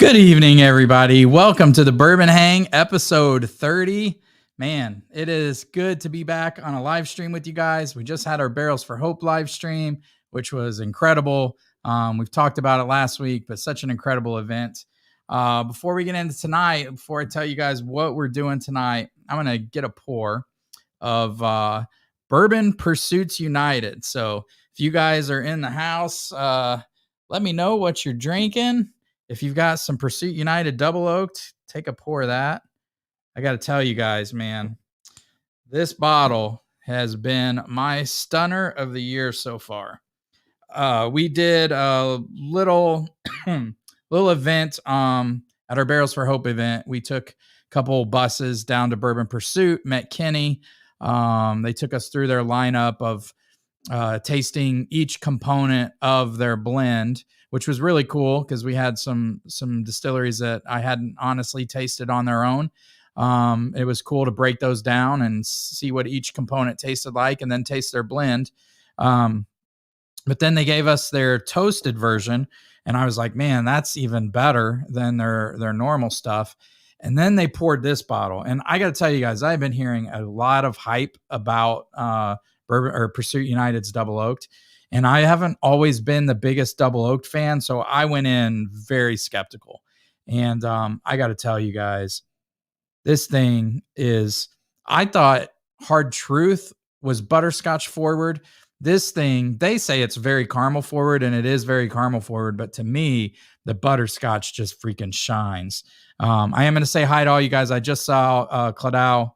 Good evening, everybody. Welcome to the Bourbon Hang, episode 30. Man, it is good to be back on a live stream with you guys. We just had our Barrels for Hope live stream, which was incredible. We've talked about it last week, but such an incredible event. Before we get into tonight, before I tell you guys what we're doing tonight, I'm going to get a pour of Bourbon Pursuits United. So if you guys are in the house, let me know what you're drinking. If you've got some Pursuit United Double Oaked, take a pour of that. I got to tell you guys, man, this bottle has been my stunner of the year so far. We did a little event at our Barrels for Hope event. We took a couple buses down to Bourbon Pursuit, met Kenny. They took us through their lineup of tasting each component of their blend, which was really cool because we had some distilleries that I hadn't honestly tasted on their own. It was cool to break those down and see what each component tasted like and then taste their blend. But then they gave us their toasted version, and I was like, man, that's even better than their normal stuff. And then they poured this bottle, and I got to tell you guys, I've been hearing a lot of hype about Bourbon or Pursuit United's Double Oaked. And I haven't always been the biggest Double Oaked fan, so I went in very skeptical. And I got to tell you guys, this thing is, I thought Hard Truth was butterscotch forward. This thing, they say it's very caramel forward, and it is very caramel forward. But to me, the butterscotch just freaking shines. I am going to say hi to all you guys. I just saw Claddaugh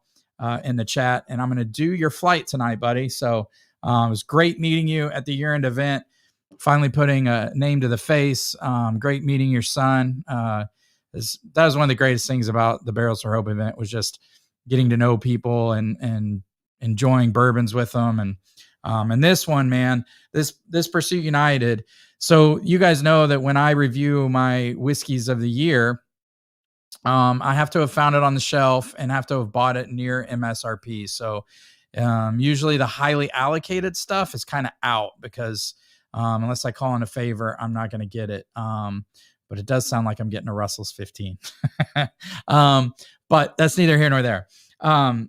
in the chat, and I'm going to do your flight tonight, buddy. So it was great meeting you at the year-end event, finally putting a name to the face. Great meeting your son. That was one of the greatest things about the Barrels for Hope event, was just getting to know people and enjoying bourbons with them. And this one, man, this Pursuit United. So you guys know that when I review my whiskeys of the year, I have to have found it on the shelf and have to have bought it near MSRP. So usually the highly allocated stuff is kind of out because unless I call in a favor, I'm not going to get it. But it does sound like I'm getting a Russell's 15. But that's neither here nor there.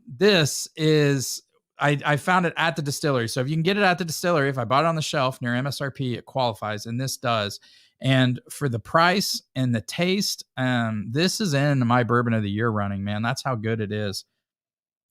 This is, I found it at the distillery. So if you can get it at the distillery, if I bought it on the shelf near MSRP, it qualifies, and this does. And for the price and the taste, this is in my bourbon of the year running, man. That's how good it is.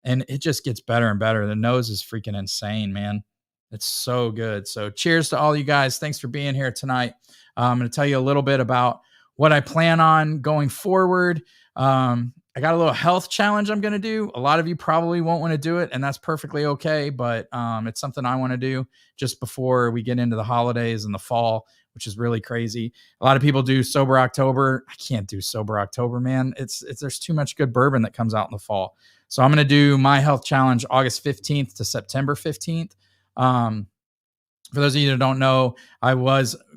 And it just gets better and better. The nose is freaking insane, man. It's so good. So cheers to all you guys. Thanks for being here tonight. I'm going to tell you a little bit about what I plan on going forward. I got a little health challenge I'm going to do. A lot of you probably won't want to do it, and that's perfectly okay. But it's something I want to do just before we get into the holidays and the fall, which is really crazy. A lot of people do Sober October. I can't do Sober October, man. There's too much good bourbon that comes out in the fall. So I'm going to do my health challenge August 15th to September 15th. For those of you that don't know, I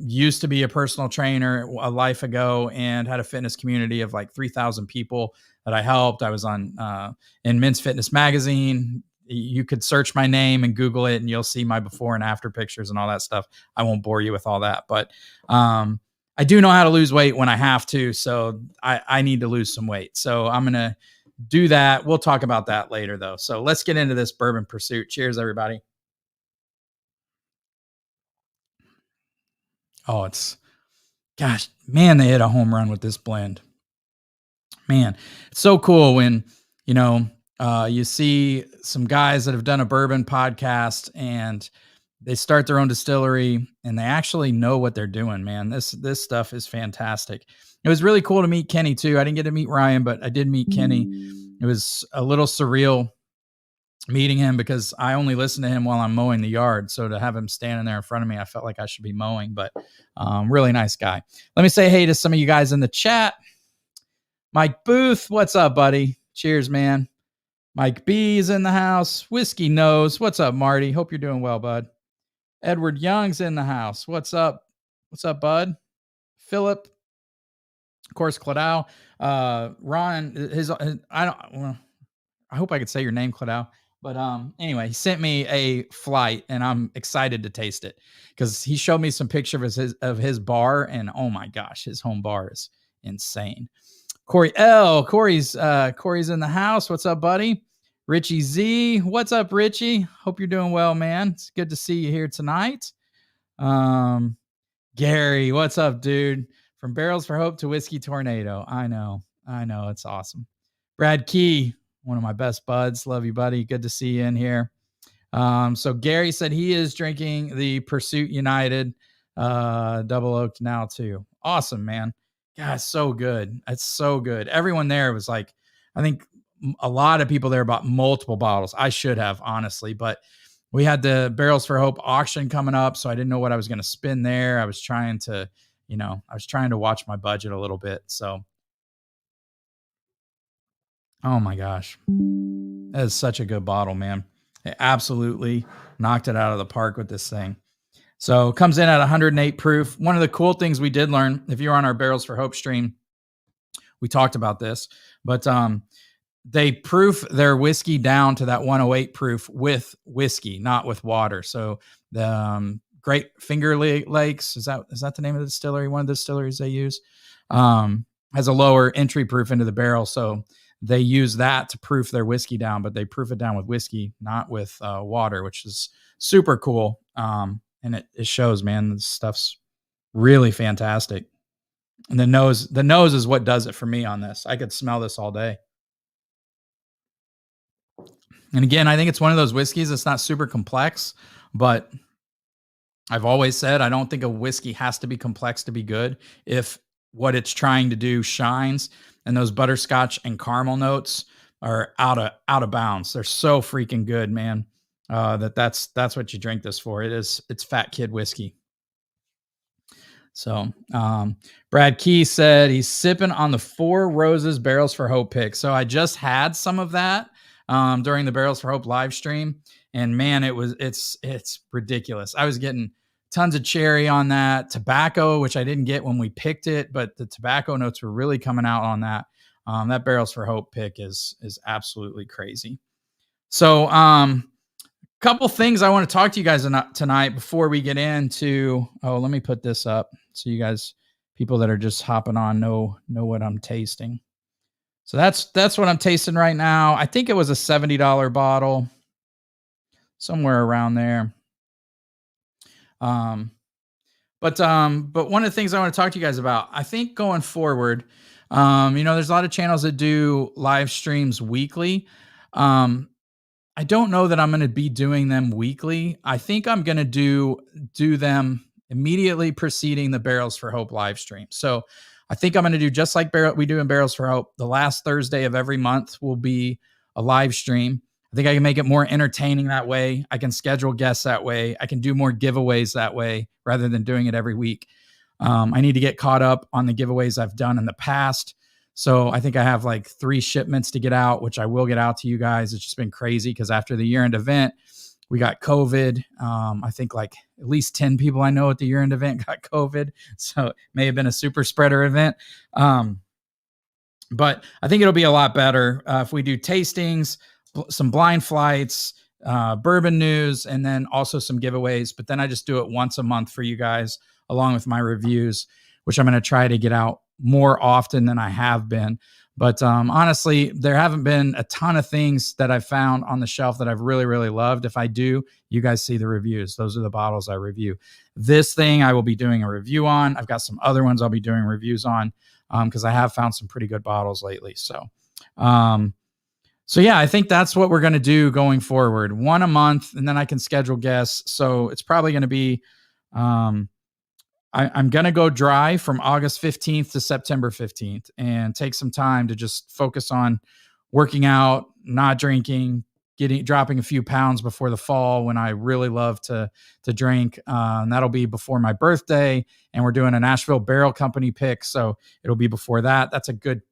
used to be a personal trainer a life ago and had a fitness community of like 3,000 people that I helped. I was on in Men's Fitness Magazine. You could search my name and Google it, and you'll see my before and after pictures and all that stuff. I won't bore you with all that, but I do know how to lose weight when I have to. So I need to lose some weight. So I'm going to do that. We'll talk about that later, though. So let's get into this Bourbon Pursuit. Cheers, everybody. Oh, gosh, man, they hit a home run with this blend. Man, it's so cool when, you see some guys that have done a bourbon podcast and they start their own distillery and they actually know what they're doing, man. This stuff is fantastic. It was really cool to meet Kenny too. I didn't get to meet Ryan, but I did meet Kenny. It was a little surreal meeting him because I only listen to him while I'm mowing the yard. So to have him standing there in front of me, I felt like I should be mowing, but really nice guy. Let me say hey to some of you guys in the chat. Mike Booth, what's up, buddy? Cheers, man. Mike B is in the house. Whiskey Nose, what's up, Marty? Hope you're doing well, bud. Edward Young's in the house. What's up? What's up, bud? Philip, of course, Claddaugh. Ron, I hope I could say your name, Claddaugh. But anyway, he sent me a flight, and I'm excited to taste it because he showed me some pictures of his bar, and oh my gosh, his home bar is insane. Corey L. Corey's in the house. What's up, buddy? Richie Z. What's up, Richie? Hope you're doing well, man. It's good to see you here tonight. Gary, what's up, dude? From Barrels for Hope to Whiskey Tornado. I know. It's awesome. Brad Key, one of my best buds. Love you, buddy. Good to see you in here. So Gary said he is drinking the Pursuit United Double Oaked now too. Awesome, man. God, it's so good. It's so good. Everyone there was like, I think a lot of people there bought multiple bottles. I should have, honestly, but we had the Barrels for Hope auction coming up, so I didn't know what I was going to spend there. I was trying to watch my budget a little bit. So, oh my gosh, that is such a good bottle, man. It absolutely knocked it out of the park with this thing. So it comes in at 108 proof. One of the cool things we did learn, if you're on our Barrels for Hope stream, we talked about this, but they proof their whiskey down to that 108 proof with whiskey, not with water. So the Great Finger Lakes, is that the name of the distillery? One of the distilleries they use has a lower entry proof into the barrel. So they use that to proof their whiskey down, but they proof it down with whiskey, not with water, which is super cool. And it shows, man, this stuff's really fantastic. And the nose is what does it for me on this. I could smell this all day. And again, I think it's one of those whiskeys that's not super complex, but I've always said I don't think a whiskey has to be complex to be good if what it's trying to do shines, and those butterscotch and caramel notes are out of bounds. They're so freaking good, man. That's what you drink this for. It's fat kid whiskey. So Brad Key said he's sipping on the Four Roses Barrels for Hope pick. So I just had some of that during the Barrels for Hope live stream, and man, it's ridiculous. I was getting tons of cherry on that, tobacco, which I didn't get when we picked it, but the tobacco notes were really coming out on that. That Barrels for Hope pick is absolutely crazy. So couple things I want to talk to you guys tonight before we get into, let me put this up so you guys, people that are just hopping on, know what I'm tasting. So that's what I'm tasting right now. I think it was a $70 bottle, somewhere around there. But one of the things I want to talk to you guys about, I think going forward, there's a lot of channels that do live streams weekly. I don't know that I'm going to be doing them weekly. I think I'm going to do them immediately preceding the Barrels for Hope live stream. So I think I'm going to do just like we do in Barrels for Hope. The last Thursday of every month will be a live stream. I think I can make it more entertaining that way. I can schedule guests that way. I can do more giveaways that way rather than doing it every week. I need to get caught up on the giveaways I've done in the past. So I think I have like 3 shipments to get out, which I will get out to you guys. It's just been crazy because after the year-end event, we got COVID. I think like at least 10 people I know at the year-end event got COVID. So it may have been a super spreader event. But I think it'll be a lot better if we do tastings, some blind flights, bourbon news, and then also some giveaways. But then I just do it once a month for you guys, along with my reviews, which I'm going to try to get out more often than I have been. But honestly, there haven't been a ton of things that I've found on the shelf that I've really, really loved. If I do, you guys see the reviews. Those are the bottles I review. This thing I will be doing a review on. I've got some other ones I'll be doing reviews on because I have found some pretty good bottles lately. So yeah, I think that's what we're going to do going forward. One a month, and then I can schedule guests. So it's probably going to be I'm going to go dry from August 15th to September 15th and take some time to just focus on working out, not drinking, dropping a few pounds before the fall when I really love to drink. And that'll be before my birthday. And we're doing a Nashville Barrel Company pick. So it'll be before that. That's a good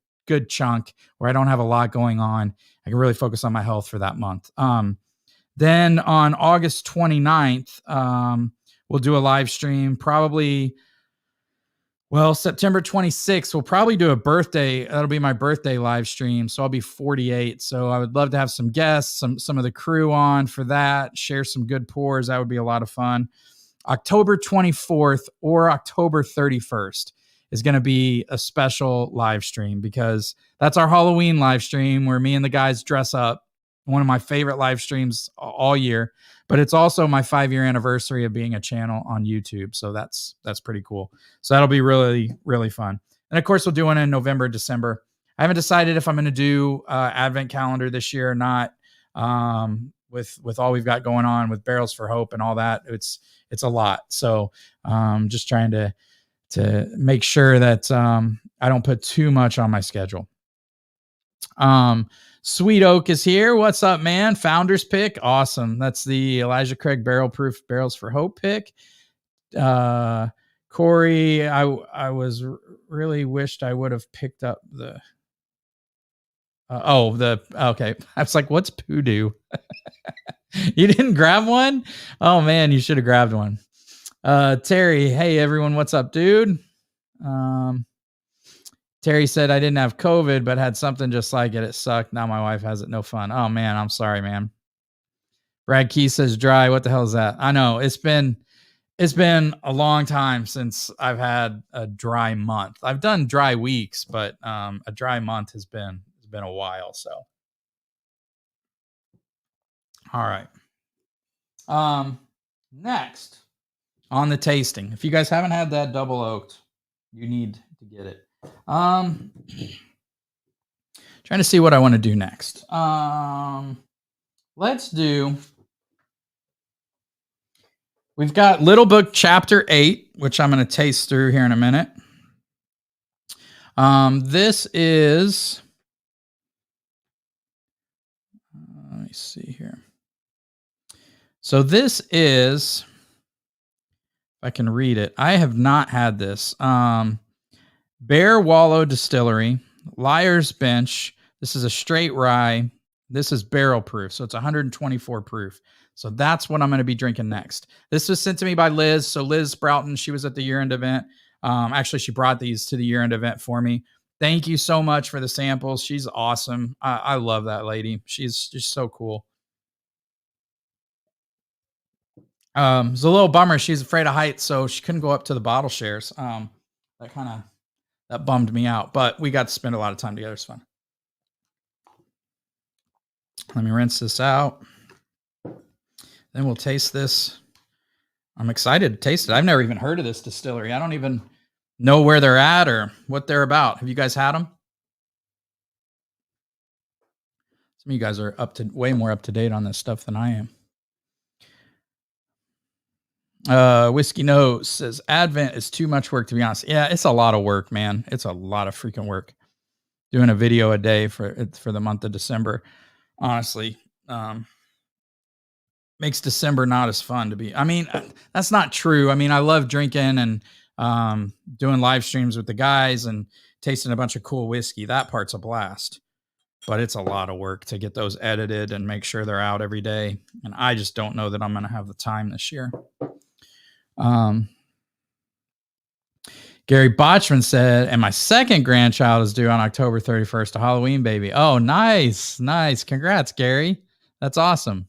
chunk where I don't have a lot going on. I can really focus on my health for that month. Then on August 29th, we'll do a live stream, probably, September 26th, we'll probably do a birthday. That'll be my birthday live stream. So I'll be 48. So I would love to have some guests, some of the crew on for that, share some good pours. That would be a lot of fun. October 24th or October 31st. is going to be a special live stream, because that's our Halloween live stream where me and the guys dress up. One of my favorite live streams all year, but it's also my 5-year anniversary of being a channel on YouTube. So that's pretty cool. So that'll be really, really fun. And of course, we'll do one in November, December. I haven't decided if I'm going to do advent calendar this year or not. With all we've got going on with Barrels for Hope and all that, it's a lot. So just trying to make sure that I don't put too much on my schedule. Sweet Oak is here. What's up, man? Founders pick. Awesome. That's the Elijah Craig Barrel Proof Barrels for Hope pick. Corey, I was really wished I would have picked up the okay. I was like, what's Poodoo? You didn't grab one? Oh man, you should have grabbed one. Terry, hey everyone, what's up, dude? Terry said, I didn't have COVID, but had something just like it. It sucked. Now my wife has it. No fun. Oh man, I'm sorry, man. Brad Key says dry. What the hell is that? I know it's been a long time since I've had a dry month. I've done dry weeks, but a dry month has been a while. So, all right. Next on the tasting. If you guys haven't had that double oaked, you need to get it. Trying to see what I want to do next. Let's do. We've got Little Book Chapter 8, which I'm going to taste through here in a minute. This is. Let me see here. So this is. If I can read it, I have not had this. Bear Wallow Distillery, Liar's Bench. This is a straight rye. This is barrel proof, so it's 124 proof. So that's what I'm going to be drinking next. This was sent to me by Liz. So Liz Broughton, she was at the year-end event. Actually, she brought these to the year-end event for me. Thank you so much for the samples. She's awesome. I love that lady. She's just so cool. It's a little bummer. She's afraid of heights, so she couldn't go up to the bottle shares. That bummed me out, but we got to spend a lot of time together. It's fun. Let me rinse this out. Then we'll taste this. I'm excited to taste it. I've never even heard of this distillery. I don't even know where they're at or what they're about. Have you guys had them? Some of you guys are way more up to date on this stuff than I am. Whiskey Nose says Advent is too much work, to be honest. Yeah, it's a lot of work, man. It's a lot of freaking work. Doing a video a day for the month of December, honestly, makes December not as fun to be. I mean, that's not true. I mean, I love drinking and doing live streams with the guys and tasting a bunch of cool whiskey. That part's a blast. But it's a lot of work to get those edited and make sure they're out every day. And I just don't know that I'm going to have the time this year. Gary Botchman said, and my second grandchild is due on October 31st, a Halloween baby. Oh, nice. Nice. Congrats, Gary. That's awesome.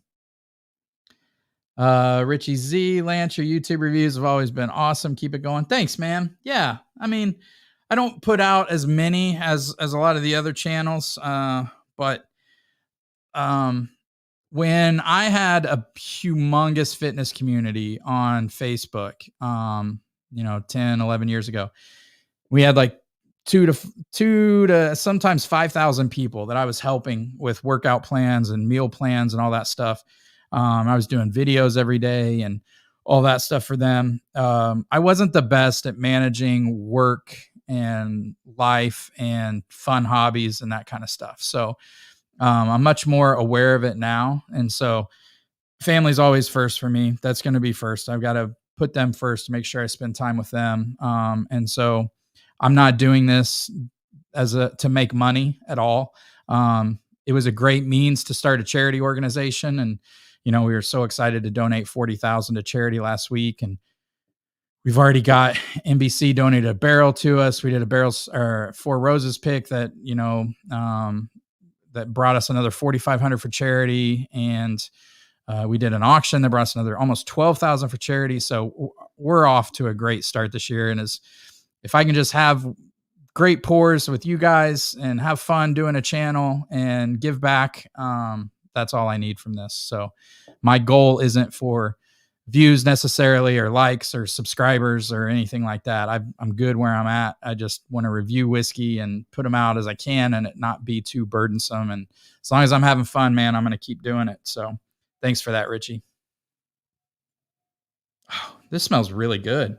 Richie Z, Lance, your YouTube reviews have always been awesome. Keep it going. Thanks, man. Yeah. I mean, I don't put out as many as a lot of the other channels. But when I had a humongous fitness community on Facebook, 10, 11 years ago, we had like two to sometimes 5,000 people that I was helping with workout plans and meal plans and all that stuff. I was doing videos every day and all that stuff for them. I wasn't the best at managing work and life and fun hobbies and that kind of stuff. So I'm much more aware of it now. And so family's always first for me. That's going to be first. I've got to put them first to make sure I spend time with them. And so I'm not doing this to make money at all. It was a great means to start a charity organization. And, we were so excited to donate 40,000 to charity last week. And we've already got NBC donated a barrel to us. We did a barrels or Four Roses pick that, that brought us another 4,500 for charity. And we did an auction that brought us another almost 12,000 for charity. So we're off to a great start this year. And as if I can just have great pours with you guys and have fun doing a channel and give back, that's all I need from this. So my goal isn't for views necessarily or likes or subscribers or anything like that. I'm good where I'm at. I just want to review whiskey and put them out as I can and it not be too burdensome. And as long as I'm having fun, man, I'm going to keep doing it. So thanks for that, Richie. Oh, this smells really good.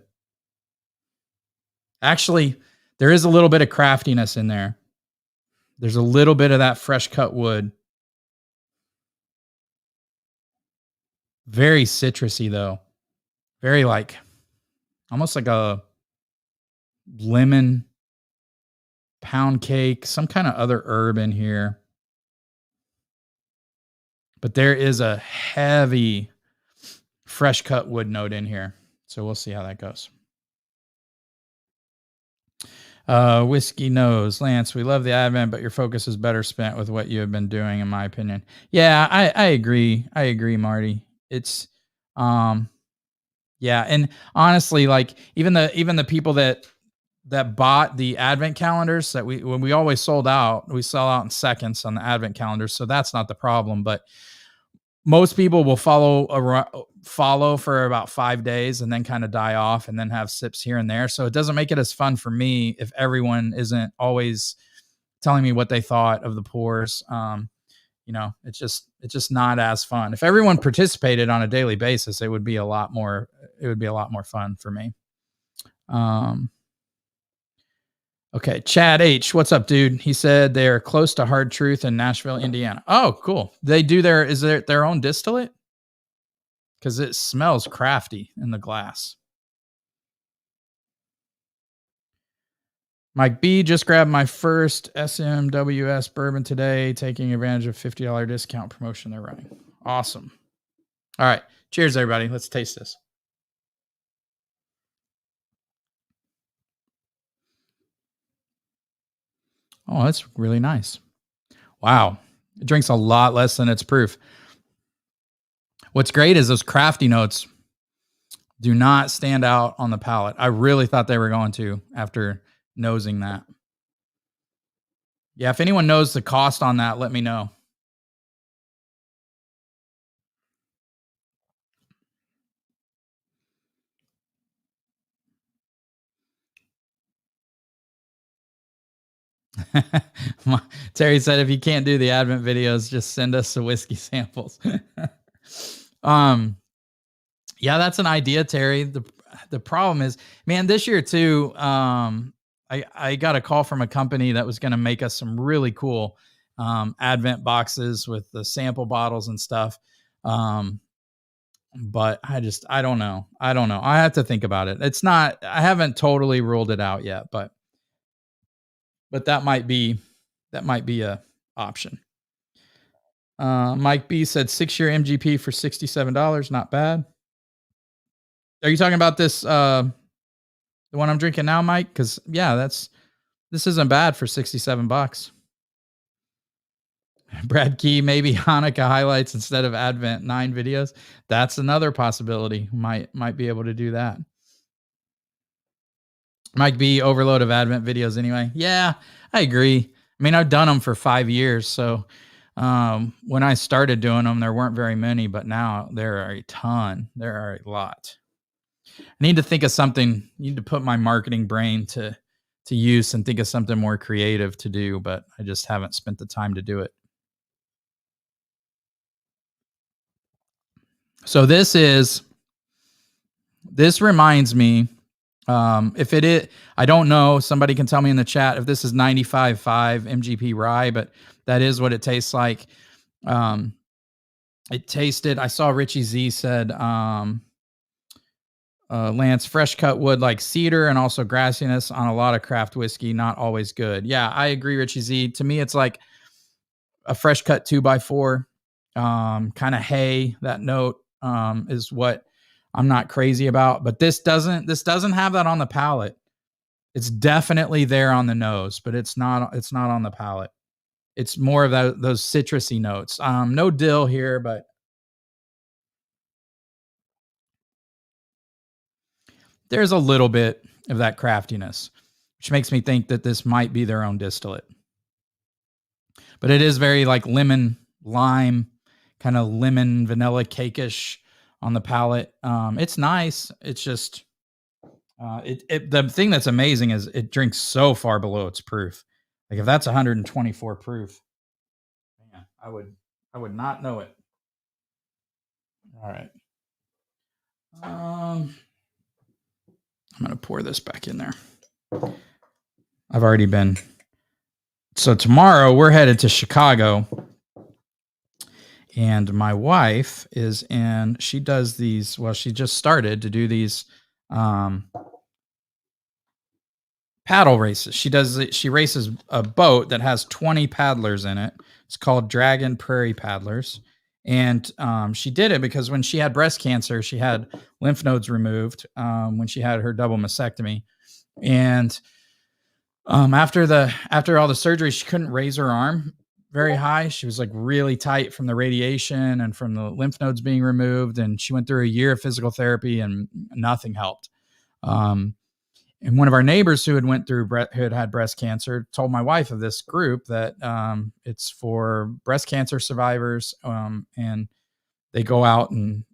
Actually, there is a little bit of craftiness in there. There's a little bit of that fresh cut wood. Very citrusy though. Very like almost like a lemon pound cake, some kind of other herb in here. But there is a heavy fresh cut wood note in here. So we'll see how that goes. Whiskey Nose, Lance, we love the Advent, but your focus is better spent with what you have been doing, in my opinion. Yeah, I agree. I agree, Marty. It's yeah, and honestly, like even the people that bought the Advent calendars that when we always sold out, we sell out in seconds on the Advent calendars, so that's not the problem. But most people will follow for about 5 days and then kind of die off and then have sips here and there. So it doesn't make it as fun for me if everyone isn't always telling me what they thought of the pours. It's just not as fun. If everyone participated on a daily basis, it would be a lot more fun for me. Okay, Chad H, what's up, dude? He said they are close to Hard Truth in Nashville, Indiana. Oh, cool. They do is there their own distillate? Because it smells crafty in the glass. Mike B just grabbed my first SMWS bourbon today, taking advantage of $50 discount promotion they're running. Awesome. All right. Cheers, everybody. Let's taste this. Oh, that's really nice. Wow. It drinks a lot less than its proof. What's great is those crafty notes do not stand out on the palate. I really thought they were going to after nosing that. Yeah, if anyone knows the cost on that, let me know. Terry said if you can't do the Advent videos, just send us the whiskey samples. Yeah, that's an idea, Terry. The problem is, man, this year too, I got a call from a company that was going to make us some really cool Advent boxes with the sample bottles and stuff. But I don't know. I have to think about it. I haven't totally ruled it out yet, but that might be a option. Mike B said 6-year MGP for $67. Not bad. Are you talking about this, the one I'm drinking now, Mike? Because yeah, this isn't bad for $67. Brad Key, maybe Hanukkah highlights instead of Advent 9 videos. That's another possibility. Might be able to do that. Mike B, overload of Advent videos anyway. Yeah, I agree. I mean, I've done them for 5 years, so when I started doing them, there weren't very many, but now there are a ton. There are a lot. I need to think of something. Need to put my marketing brain to use and think of something more creative to do, but I just haven't spent the time to do it. So this reminds me, if it is, I don't know, somebody can tell me in the chat if this is 95.5 MGP rye, but that is what it tastes like. It tasted, I saw Richie Z said, Lance, fresh cut wood like cedar and also grassiness on a lot of craft whiskey, not always good. Yeah, I agree, Richie Z. To me, it's like a fresh cut 2x4, kind of hay. That note is what I'm not crazy about, but this doesn't have that on the palate. It's definitely there on the nose, but it's not on the palate. It's more of those citrusy notes. No dill here, but there's a little bit. of that craftiness, which makes me think that this might be their own distillate. But it is very like lemon, lime, kind of lemon, vanilla cake-ish on the palate. It's nice. It's just the thing that's amazing is it drinks so far below its proof. Like if that's 124 proof, man, I would not know it. All right. I'm gonna pour this back in there. I've already been. So tomorrow we're headed to Chicago, and my wife is in. She does these. Well, she just started to do these paddle races. She races a boat that has 20 paddlers in it. It's called Dragon Prairie Paddlers. And she did it because when she had breast cancer, she had lymph nodes removed when she had her double mastectomy. And after all the surgery, she couldn't raise her arm very high. She was like really tight from the radiation and from the lymph nodes being removed. And she went through a year of physical therapy and nothing helped. And one of our neighbors who had had breast cancer told my wife of this group that it's for breast cancer survivors, and they go out and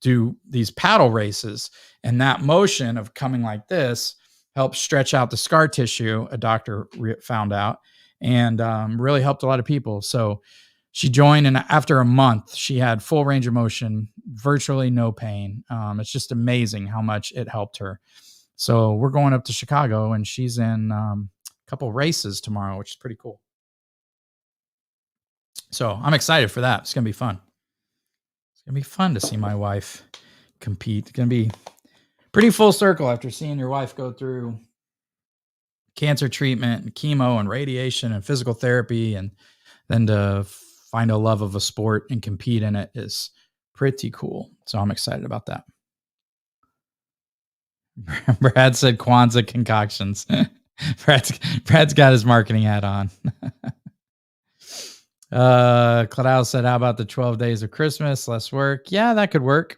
do these paddle races. And that motion of coming like this helps stretch out the scar tissue, a doctor found out, and really helped a lot of people. So she joined, and after a month, she had full range of motion, virtually no pain. It's just amazing how much it helped her. So we're going up to Chicago, and she's in a couple races tomorrow, which is pretty cool. So I'm excited for that. It's going to be fun. It's going to be fun to see my wife compete. It's going to be pretty full circle after seeing your wife go through cancer treatment and chemo and radiation and physical therapy, and then to find a love of a sport and compete in it is pretty cool. So I'm excited about that. Brad said Kwanzaa concoctions. Brad's got his marketing hat on. Claddaugh said, how about the 12 days of Christmas? Less work. Yeah, that could work.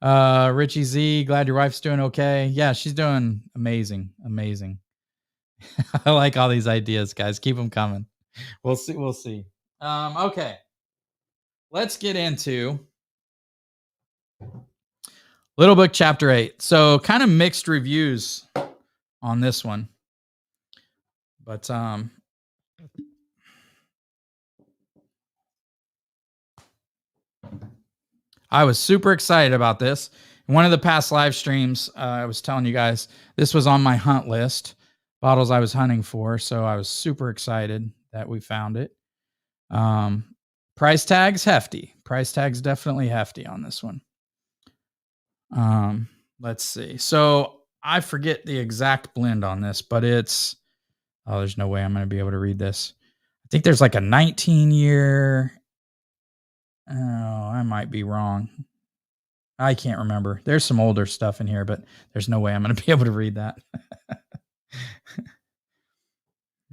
Richie Z, glad your wife's doing okay. Yeah, she's doing amazing. Amazing. I like all these ideas, guys. Keep them coming. We'll see. We'll see. Okay. Let's get into Little Book Chapter 8. So kind of mixed reviews on this one. But I was super excited about this. In one of the past live streams, I was telling you guys, this was on my hunt list, bottles I was hunting for. So I was super excited that we found it. Price tag's hefty. Price tag's definitely hefty on this one. Let's see. So I forget the exact blend on this, but it's, oh, there's no way I'm going to be able to read this. I think there's like a 19-year. Oh, I might be wrong. I can't remember. There's some older stuff in here, but there's no way I'm going to be able to read that.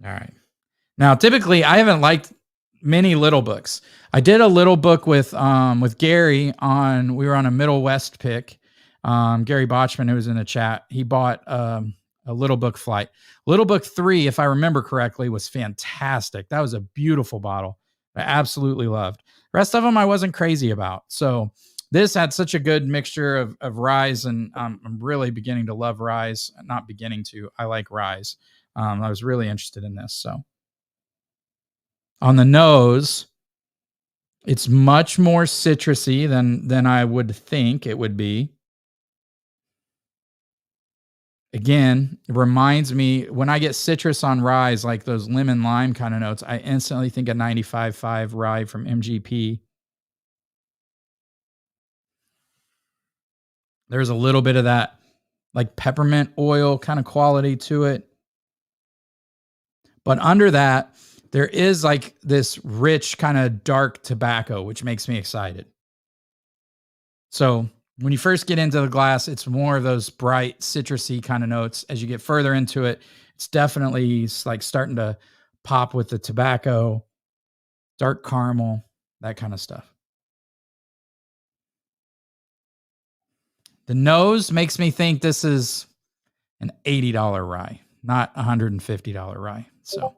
All right. Now, typically, I haven't liked many little books. I did a little book with Gary on. We were on a Middle West pick. Gary Botchman, who was in the chat, he bought a Little Book Flight. Little Book 3, if I remember correctly, was fantastic. That was a beautiful bottle. I absolutely loved. The rest of them I wasn't crazy about. So this had such a good mixture of Rise, and I'm really beginning to love Rise. Not beginning to. I like Rise. I was really interested in this. So on the nose, it's much more citrusy than I would think it would be. Again, it reminds me when I get citrus on Rise, like those lemon lime kind of notes, I instantly think of 95.5 Rye from MGP. There's a little bit of that like peppermint oil kind of quality to it. But under that, there is like this rich kind of dark tobacco, which makes me excited. So when you first get into the glass, it's more of those bright citrusy kind of notes. As you get further into it, it's definitely like starting to pop with the tobacco, dark caramel, that kind of stuff. The nose makes me think this is an $80 rye, not $150 rye. So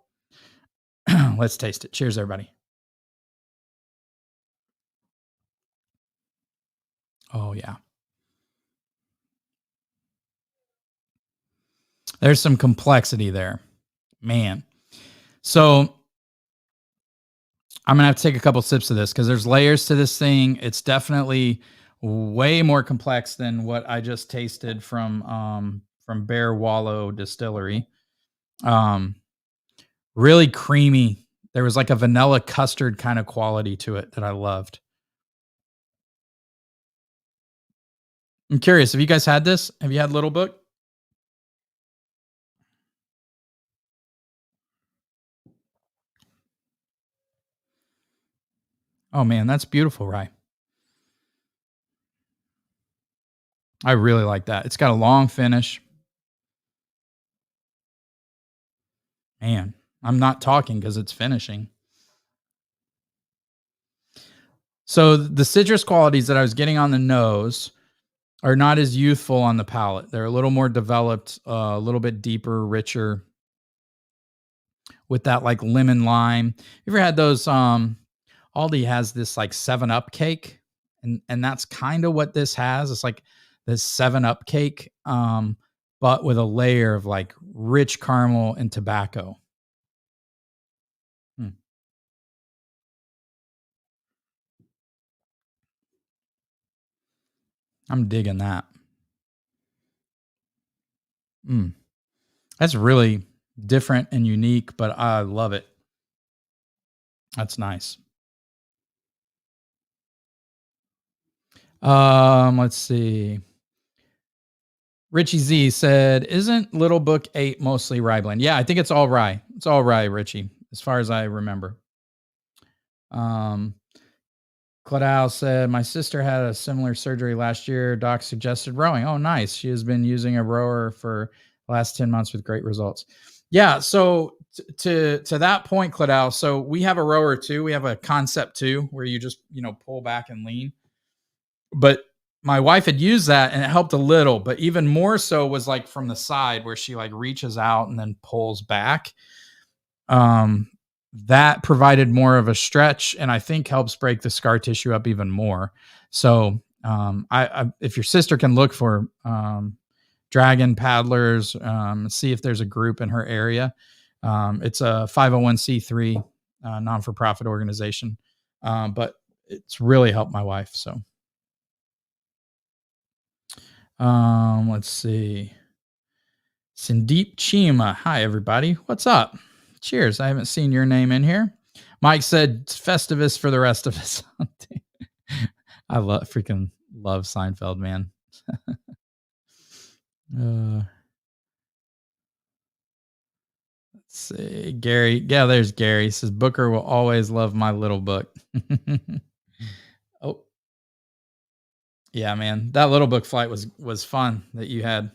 let's taste it. Cheers, everybody. Oh, yeah. There's some complexity there, man. So I'm going to have to take a couple sips of this because there's layers to this thing. It's definitely way more complex than what I just tasted from Bear Wallow Distillery. Really creamy. There was like a vanilla custard kind of quality to it that I loved. I'm curious, have you guys had this? Have you had Little Book? Oh man, that's beautiful rye. I really like that. It's got a long finish. Man, I'm not talking because it's finishing. So the citrus qualities that I was getting on the nose are not as youthful on the palate. They're a little more developed, a little bit deeper, richer with that like lemon lime. You ever had those Aldi has this like 7-Up cake, and that's kind of what this has. It's like this 7-Up cake, but with a layer of like rich caramel and tobacco. Hmm. I'm digging that. That's really different and unique, but I love it. That's nice. Let's see. Richie Z said, "Isn't Little Book 8 mostly rye blend?" Yeah, I think it's all rye. It's all rye, Richie, as far as I remember. Claddaugh said, "My sister had a similar surgery last year. Doc suggested rowing. Oh, nice. She has been using a rower for the last 10 months with great results." Yeah. So to that point, Claddaugh, so we have a rower too. We have a Concept 2 where you just, pull back and lean. But my wife had used that and it helped a little, but even more so was like from the side where she like reaches out and then pulls back. Um, that provided more of a stretch and I think helps break the scar tissue up even more. So, I if your sister can look for dragon paddlers, see if there's a group in her area. It's a 501c3 non-for-profit organization, but it's really helped my wife. So, let's see. Sandeep Chima. Hi, everybody. What's up? Cheers. I haven't seen your name in here. Mike said Festivus for the rest of us. I freaking love Seinfeld, man. Let's see. Gary. Yeah, there's Gary. He says Booker will always love my little book. Oh. Yeah, man. That Little Book flight was fun that you had.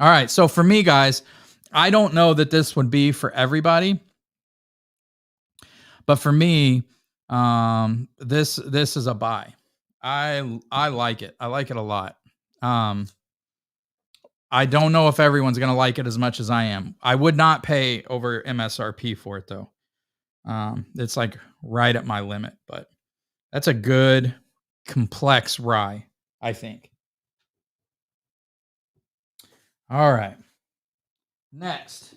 All right. So for me, guys, I don't know that this would be for everybody. But for me, this is a buy. I like it. I like it a lot. I don't know if everyone's gonna like it as much as I am. I would not pay over MSRP for it though. It's like right at my limit, but that's a good complex rye, I think. All right. Next.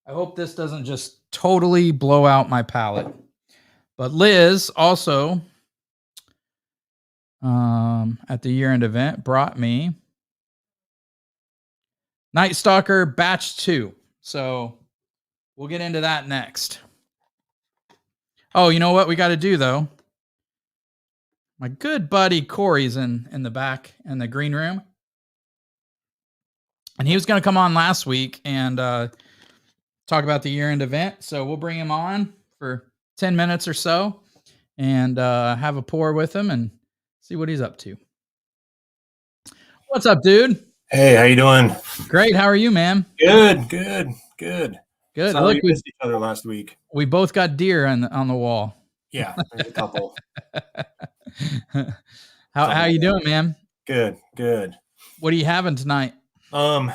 I hope this doesn't just totally blow out my palate. But Liz also at the year-end event brought me Night Stalker Batch 2. So we'll get into that next. Oh, you know what we got to do though? My good buddy Corey's in the back in the green room. And he was going to come on last week and talk about the year-end event. So we'll bring him on for 10 minutes or so and have a pour with him and see what he's up to. What's up, dude? Hey, how you doing? Great. How are you, man? Good. Look, we missed each other last week. We both got deer on the wall. Yeah, there's a couple. How you doing, man? Good, good. What are you having tonight? Well,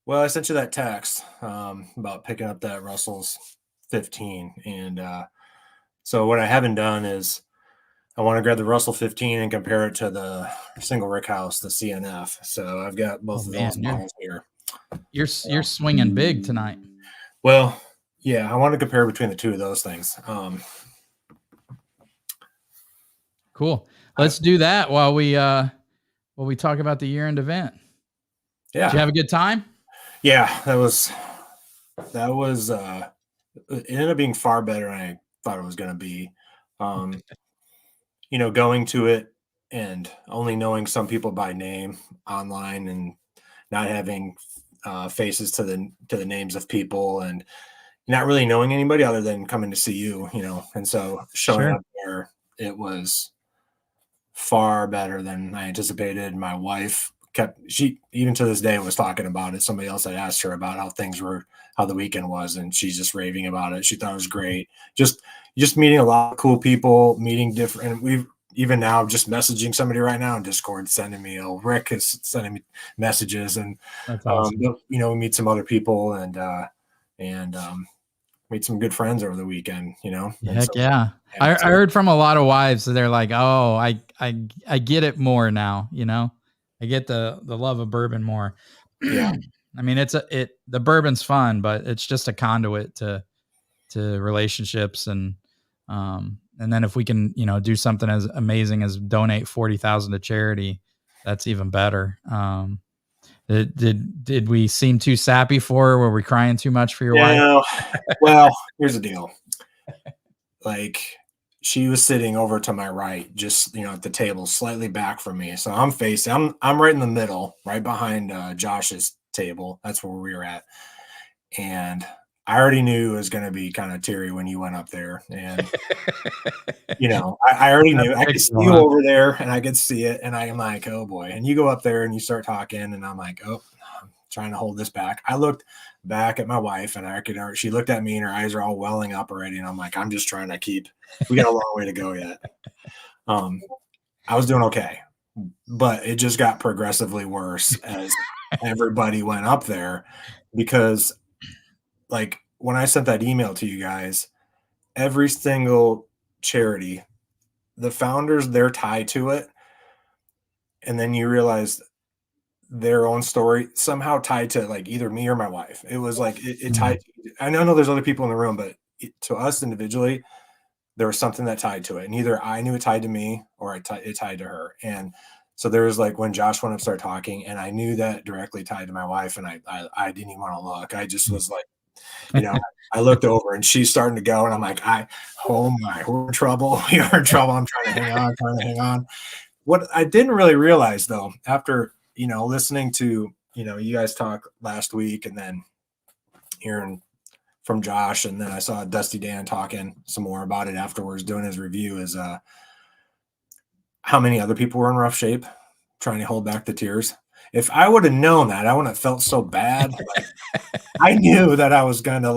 I sent you that text about picking up that Russell's 15, and so what I haven't done is I want to grab the Russell 15 and compare it to the single rick house, the CNF. So I've got both of those models here. You're swinging big tonight. Well, yeah, I want to compare between the two of those things. Cool. Let's do that while we talk about the year-end event. Yeah. Did you have a good time? Yeah, that was it ended up being far better than I thought it was going to be. Going to it and only knowing some people by name online and not having faces to the names of people and not really knowing anybody other than coming to see you, and so showing up there, it was far better than I anticipated. My wife she even to this day was talking about it. Somebody else had asked her about how the weekend was, and she's just raving about it. She thought it was great. Just meeting a lot of cool people, meeting different, and we've even now just messaging somebody right now in Discord, sending me, Rick is sending me messages, and that's awesome. We meet some other people and made some good friends over the weekend, Heck yeah. I heard from a lot of wives that they're like, oh, I get it more now, I get the love of bourbon more. Yeah. I mean, the bourbon's fun, but it's just a conduit to relationships. And then if we can, do something as amazing as donate 40,000 to charity, that's even better. Did we seem too sappy for her? Were we crying too much for your wife? Well, here's the deal. Like, she was sitting over to my right, just, at the table, slightly back from me. So I'm right in the middle, right behind Josh's table. That's where we were at. And I already knew it was going to be kind of teary when you went up there. And, I already knew. I could see you over there and I could see it. And I'm like, oh boy. And you go up there and you start talking. And I'm like, oh, I'm trying to hold this back. I looked back at my wife and she looked at me and her eyes are all welling up already. And I'm like, I'm just trying to we got a long way to go yet. I was doing okay, but it just got progressively worse as everybody went up there, because like when I sent that email to you guys, every single charity, the founders, they're tied to it. And then you realize their own story somehow tied to like either me or my wife. It was like it tied. I know there's other people in the room, but to us individually, there was something that tied to it. And either I knew it tied to me or it tied to her. And so there was like when Josh went up, started talking, and I knew that directly tied to my wife. And I didn't even want to look. I just was like, I looked over and she's starting to go. And I'm like, oh my, we're in trouble. We are in trouble. I'm trying to hang on. What I didn't really realize though, after, listening to, you guys talk last week and then hearing from Josh, and then I saw Dusty Dan talking some more about it afterwards, doing his review, is how many other people were in rough shape trying to hold back the tears. If I would have known that, I wouldn't have felt so bad. Like, I knew that I was gonna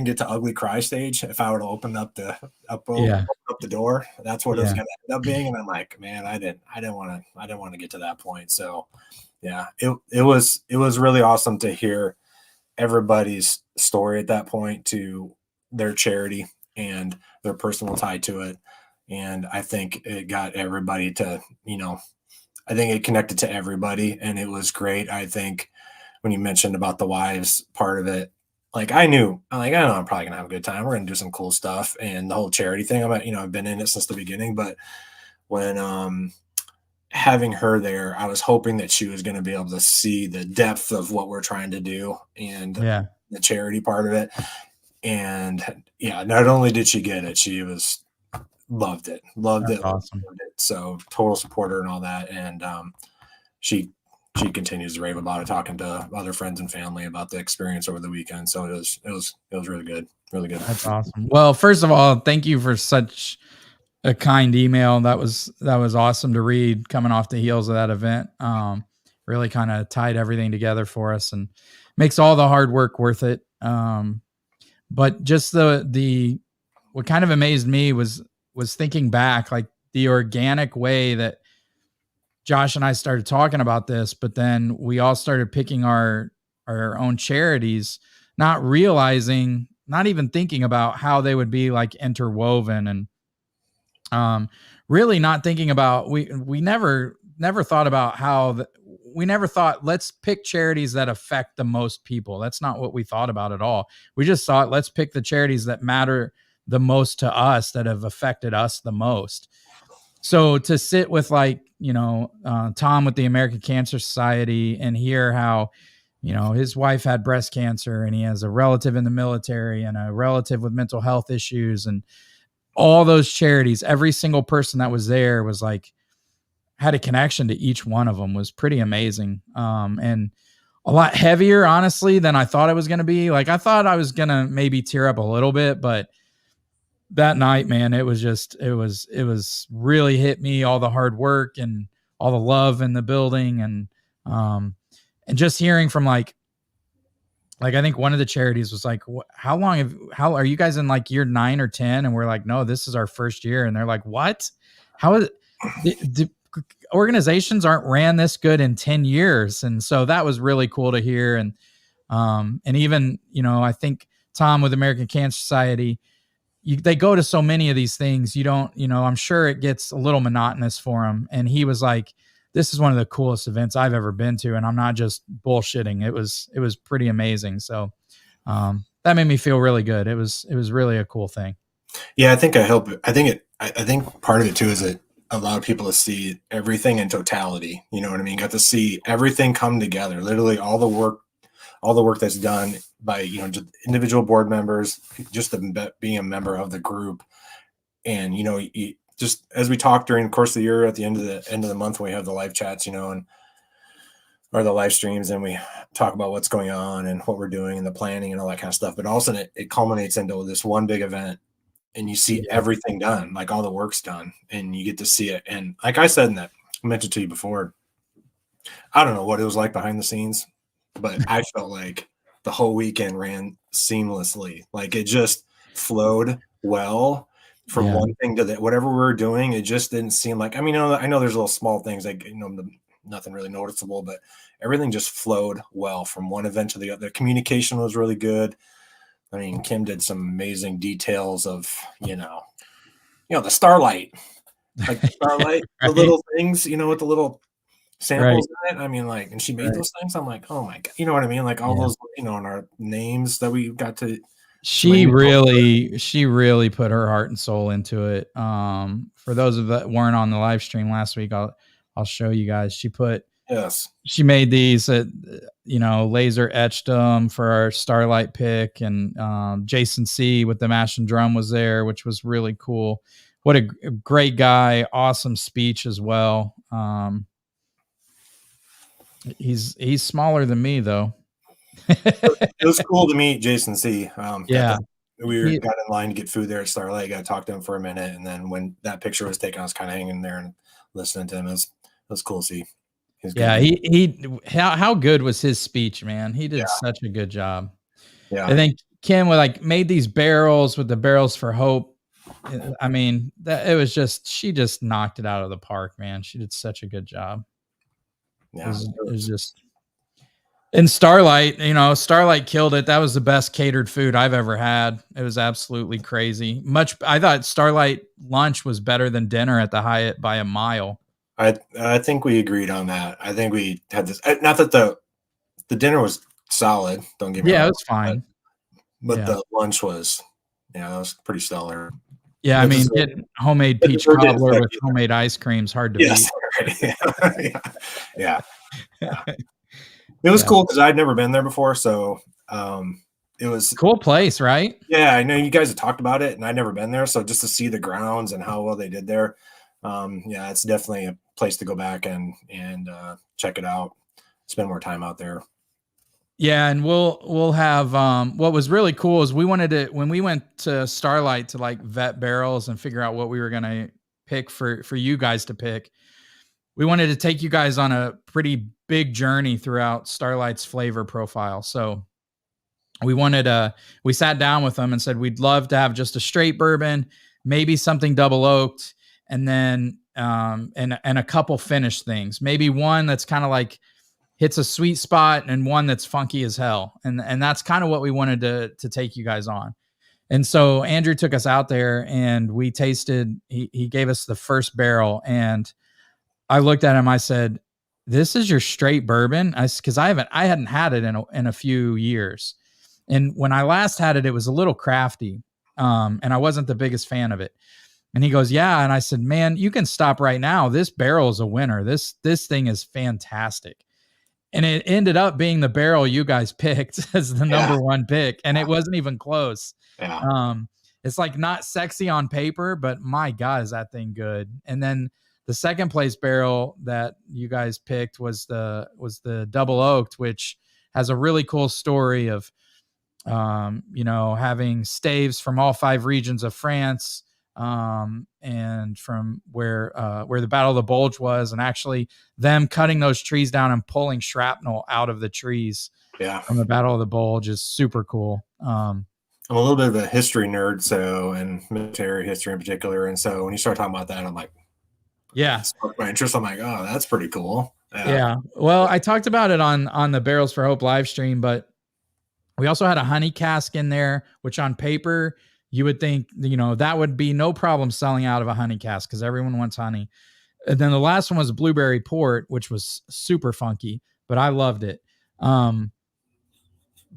get to ugly cry stage if I would have opened up the door. That's what it was gonna end up being. And I'm like, man, I didn't want to get to that point. So yeah, it was really awesome to hear everybody's story at that point, to their charity and their personal tie to it. And I think it got everybody to, I think it connected to everybody, and it was great. I think when you mentioned about the wives part of it, like I know I'm probably gonna have a good time. We're gonna do some cool stuff, and the whole charity thing, I've been in it since the beginning. But when having her there, I was hoping that she was going to be able to see the depth of what we're trying to do and the charity part of it. And yeah, not only did she get it, she loved it. Awesome. Loved it. So total supporter and all that. And she continues to rave about it, talking to other friends and family about the experience over the weekend. So it was really good. Really good. That's awesome. Well, first of all, thank you for such a kind email. That was awesome to read, coming off the heels of that event. Really kind of tied everything together for us and makes all the hard work worth it. But just what kind of amazed me was thinking back, like the organic way that Josh and I started talking about this, but then we all started picking our own charities, not realizing, not even thinking about how they would be like interwoven, and really not thinking about, we never thought about how we never thought, let's pick charities that affect the most people. That's not what we thought about at all. We just thought, let's pick the charities that matter the most to us, that have affected us the most. So to sit with, like, Tom with the American Cancer Society, and hear how, his wife had breast cancer, and he has a relative in the military and a relative with mental health issues, and all those charities, every single person that was there was like, had a connection to each one of them, was pretty amazing. And a lot heavier, honestly, than I thought it was going to be. Like, I thought I was going to maybe tear up a little bit, but that night, man, it was really hit me, all the hard work and all the love in the building. And just hearing from like, I think one of the charities was like, how are you guys in like year 9 or 10? And we're like, no, this is our first year. And they're like, what? How is the organizations aren't ran this good in 10 years. And so that was really cool to hear. And even, I think Tom with American Cancer Society, they go to so many of these things, you don't, I'm sure it gets a little monotonous for him. And he was like, this is one of the coolest events I've ever been to. And I'm not just bullshitting. It was pretty amazing. So that made me feel really good. It was really a cool thing. Yeah. I think I think part of it too is that allowed people to see everything in totality. You know what I mean? Got to see everything come together, literally all the work that's done by, just individual board members, just being a member of the group. And, just as we talk during the course of the year, at the end of the month, when we have the live chats, or the live streams, and we talk about what's going on and what we're doing and the planning and all that kind of stuff. But all of a sudden it culminates into this one big event, and you see everything done, like all the work's done, and you get to see it. And like I said, I mentioned to you before, I don't know what it was like behind the scenes, but I felt like the whole weekend ran seamlessly. Like it just flowed well from one thing to whatever we were doing. It just didn't seem like, I mean, I know there's little small things like, nothing really noticeable, but everything just flowed well from one event to the other. The communication was really good. I mean, Kim did some amazing details of, the starlight, like the starlight, right. The little things, with the little samples in it. I mean, like, and she made those things. I'm like, oh my God, you know what I mean? Like all those, and our names that we got to. She really put her heart and soul into it. For those of that weren't on the live stream last week, I'll show you guys. She made these, laser etched them for our Starlight pick, and Jason C with the mash and drum was there, which was really cool. What a great guy. Awesome speech as well. He's smaller than me though. It was cool to meet Jason C. We got in line to get food there at Starlight. Got to talk to him for a minute, and then when that picture was taken, I was kind of hanging there and listening to him. It was cool to see. How good was his speech, man? He did such a good job. Yeah, I think Kim made these barrels with the Barrels for Hope. I mean, she just knocked it out of the park, man. She did such a good job. Yeah, it was just. And Starlight, Starlight killed it. That was the best catered food I've ever had. It was absolutely crazy. I thought Starlight lunch was better than dinner at the Hyatt by a mile. I think we agreed on that. I think we had this. Not that the dinner was solid. Don't get me wrong. Yeah, it was fine. But the lunch was, that was pretty stellar. Yeah, I mean, getting homemade peach cobbler with homemade ice cream is hard to beat. Yeah. It was cool because I'd never been there before, so it was a cool place, right? Yeah, I know you guys have talked about it, and I'd never been there, so just to see the grounds and how well they did there, it's definitely a place to go back and check it out. Spend more time out there. Yeah, and we'll have what was really cool is when we went to Starlight to like vet barrels and figure out what we were gonna pick for you guys to pick. We wanted to take you guys on a pretty big journey throughout Starlight's flavor profile. So we sat down with them and said, we'd love to have just a straight bourbon, maybe something double oaked. And then and a couple finished things. Maybe one that's kind of like hits a sweet spot and one that's funky as hell. And that's kind of what we wanted to take you guys on. And so Andrew took us out there and we tasted, he gave us the first barrel, and I looked at him, I said, "This is your straight bourbon?" Cause I hadn't had it in a few years. And when I last had it, it was a little crafty. And I wasn't the biggest fan of it. And he goes, "Yeah." And I said, "Man, you can stop right now. This barrel is a winner. This thing is fantastic." And it ended up being the barrel you guys picked as the number one pick. And it wasn't even close. Yeah. It's like not sexy on paper, but my God, is that thing good. And then the second place barrel that you guys picked was the double oaked, which has a really cool story of, having staves from all 5 regions of France, and from where the Battle of the Bulge was, and actually them cutting those trees down and pulling shrapnel out of the trees from the Battle of the Bulge is super cool. I'm a little bit of a history nerd, and military history in particular. And so when you start talking about that, I'm like, yeah, sparked my interest. I'm like, oh, that's pretty cool. Yeah. Well, I talked about it on the Barrels for Hope live stream, but we also had a honey cask in there, which on paper you would think, that would be no problem selling out of a honey cask because everyone wants honey. And then the last one was blueberry port, which was super funky, but I loved it.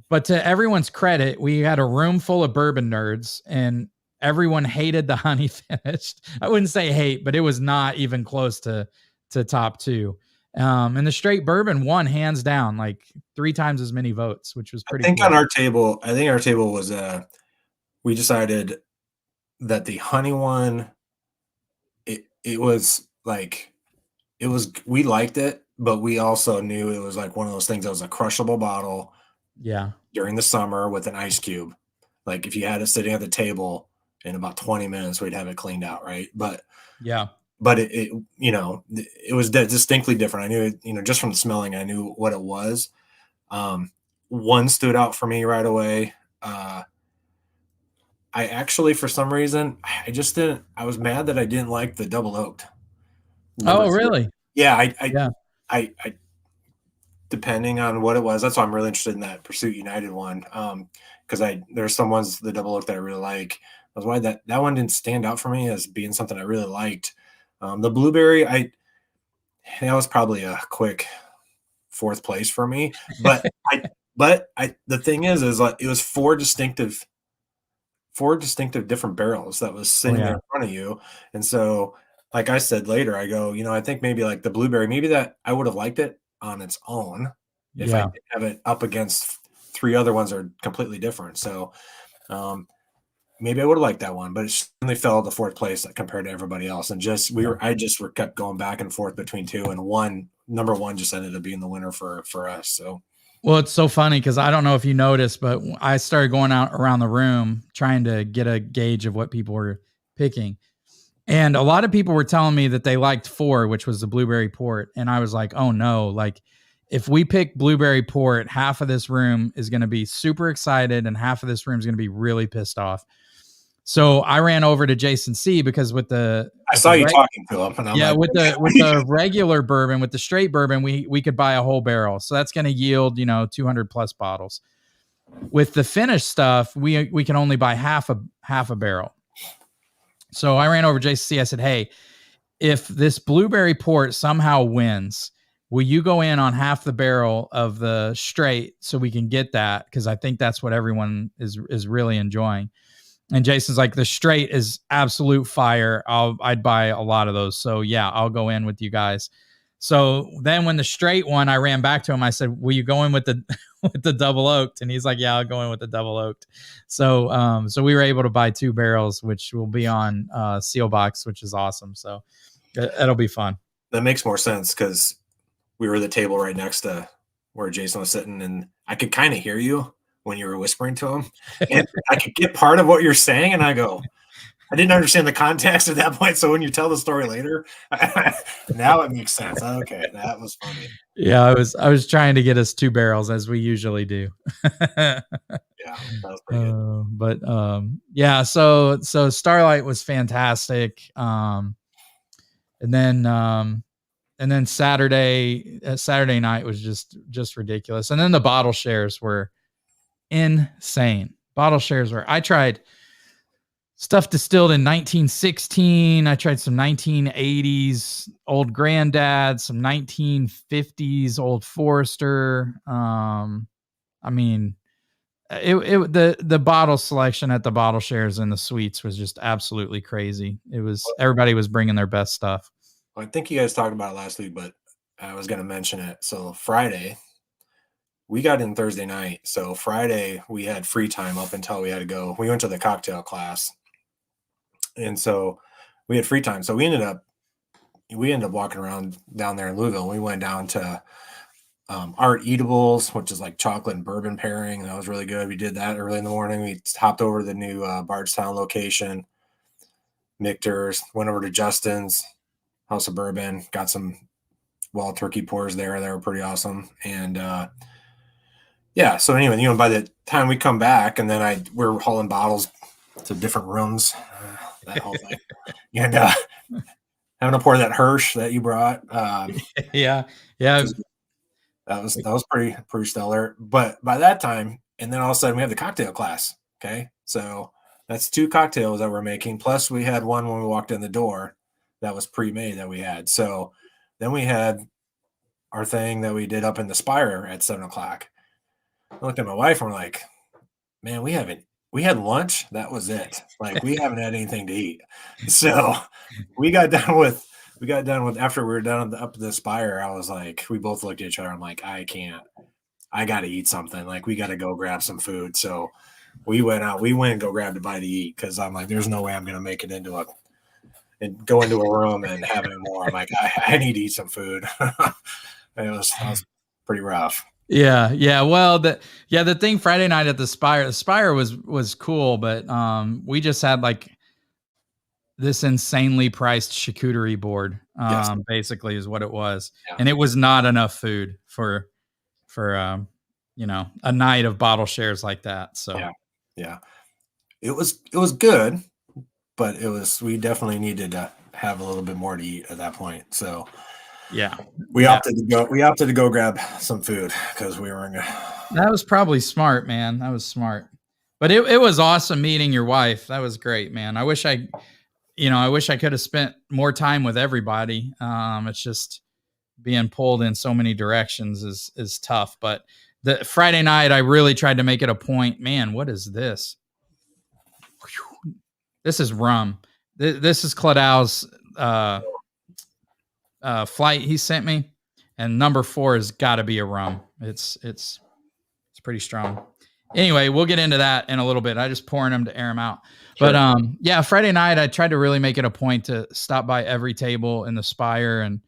But to everyone's credit, we had a room full of bourbon nerds and everyone hated the honey finish. I wouldn't say hate, but it was not even close to top 2. And the straight bourbon won hands down, like 3 times as many votes, which was pretty cool. On our table, was we decided that the honey one, it was we liked it, but we also knew it was like one of those things that was a crushable bottle. Yeah. During the summer with an ice cube. Like if you had it sitting at the table in about 20 minutes, we'd have it cleaned out. Right. But it was distinctly different. I knew it, just from the smelling, I knew what it was. One stood out for me right away. I actually, for some reason, I was mad that I didn't like the double oaked. Oh, really? Yeah. I depending on what it was. That's why I'm really interested in that Pursuit United one. Because there's some ones, the double oak, that I really like. That's why that one didn't stand out for me as being something I really liked. The blueberry, that was probably a quick 4th place for me. But the thing is like it was 4 distinctive different barrels that was sitting there in front of you. And so, like I said later, I go, I think maybe like the blueberry, maybe that I would have liked it on its own if I didn't have it up against 3 other ones that are completely different. So maybe I would have liked that one, but it certainly fell to 4th place compared to everybody else. And I kept going back and forth between 2, and number 1 just ended up being the winner for us. So, well, it's so funny because I don't know if you noticed, but I started going out around the room trying to get a gauge of what people were picking. And a lot of people were telling me that they liked 4, which was the blueberry port. And I was like, oh no, like if we pick blueberry port, half of this room is going to be super excited and half of this room is going to be really pissed off. So I ran over to Jason C because I saw you talking to him. And with the regular bourbon, with the straight bourbon, we could buy a whole barrel. So that's going to yield, 200 plus bottles. With the finished stuff, we can only buy half a barrel. So I ran over to JCC. I said, hey, if this blueberry port somehow wins, will you go in on half the barrel of the straight so we can get that? Because I think that's what everyone is really enjoying. And Jason's like, the straight is absolute fire. I'd buy a lot of those. So yeah, I'll go in with you guys. So then when the straight one, I ran back to him. I said, will you go in with the double oaked? And he's like, yeah, I'll go in with the double oaked. So we were able to buy 2 barrels, which will be on seal box, which is awesome. So it'll be fun. That makes more sense because we were at the table right next to where Jason was sitting, and I could kind of hear you when you were whispering to him, and I could get part of what you're saying. And I go, I didn't understand the context at that point. So when you tell the story later, now it makes sense. Okay. That was funny. Yeah. I was trying to get us 2 barrels as we usually do. Yeah. That was pretty good. Yeah. So Starlight was fantastic. And then Saturday night was just ridiculous. And then the bottle shares were insane. Bottle shares were, I tried stuff distilled in 1916. I tried some 1980s old Granddad, some 1950s old Forester. I mean, the bottle selection at the bottle shares and the suites was just absolutely crazy. It was, everybody was bringing their best stuff. I think you guys talked about it last week, but I was going to mention it. So Friday, we got in Thursday night. So Friday, we had free time up until we had to go. We went to the cocktail class. And so we had free time. So we ended up walking around down there in Louisville. We went down to Art Eatables, which is like chocolate and bourbon pairing. And that was really good. We did that early in the morning. We hopped over to the new Bardstown location, Michter's, went over to Justin's House of Bourbon, got some wild turkey pours there. They were pretty awesome. And yeah, so anyway, by the time we come back, and then we're hauling bottles to different rooms, that whole thing. And having to pour that Hirsch that you brought. Yeah. That was pretty stellar. But by that time, and then all of a sudden we have the cocktail class. Okay. So that's 2 cocktails that we're making. Plus we had one when we walked in the door that was pre-made that we had. So then we had our thing that we did up in the Spire at 7:00. I looked at my wife and we're like, man, we had lunch. That was it. Like, we haven't had anything to eat. So we got done with, after we were done up the Spire, I was like, we both looked at each other. I'm like, I got to eat something. Like, we got to go grab some food. So we went and go grab a bite to eat. Cause I'm like, there's no way I'm going to make it and go into a room and have any more. I'm like, I need to eat some food. That was pretty rough. Yeah. Well, the thing Friday night at the Spire was cool, but we just had like this insanely priced charcuterie board. Yes. Basically is what it was. Yeah. And it was not enough food for a night of bottle shares like that. So yeah. It was good, but we definitely needed to have a little bit more to eat at that point. So yeah, we opted to go grab some food because we were that was probably smart, man. That was smart. But it was awesome meeting your wife. That was great, man. I wish I could have spent more time with everybody. It's just being pulled in so many directions is tough. But the Friday night, I really tried to make it a point. Man, what is this? This is rum. This is Claddaugh's flight he sent me, and number 4 has got to be a rum. It's pretty strong. Anyway, we'll get into that in a little bit. I just pouring them to air them out. Sure. But yeah, Friday night I tried to really make it a point to stop by every table in the Spire and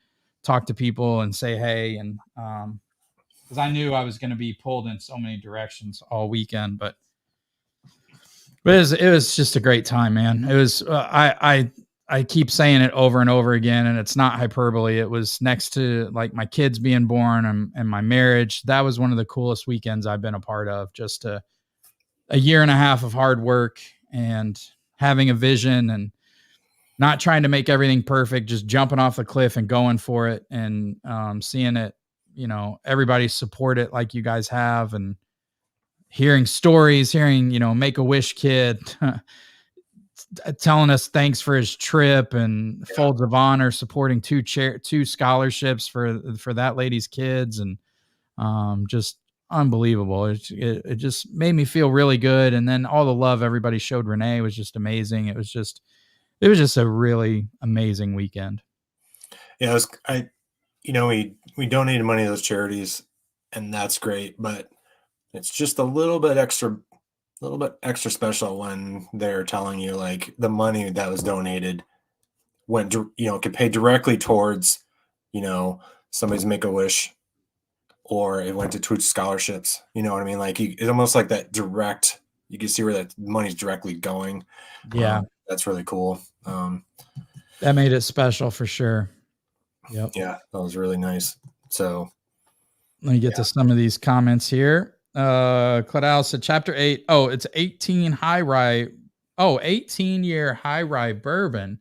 talk to people and say hey, and because I knew I was going to be pulled in so many directions all weekend, but it was just a great time, man. It was I keep saying it over and over again, and it's not hyperbole. It was next to like my kids being born and my marriage. That was one of the coolest weekends I've been a part of. Just a year and a half of hard work and having a vision and not trying to make everything perfect, just jumping off the cliff and going for it and seeing it, everybody support it like you guys have, and hearing stories, Make-A-Wish kid telling us thanks for his trip, and Folds of Honor supporting 2 scholarships for that lady's kids, and just unbelievable. It just made me feel really good. And then all the love everybody showed Renee was just amazing. It was just a really amazing weekend. Yeah, we donated money to those charities, and that's great, but it's just a little bit extra special when they're telling you like the money that was donated went, could pay directly towards, somebody's Make-A-Wish, or it went to Twitch scholarships. You know what I mean? Like it's almost like that direct, you can see where that money's directly going. Yeah. That's really cool. That made it special for sure. Yep. Yeah, that was really nice. So let me get to some of these comments here. Claddaugh said chapter 8. Oh, it's 18 high rye. Oh, 18-year high rye bourbon.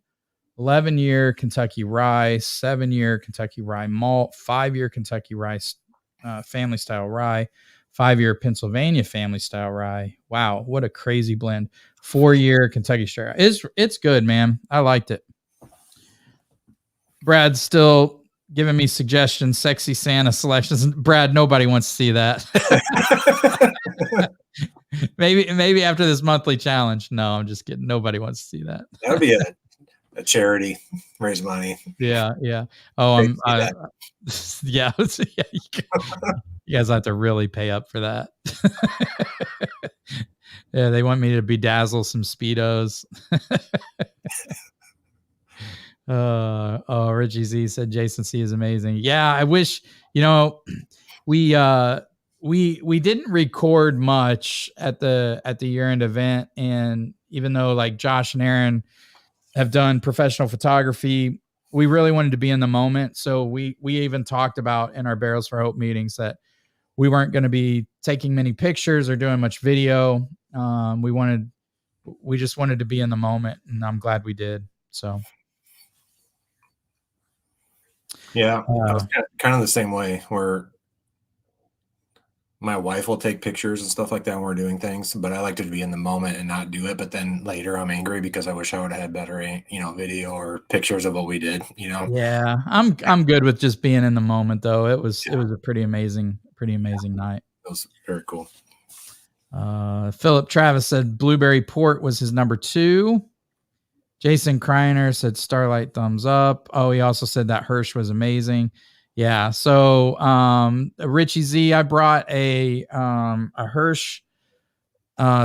11-year Kentucky Rye, 7-year Kentucky Rye Malt, 5-year Kentucky Rye Family Style Rye, 5-year Pennsylvania Family Style Rye. Wow, what a crazy blend. 4-year Kentucky Straight Rye. It's good, man. I liked it. Brad's still giving me suggestions, sexy Santa selections. Brad, nobody wants to see that. maybe after this monthly challenge. No, I'm just kidding. Nobody wants to see that. That'd be a charity, raise money. Yeah. Oh, yeah. You guys have to really pay up for that. Yeah, they want me to bedazzle some Speedos. Richie Z said Jason C is amazing. Yeah, I wish, we didn't record much at the year-end event, and even though like Josh and Aaron have done professional photography, we really wanted to be in the moment. So we even talked about in our Barrels for Hope meetings that we weren't going to be taking many pictures or doing much video. We just wanted to be in the moment, and I'm glad we did. So yeah, I was kind of the same way, where my wife will take pictures and stuff like that when we're doing things, but I like to be in the moment and not do it. But then later I'm angry because I wish I would have had better, video or pictures of what we did, Yeah, I'm good with just being in the moment though. It was a pretty amazing night. It was very cool. Philip Travis said Blueberry Port was his number 2. Jason Kreiner said Starlight thumbs up. Oh, he also said that Hirsch was amazing. Yeah. So, Richie Z, I brought a Hirsch,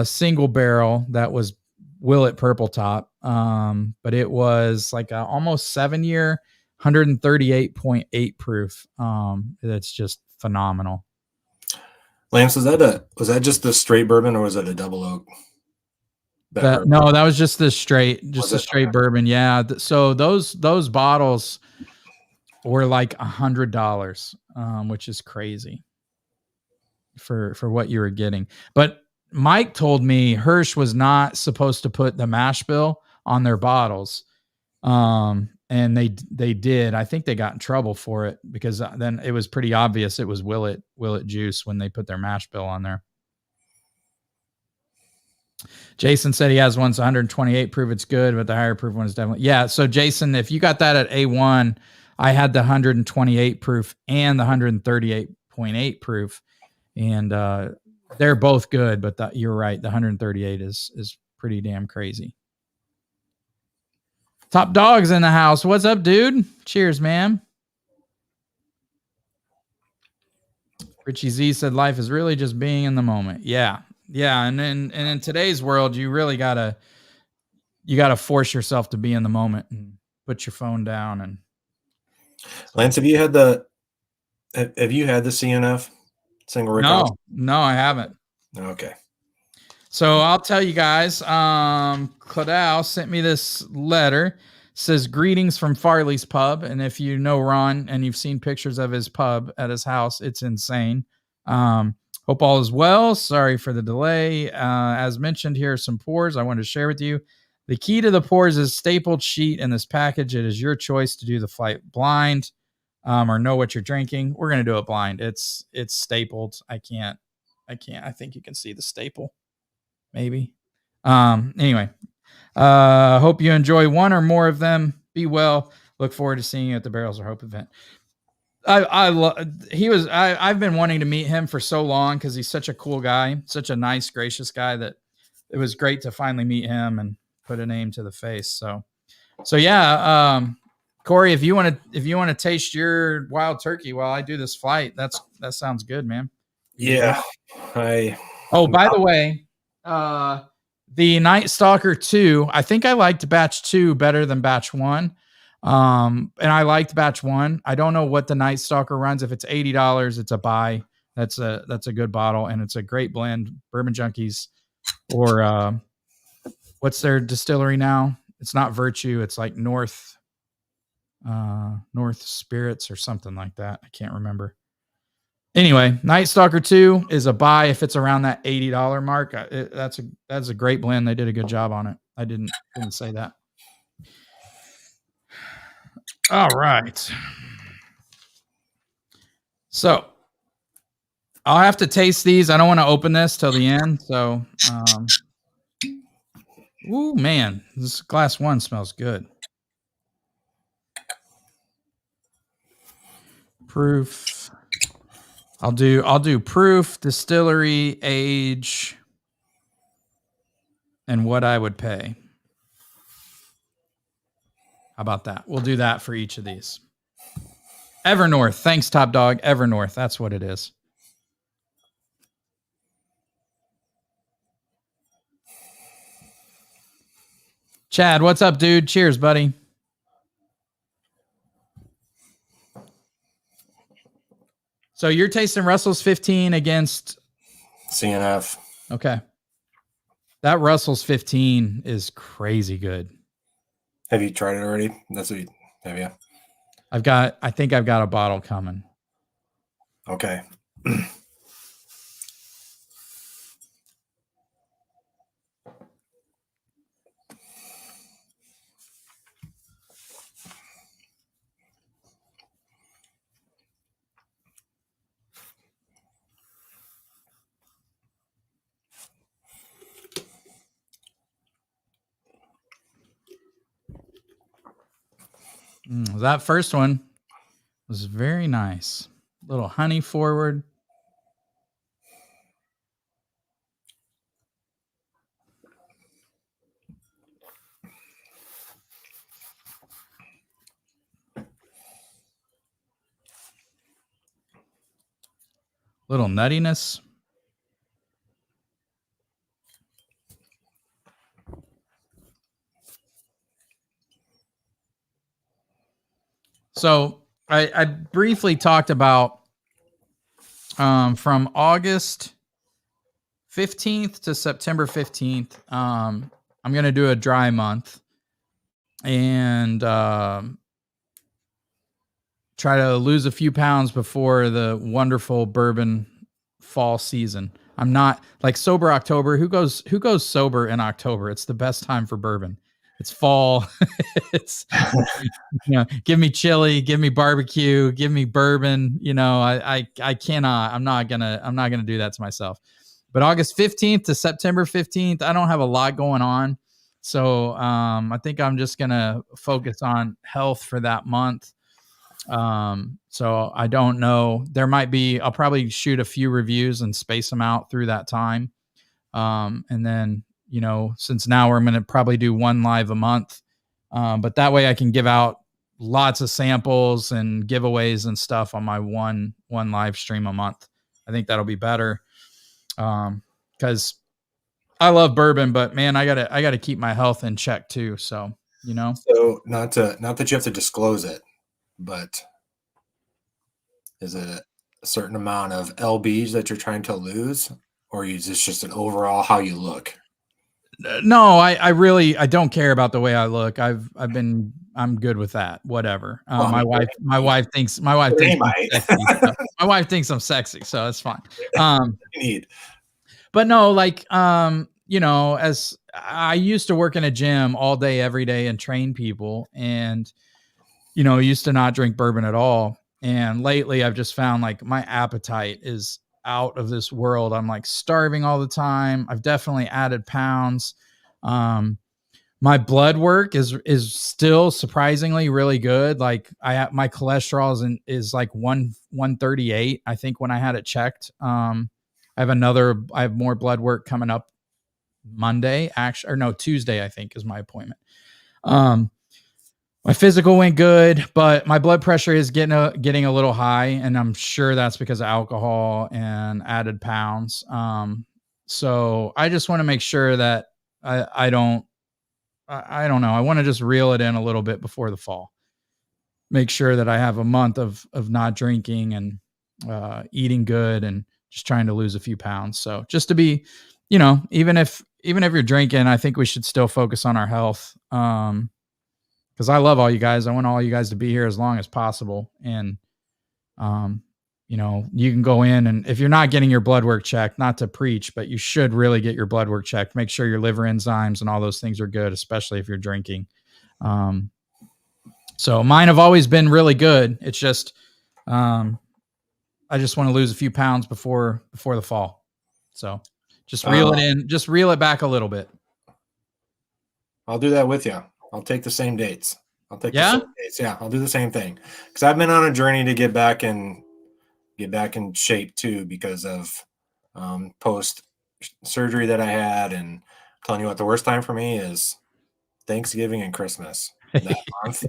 single barrel that was Willet Purple Top. But it was like a almost 7-year, 138.8 proof. That's just phenomenal. Lance, was that just the straight bourbon, or was it a double oak? No, that was just the straight bourbon. Yeah. So those bottles were like $100, which is crazy for what you were getting. But Mike told me Hirsch was not supposed to put the mash bill on their bottles. And they did. I think they got in trouble for it, because then it was pretty obvious it was Willet juice when they put their mash bill on there. Jason said he has one's 128 proof. It's good, but the higher proof one is definitely. Yeah. So Jason, if you got that at A1, I had the 128 proof and the 138.8 proof, and they're both good, but you're right. The 138 is pretty damn crazy. Top Dog's in the house. What's up, dude? Cheers, man. Richie Z said life is really just being in the moment. Yeah. And in today's world, you really gotta force yourself to be in the moment and put your phone down. And Lance, have you had the CNF single rick? No, I haven't. Okay. So I'll tell you guys, Claddaugh sent me this letter. It says, greetings from Farley's Pub. And if you know Ron and you've seen pictures of his pub at his house, it's insane. Hope all is well. Sorry for the delay. As mentioned, here are some pours I wanted to share with you. The key to the pours is stapled sheet in this package. It is your choice to do the flight blind, or know what you're drinking. We're going to do it blind. It's stapled. I think you can see the staple. Maybe. Anyway, hope you enjoy one or more of them. Be well. Look forward to seeing you at the Barrels of Hope event. I've been wanting to meet him for so long, because he's such a cool guy, such a nice, gracious guy, that it was great to finally meet him and put a name to the face. So yeah. Corey, if you want to taste your wild turkey while I do this flight, that sounds good, man. Yeah. By the way, the Night Stalker 2, I think I liked batch 2 better than batch 1. And I liked batch 1. I don't know what the Night Stalker runs. If it's $80, it's a buy. That's a good bottle, and it's a great blend. Bourbon Junkies, or what's their distillery now? It's not Virtue. It's like North Spirits or something like that. I can't remember. Anyway, Night Stalker 2 is a buy if it's around that $80 mark. That's a great blend. They did a good job on it. I didn't say that. All right. So I'll have to taste these. I don't want to open this till the end. So, ooh, man, this glass one smells good. Proof. I'll do proof, distillery, age, and what I would pay. How about that? We'll do that for each of these. Evernorth. Thanks, Top Dog. Evernorth. That's what it is. Chad, what's up, dude? Cheers, buddy. So you're tasting Russell's 15 against CNF. Okay. That Russell's 15 is crazy good. Have you tried it already? That's what you have you? I think I've got a bottle coming. Okay. That first one was very nice. A little honey forward. Little nuttiness. So I briefly talked about from August 15th to September 15th. I'm going to do a dry month and try to lose a few pounds before the wonderful bourbon fall season. I'm not like sober October. Who goes sober in October? It's the best time for bourbon. It's fall. It's, give me chili, give me barbecue, give me bourbon. I cannot, I'm not gonna do that to myself. But August 15th to September 15th, I don't have a lot going on. So I think I'm just gonna focus on health for that month. So I don't know. I'll probably shoot a few reviews and space them out through that time. And then, since now I'm going to probably do one live a month. But that way I can give out lots of samples and giveaways and stuff on my one live stream a month. I think that'll be better. Cause I love bourbon, but man, I gotta keep my health in check too. So, So not that you have to disclose it, but is it a certain amount of LBs that you're trying to lose, or is this just an overall how you look? No, I don't care about the way I look. I'm good with that. Whatever. My wife thinks I'm sexy. So my wife thinks I'm sexy, so it's fine. But no, as I used to work in a gym all day, every day and train people, and, used to not drink bourbon at all. And lately I've just found like my appetite is out of this world. I'm like starving all the time. I've definitely added pounds. My blood work is still surprisingly really good. Like my cholesterol is like 138. I think when I had it checked, I have more blood work coming up Monday, Tuesday, I think is my appointment. My physical went good, but my blood pressure is getting a little high, and I'm sure that's because of alcohol and added pounds. So I just want to make sure that I don't know. I want to just reel it in a little bit before the fall. Make sure that I have a month of not drinking and eating good and just trying to lose a few pounds. So just to be, even if you're drinking, I think we should still focus on our health. Because I love all you guys. I want all you guys to be here as long as possible. And, you can go in, and if you're not getting your blood work checked, not to preach, but you should really get your blood work checked. Make sure your liver enzymes and all those things are good, especially if you're drinking. So mine have always been really good. It's just, I just want to lose a few pounds before the fall. So just reel it in, just reel it back a little bit. I'll do that with you. I'll take the same dates. I'll take the Yeah. same dates. Yeah, I'll do the same thing because I've been on a journey to get back in shape too because of post surgery that I had. And I'm telling you what, the worst time for me is Thanksgiving and Christmas. That month,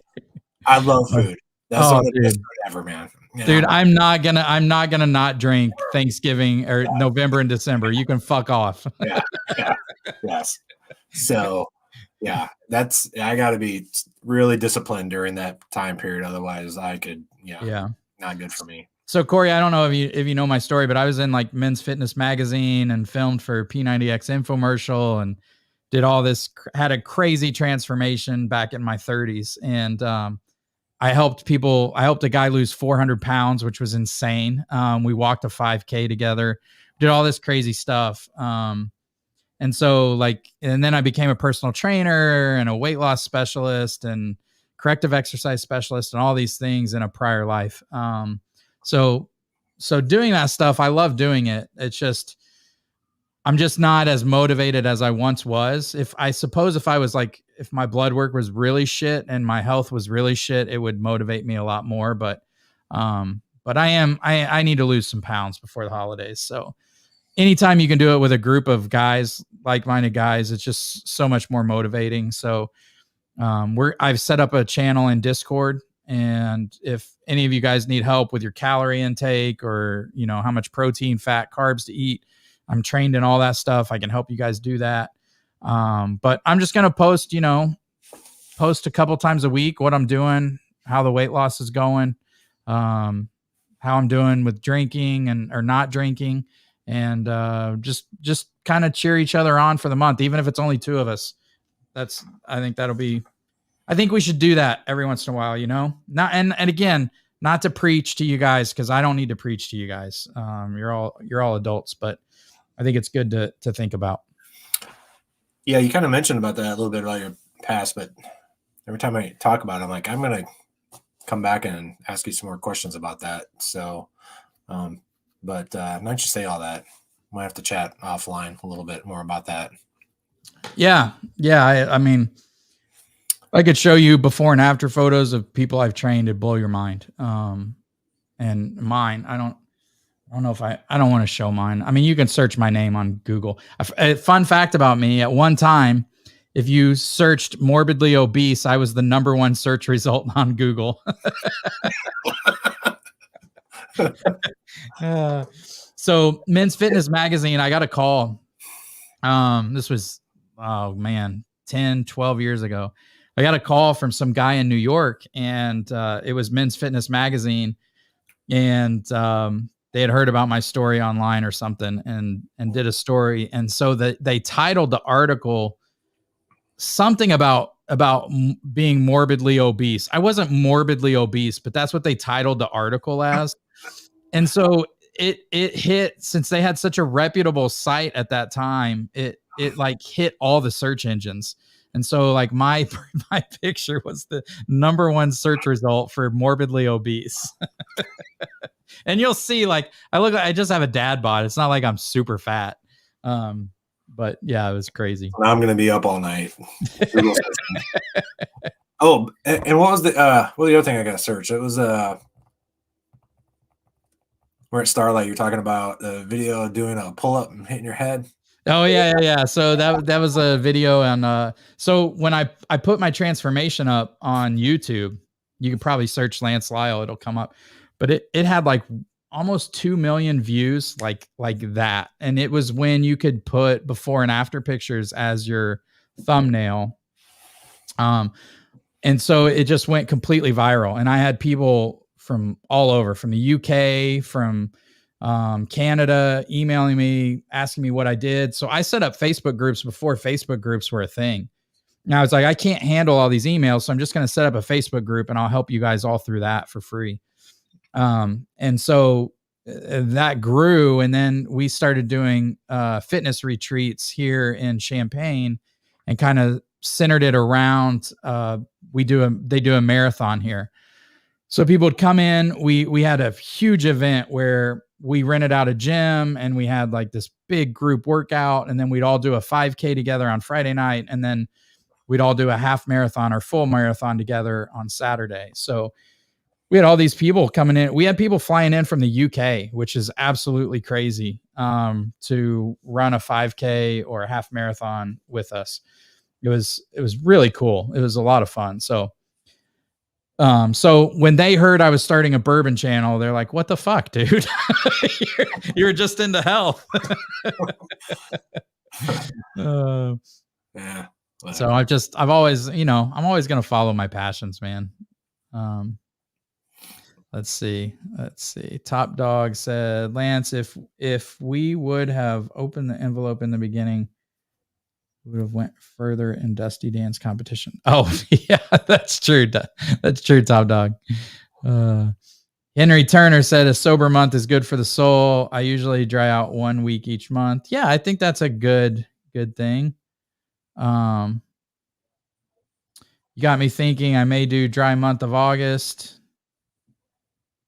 I love food. That's one of the best food ever, man. You Dude, know? I'm not gonna not drink Thanksgiving or November and December. You can fuck off. Yeah. Yes. So yeah, I got to be really disciplined during that time period. Otherwise, I could, not good for me. So Corey, I don't know if you know my story, but I was in like Men's Fitness magazine and filmed for P90X infomercial and did all this, had a crazy transformation back in my 30s. And I helped a guy lose 400 pounds, which was insane. We walked a 5K together, did all this crazy stuff. And so and then I became a personal trainer and a weight loss specialist and corrective exercise specialist and all these things in a prior life. So doing that stuff, I love doing it. It's just, I'm just not as motivated as I once was. If my blood work was really shit and my health was really shit, it would motivate me a lot more. But I need to lose some pounds before the holidays. So anytime you can do it with a group of guys, like-minded guys, it's just so much more motivating. So I've set up a channel in Discord, and if any of you guys need help with your calorie intake or, how much protein, fat, carbs to eat, I'm trained in all that stuff. I can help you guys do that. But I'm just going to post a couple times a week, what I'm doing, how the weight loss is going, how I'm doing with drinking or not drinking. And just kind of cheer each other on for the month, even if it's only two of us. I think we should do that every once in a while, not, and again, not to preach to you guys, because I don't need to preach to you guys. You're all adults, but I think it's good to think about. Yeah, you kind of mentioned about that a little bit about your past, but every time I talk about it, I'm like, I'm going to come back and ask you some more questions about that. So, but now that you say all that, might have to chat offline a little bit more about that. Yeah. I mean, I could show you before and after photos of people I've trained. It'd blow your mind. And mine, I don't know if I don't want to show mine. I mean, you can search my name on Google. A fun fact about me: at one time, if you searched morbidly obese, I was the #1 search result on Google. So Men's Fitness magazine, I got a call. This was, 10, 12 years ago. I got a call from some guy in New York, and it was Men's Fitness magazine. And they had heard about my story online or something and did a story. And so they titled the article something about being morbidly obese. I wasn't morbidly obese, but that's what they titled the article as. And so it hit, since they had such a reputable site at that time, it hit all the search engines. And so my picture was the #1 search result for morbidly obese. And you'll see, I just have a dad bod. It's not like I'm super fat. But yeah, it was crazy. Now I'm going to be up all night. Oh, and what was the other thing I got to search? It was we're at Starlight. You're talking about the video of doing a pull up and hitting your head. Oh yeah. So that was a video on. So when I put my transformation up on YouTube, you could probably search Lance Lyle. It'll come up, but it had almost 2 million views like that. And it was when you could put before and after pictures as your thumbnail. And so it just went completely viral. And I had people from all over, from the UK, from Canada, emailing me, asking me what I did. So I set up Facebook groups before Facebook groups were a thing. Now I was like, I can't handle all these emails, so I'm just going to set up a Facebook group and I'll help you guys all through that for free. And so that grew, and then we started doing fitness retreats here in Champaign, and kind of centered it around they do a marathon here. So people would come in. We had a huge event where we rented out a gym and we had like this big group workout, and then we'd all do a 5K together on Friday night, and then we'd all do a half marathon or full marathon together on Saturday. So we had all these people coming in. We had people flying in from the UK, which is absolutely crazy, to run a 5K or a half marathon with us. It was really cool. It was a lot of fun. So when they heard I was starting a bourbon channel, they're like, "What the fuck, dude? you're just into health." Yeah. Whatever. So I'm always going to follow my passions, man. Let's see. Top Dog said, Lance, if we would have opened the envelope in the beginning, we would have went further in Dusty Dan's competition. Oh, yeah, that's true. That's true, Top Dog. Henry Turner said a sober month is good for the soul. I usually dry out 1 week each month. Yeah, I think that's a good thing. You got me thinking I may do dry month of August.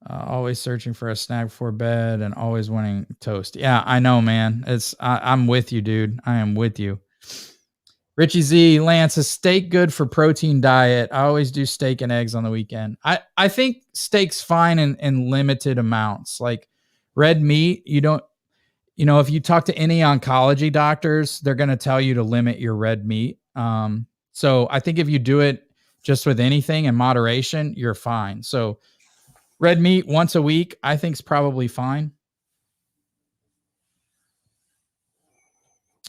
Always searching for a snack before bed and always wanting toast. Yeah, I know, man. I'm with you, dude. I am with you. Richie Z, Lance, is steak good for protein diet? I always do steak and eggs on the weekend. I think steak's fine in limited amounts. Like red meat, if you talk to any oncology doctors, they're going to tell you to limit your red meat. So I think if you do it just with anything in moderation, you're fine. So red meat once a week, I think is probably fine.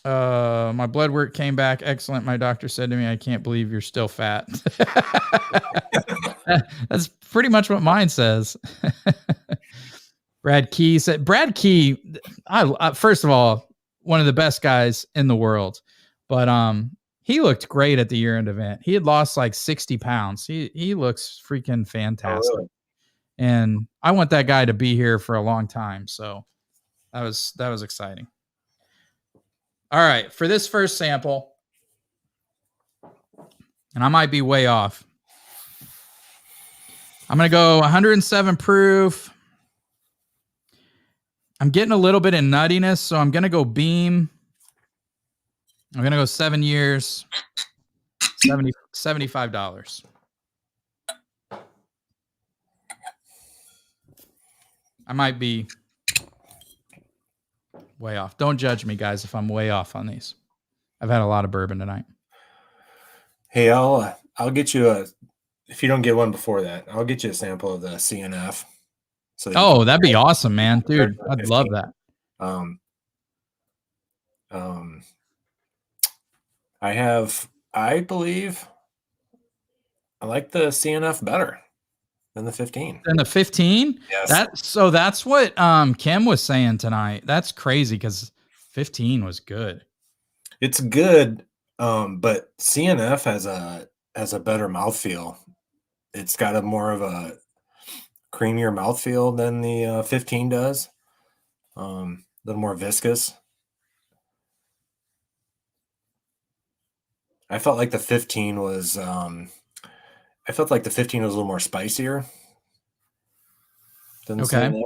My blood work came back excellent. My doctor said to me, "I can't believe you're still fat." That's pretty much what mine says. Brad Key said, I first of all, one of the best guys in the world, but he looked great at the year-end event. He had lost like 60 pounds. He looks freaking fantastic. Oh, really? And I want that guy to be here for a long time. So that was exciting. All right, for this first sample, and I might be way off. I'm going to go 107 proof. I'm getting a little bit of nuttiness, so I'm going to go Beam. I'm going to go 7 years, $75. I might be way off. Don't judge me, guys, if I'm way off on these. I've had a lot of bourbon tonight. Hey, I'll get you if you don't get one before that, I'll get you a sample of the CNF. So that'd be awesome, man, dude. I'd love that. I believe I like the CNF better than the 15. Than the 15? Yes. That's what Kim was saying tonight. That's crazy because 15 was good. It's good, but CNF has a better mouthfeel. It's got a more of a creamier mouthfeel than the 15 does. A little more viscous. I felt like the 15 was a little more spicier than the CNF.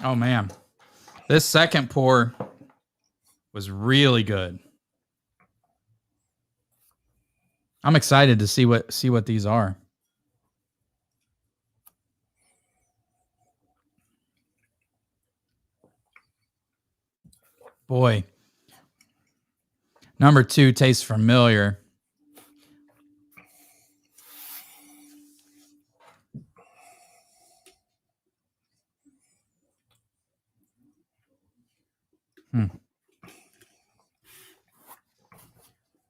Oh man, this second pour was really good. I'm excited to see what these are. Boy, number 2 tastes familiar.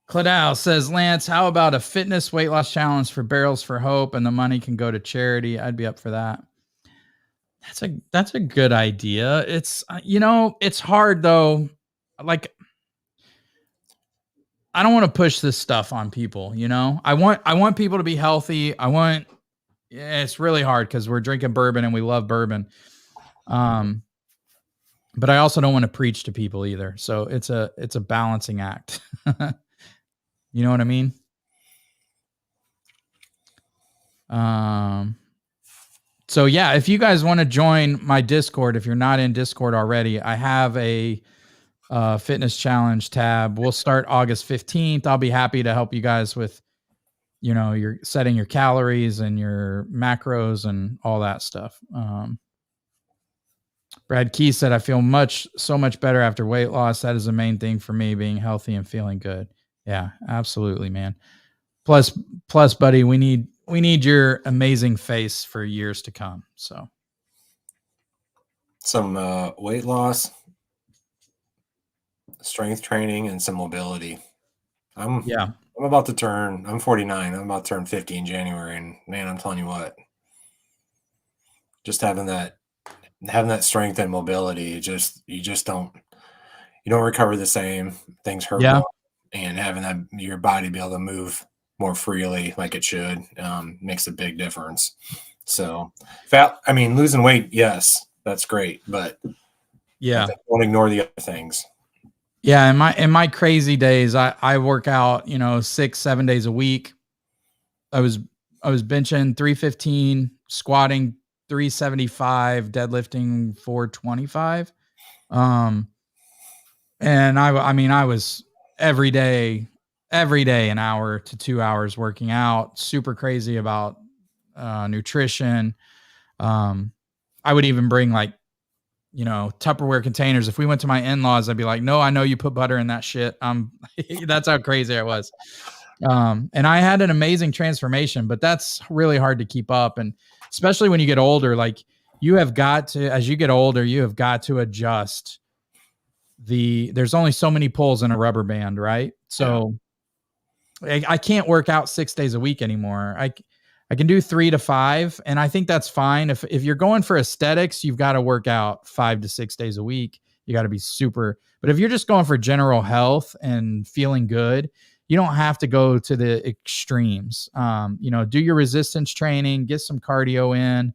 Claddaugh says, Lance, how about a fitness weight loss challenge for Barrels for Hope and the money can go to charity? I'd be up for that. That's a good idea. It's, it's hard though. Like, I don't want to push this stuff on people, I want people to be healthy. It's really hard because we're drinking bourbon and we love bourbon. but I also don't want to preach to people either. So it's a balancing act. You know what I mean? So yeah, if you guys want to join my Discord, if you're not in Discord already, I have a fitness challenge tab. We'll start August 15th. I'll be happy to help you guys with, you're setting your calories and your macros and all that stuff. Brad Key said, I feel so much better after weight loss. That is the main thing for me, being healthy and feeling good. Yeah, absolutely, man. Plus, buddy, we need your amazing face for years to come. So some weight loss, strength training, and some mobility. I'm about to turn, I'm 49. I'm about to turn 50 in January. And man, I'm telling you what, just having that strength and mobility, you don't recover the same. Things hurt more, and having your body be able to move more freely like it should makes a big difference. So losing weight, yes, that's great, but don't ignore the other things. Yeah, in my crazy days, I work out, 6-7 days a week. I was benching 315, squatting 375, deadlifting 425. And I was every day an hour to 2 hours working out, super crazy about nutrition. I would even bring Tupperware containers. If we went to my in-laws, I'd be like, no, I know you put butter in that shit. That's how crazy I was. And I had an amazing transformation, but that's really hard to keep up. And especially when you get older, like as you get older, you have got to adjust there's only so many pulls in a rubber band, right? So I can't work out 6 days a week anymore. I can do 3 to 5, and I think that's fine. If you're going for aesthetics, you've got to work out 5 to 6 days a week. You got to be super. But if you're just going for general health and feeling good, you don't have to go to the extremes. Do your resistance training, get some cardio in,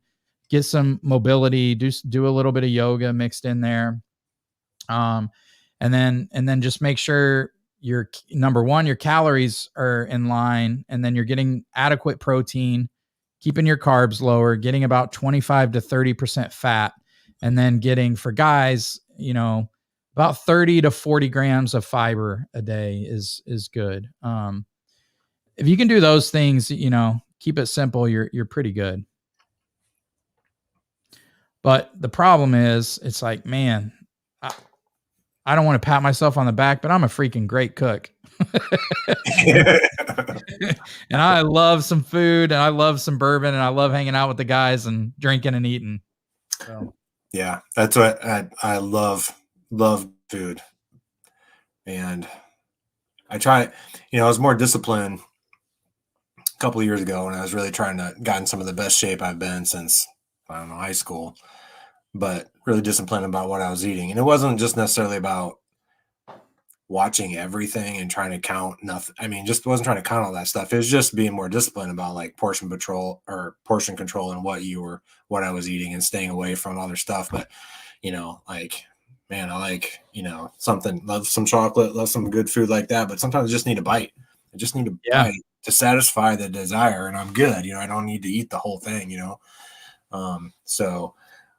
get some mobility, do a little bit of yoga mixed in there. And then just make sure your number one, your calories are in line, and then you're getting adequate protein, keeping your carbs lower, getting about 25 to 30% fat, and then getting, for guys, about 30 to 40 grams of fiber a day is good. If you can do those things, keep it simple, you're pretty good. But the problem is, it's like, man, I don't want to pat myself on the back, but I'm a freaking great cook. And I love some food, and I love some bourbon, and I love hanging out with the guys and drinking and eating. So. Yeah, that's what I love food. And I try, I was more disciplined a couple of years ago, and I was really trying to get in some of the best shape I've been since, I don't know, high school, but really disciplined about what I was eating. And it wasn't just necessarily about watching everything and trying to count nothing. Just wasn't trying to count all that stuff. It was just being more disciplined about like portion control and what I was eating, and staying away from other stuff. But, man, I like, love some chocolate, love some good food like that. But sometimes I just need a bite. I just need a bite to satisfy the desire, and I'm good. I don't need to eat the whole thing,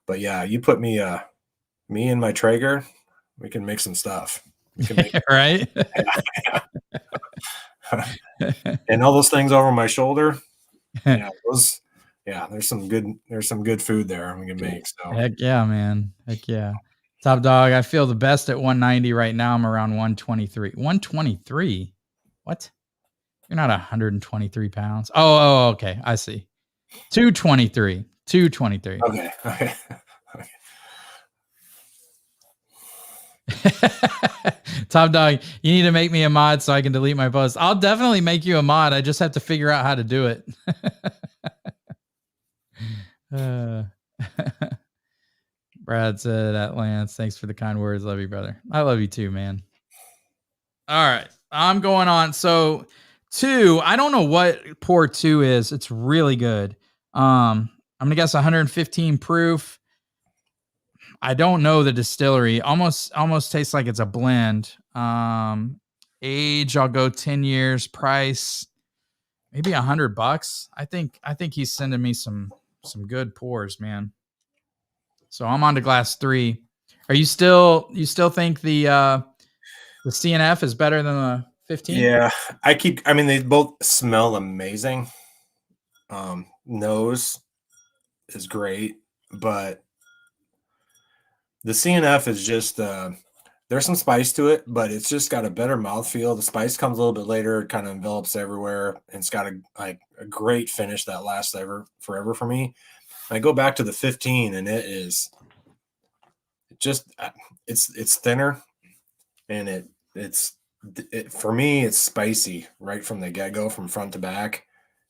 but yeah, you put me and my Traeger, we can make some stuff. We can make right. And all those things over my shoulder. There's some good food there we can make. So heck yeah, man. Heck yeah. Top dog, I feel the best at 190 right now. I'm around 123. 123? What? You're not 123 pounds. Oh, okay. I see. 223. Okay. Top dog, you need to make me a mod so I can delete my post. I'll definitely make you a mod. I just have to figure out how to do it. Brad said at Lance, thanks for the kind words. Love you, brother. I love you too, man. All right. I'm going on. So 2, I don't know what pour 2 is. It's really good. I'm going to guess 115 proof. I don't know the distillery. Almost tastes like it's a blend. Age, I'll go 10 years. Price, maybe $100. I think he's sending me some good pours, man. So I'm on to glass 3. Are you still think the CNF is better than the 15? Yeah, I mean, they both smell amazing. Nose is great, but the CNF is just there's some spice to it, but it's just got a better mouthfeel. The spice comes a little bit later, it kind of envelops everywhere, and it's got a great finish that lasts forever for me. I go back to the 15, and it's thinner, and for me, it's spicy right from the get-go, from front to back,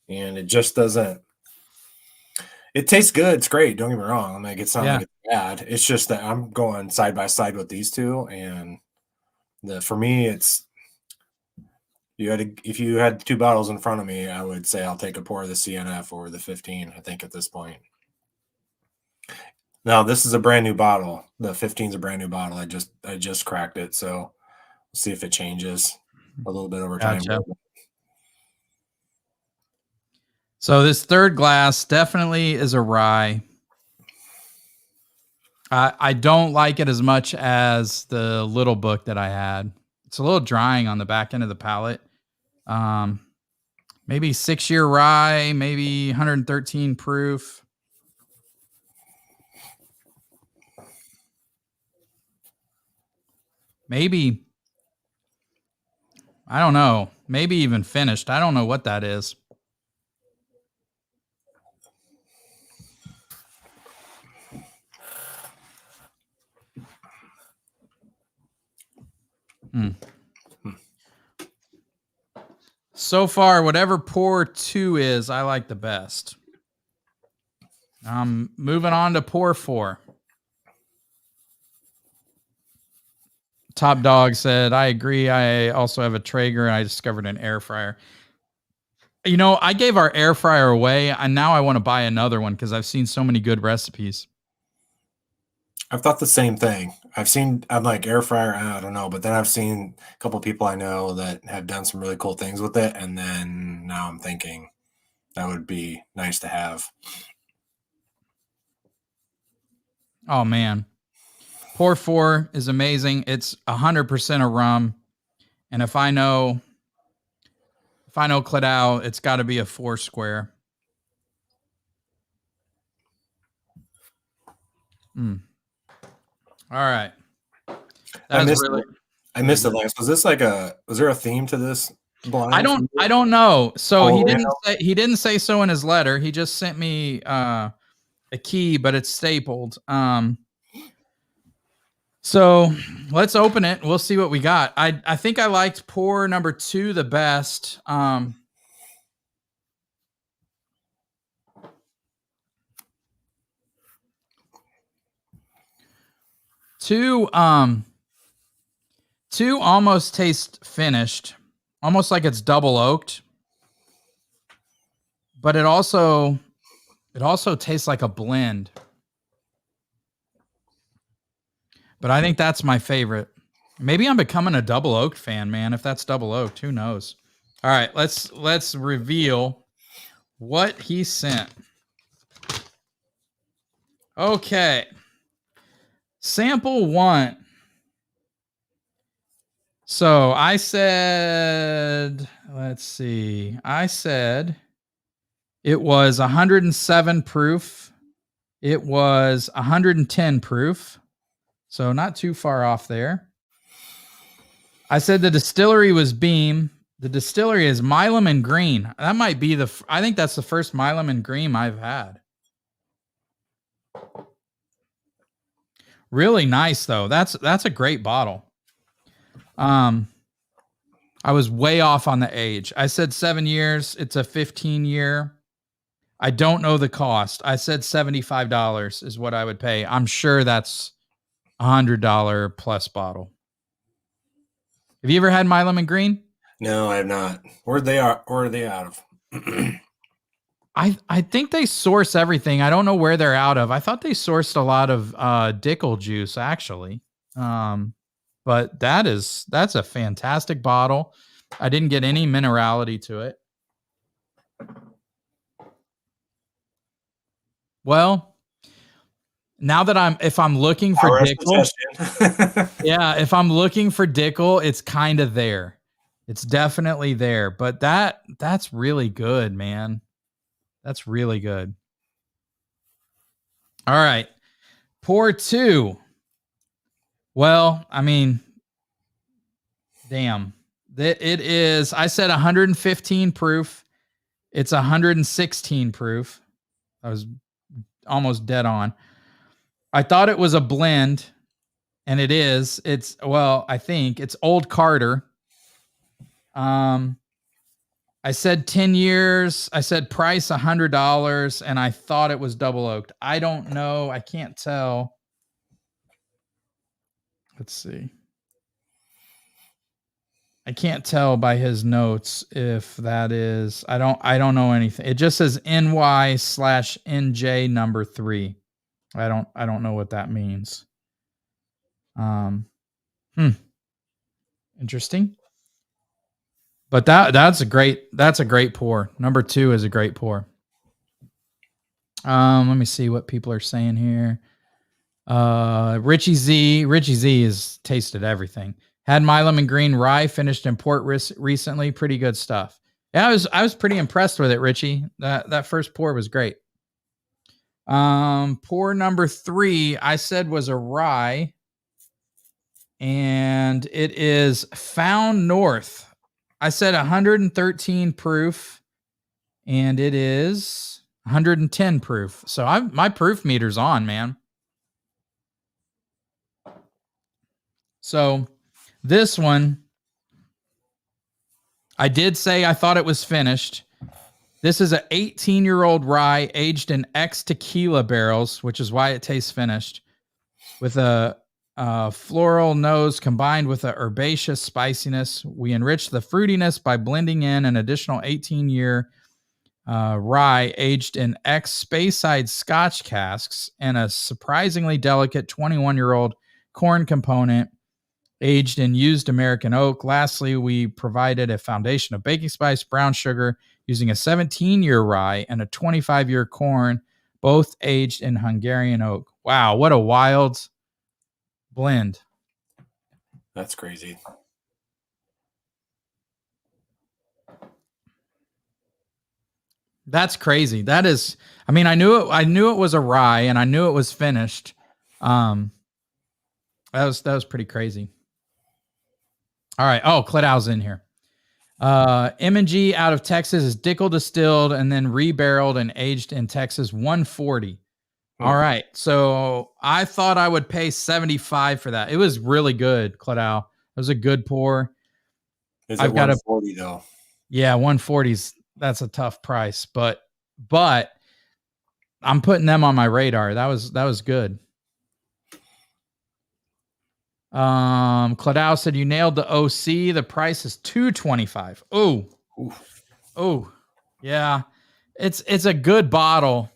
and it just doesn't. It tastes good. It's great. Don't get me wrong. Like, it's not like it's bad. It's just that I'm going side by side with these two, and for me, it's if you had 2 bottles in front of me, I would say I'll take a pour of the CNF or the 15. I think at this point. Now, this is a brand new bottle. The 15 is a brand new bottle. I just cracked it, so we'll see if it changes a little bit over time. So this third glass definitely is a rye. I don't like it as much as the little book that I had. It's a little drying on the back end of the palate. Maybe 6-year rye, maybe 113 proof. Maybe, I don't know, maybe even finished. I don't know what that is. So far, whatever pour 2 is, I like the best. Moving on to pour 4. Top Dog said, I agree. I also have a Traeger, and I discovered an air fryer. You know, I gave our air fryer away, and now I want to buy another one because I've seen so many good recipes. I've thought the same thing. I'm like, air fryer, I don't know, but then I've seen a couple of people I know that have done some really cool things with it, and then now I'm thinking that would be nice to have. Oh, man. Pour 4 is amazing. It's 100% a rum. And if I know Claddaugh, it's got to be a 4 square. All right. I missed it, Lance. Was there a theme to this blind? I don't know. So he didn't say so in his letter. He just sent me a key, but it's stapled. So let's open it. We'll see what we got. I think I liked pour number 2 the best. Two almost taste finished, almost like it's double oaked, but it also tastes like a blend. But I think that's my favorite. Maybe I'm becoming a double oaked fan, man. If that's double oaked, who knows? All right, let's reveal what he sent. Okay. Sample 1. So I said, let's see. I said it was 107 proof. It was 110 proof. So not too far off there. I said the distillery was Beam. The distillery is Milam and Green. That might be I think that's the first Milam and Green I've had. Really nice though. That's a great bottle. I was way off on the age. I said 7 years. It's a 15-year. I don't know the cost. I said $75 is what I would pay. I'm sure that's $100 plus bottle. Have you ever had Milam and Green? No, I have not. Where are they out of? I think they source everything. I don't know where they're out of. I thought they sourced a lot of Dickel juice actually. But that's a fantastic bottle. I didn't get any minerality to it. Well, now that if I'm looking for Dickel, yeah, if I'm looking for Dickel, it's kind of there. It's definitely there. But that's really good, man. That's really good. All right. Pour 2. Well, I mean, damn. It is, I said 115 proof. It's 116 proof. I was almost dead on. I thought it was a blend, and it is. I think it's Old Carter. I said 10 years. I said price $100, and I thought it was double oaked. I don't know. I can't tell. Let's see. I can't tell by his notes if that is. I don't know anything. It just says NY/NJ number 3. I don't know what that means. Interesting. But that's a great pour. Number 2 is a great pour. Let me see what people are saying here. Richie Z has tasted everything. Had my lemon green rye finished in port recently. Pretty good stuff. Yeah, I was pretty impressed with it, Richie. That first pour was great. Pour number 3, I said was a rye, and it is Found North. I said 113 proof, and it is 110 proof. So my proof meter's on, man. So this one, I did say I thought it was finished. This is an 18-year-old rye aged in X tequila barrels, which is why it tastes finished, with a floral nose combined with a herbaceous spiciness. We enrich the fruitiness by blending in an additional 18-year rye aged in X Speyside Scotch casks and a surprisingly delicate 21-year-old corn component aged in used American oak. Lastly, we provided a foundation of baking spice, brown sugar, using a 17-year rye and a 25-year corn, both aged in Hungarian oak. Wow, what a wild blend. That's crazy. That's crazy. That is, I mean, I knew it was a rye, and I knew it was finished. That was pretty crazy. All right. Oh, Claddaugh's in here. M&G out of Texas is Dickel distilled and then rebarreled and aged in Texas, 140. All right. So I thought I would pay 75 for that. It was really good, Claddaugh. It was a good pour. Is it 140 though? Yeah, 140's, that's a tough price, but I'm putting them on my radar. That was good. Claddaugh said you nailed the OC. The price is $225. Oh, yeah. It's a good bottle.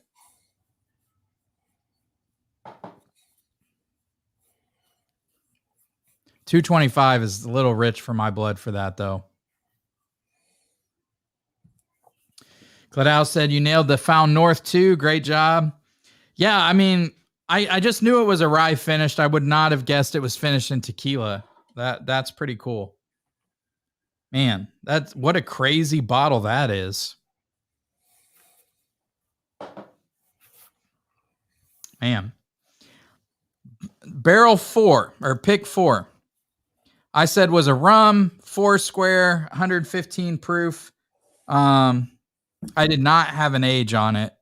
$225 is a little rich for my blood for that, though. Claddaugh said you nailed the Found North too. Great job. Yeah, I mean, I just knew it was a rye finished. I would not have guessed it was finished in tequila. That's pretty cool. Man, that's what a crazy bottle that is. Man. Barrel 4 or pick 4. I said was a rum, 4 square, 115 proof. I did not have an age on it.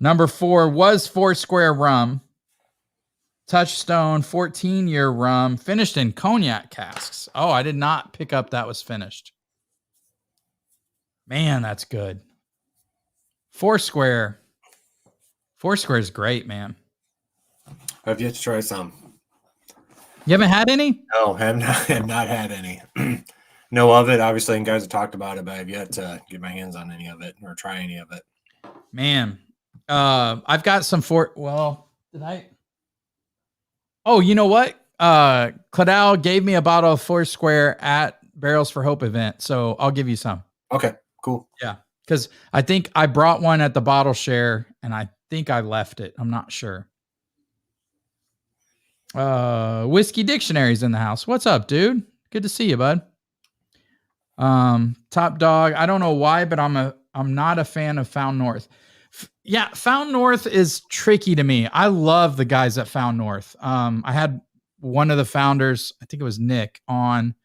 Number 4 was 4 square rum. Touchstone, 14-year rum, finished in cognac casks. Oh, I did not pick up that was finished. Man, that's good. 4 square. 4 square is great, man. I've yet to try some. You haven't had any? No, have not had any. know of it, obviously, and guys have talked about it, but I've yet to get my hands on any of it or try any of it. Man, I've got some did I? Oh, you know what? Claddaugh gave me a bottle of Foursquare at Barrels for Hope event, so I'll give you some. Okay, cool. Yeah, because I think I brought one at the bottle share, and I think I left it. I'm not sure. Whiskey Dictionary's in the house. What's up, dude? Good to see you, bud. Top Dog. I don't know why, but I'm not a fan of Found North. Yeah, Found North is tricky to me. I love the guys at Found North. I had one of the founders, I think it was Nick, on.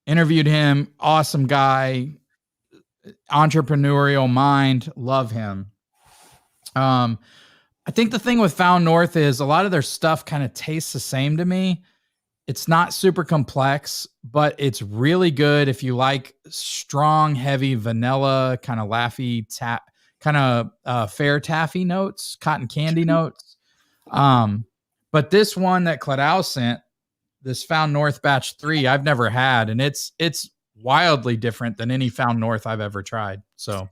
Interviewed him. Awesome guy. Entrepreneurial mind. Love him. I think the thing with Found North is a lot of their stuff kind of tastes the same to me. It's not super complex, but it's really good if you like strong, heavy vanilla, kind of laffy, kind of fair taffy notes, cotton candy notes. But this one that Claddaugh sent, this Found North Batch 3, I've never had, and it's wildly different than any Found North I've ever tried. So,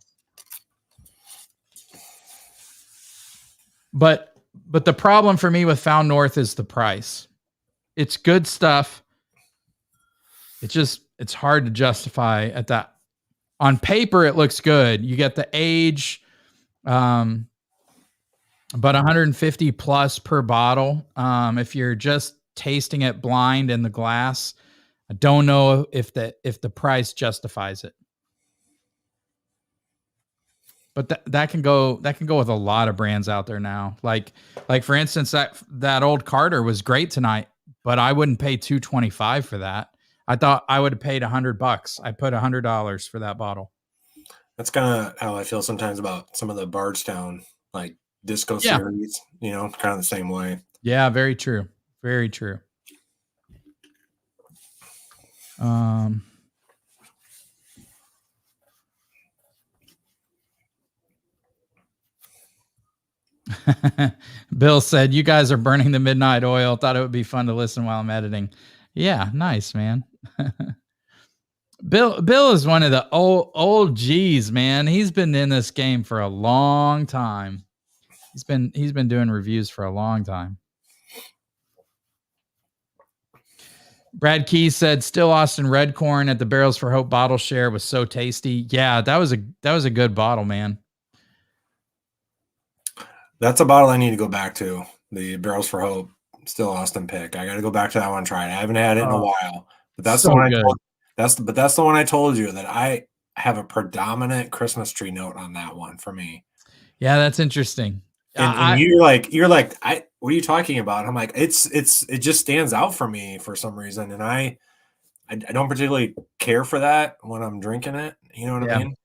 but the problem for me with Found North is the price. It's good stuff. It's hard to justify at that. On paper, it looks good. You get the age, but 150 plus per bottle. If you're just tasting it blind in the glass, I don't know if the price justifies it. But that can go with a lot of brands out there now. Like for instance, that old Carter was great tonight, but I wouldn't pay $225 for that. I thought I would have paid $100. I put $100 for that bottle. That's kind of how I feel sometimes about some of the Bardstown like disco series, kind of the same way. Yeah, very true. Very true. Bill said, "You guys are burning the midnight oil. Thought it would be fun to listen while I'm editing." Yeah, nice, man. Bill is one of the old G's, man. He's been in this game for a long time. He's been doing reviews for a long time. Brad Key said, "Still Austin Red Corn at the Barrels for Hope bottle share was so tasty." Yeah, that was a good bottle, man. That's a bottle I need to go back to. The Barrels for Hope Still Austin pick. I got to go back to that one and try it. I haven't had it in a while, but that's so the one good. that's the one I told you that I have a predominant Christmas tree note on that one for me. Yeah, that's interesting. And you're like, what are you talking about? I'm like, it just stands out for me for some reason, and I don't particularly care for that when I'm drinking it. You know what I mean?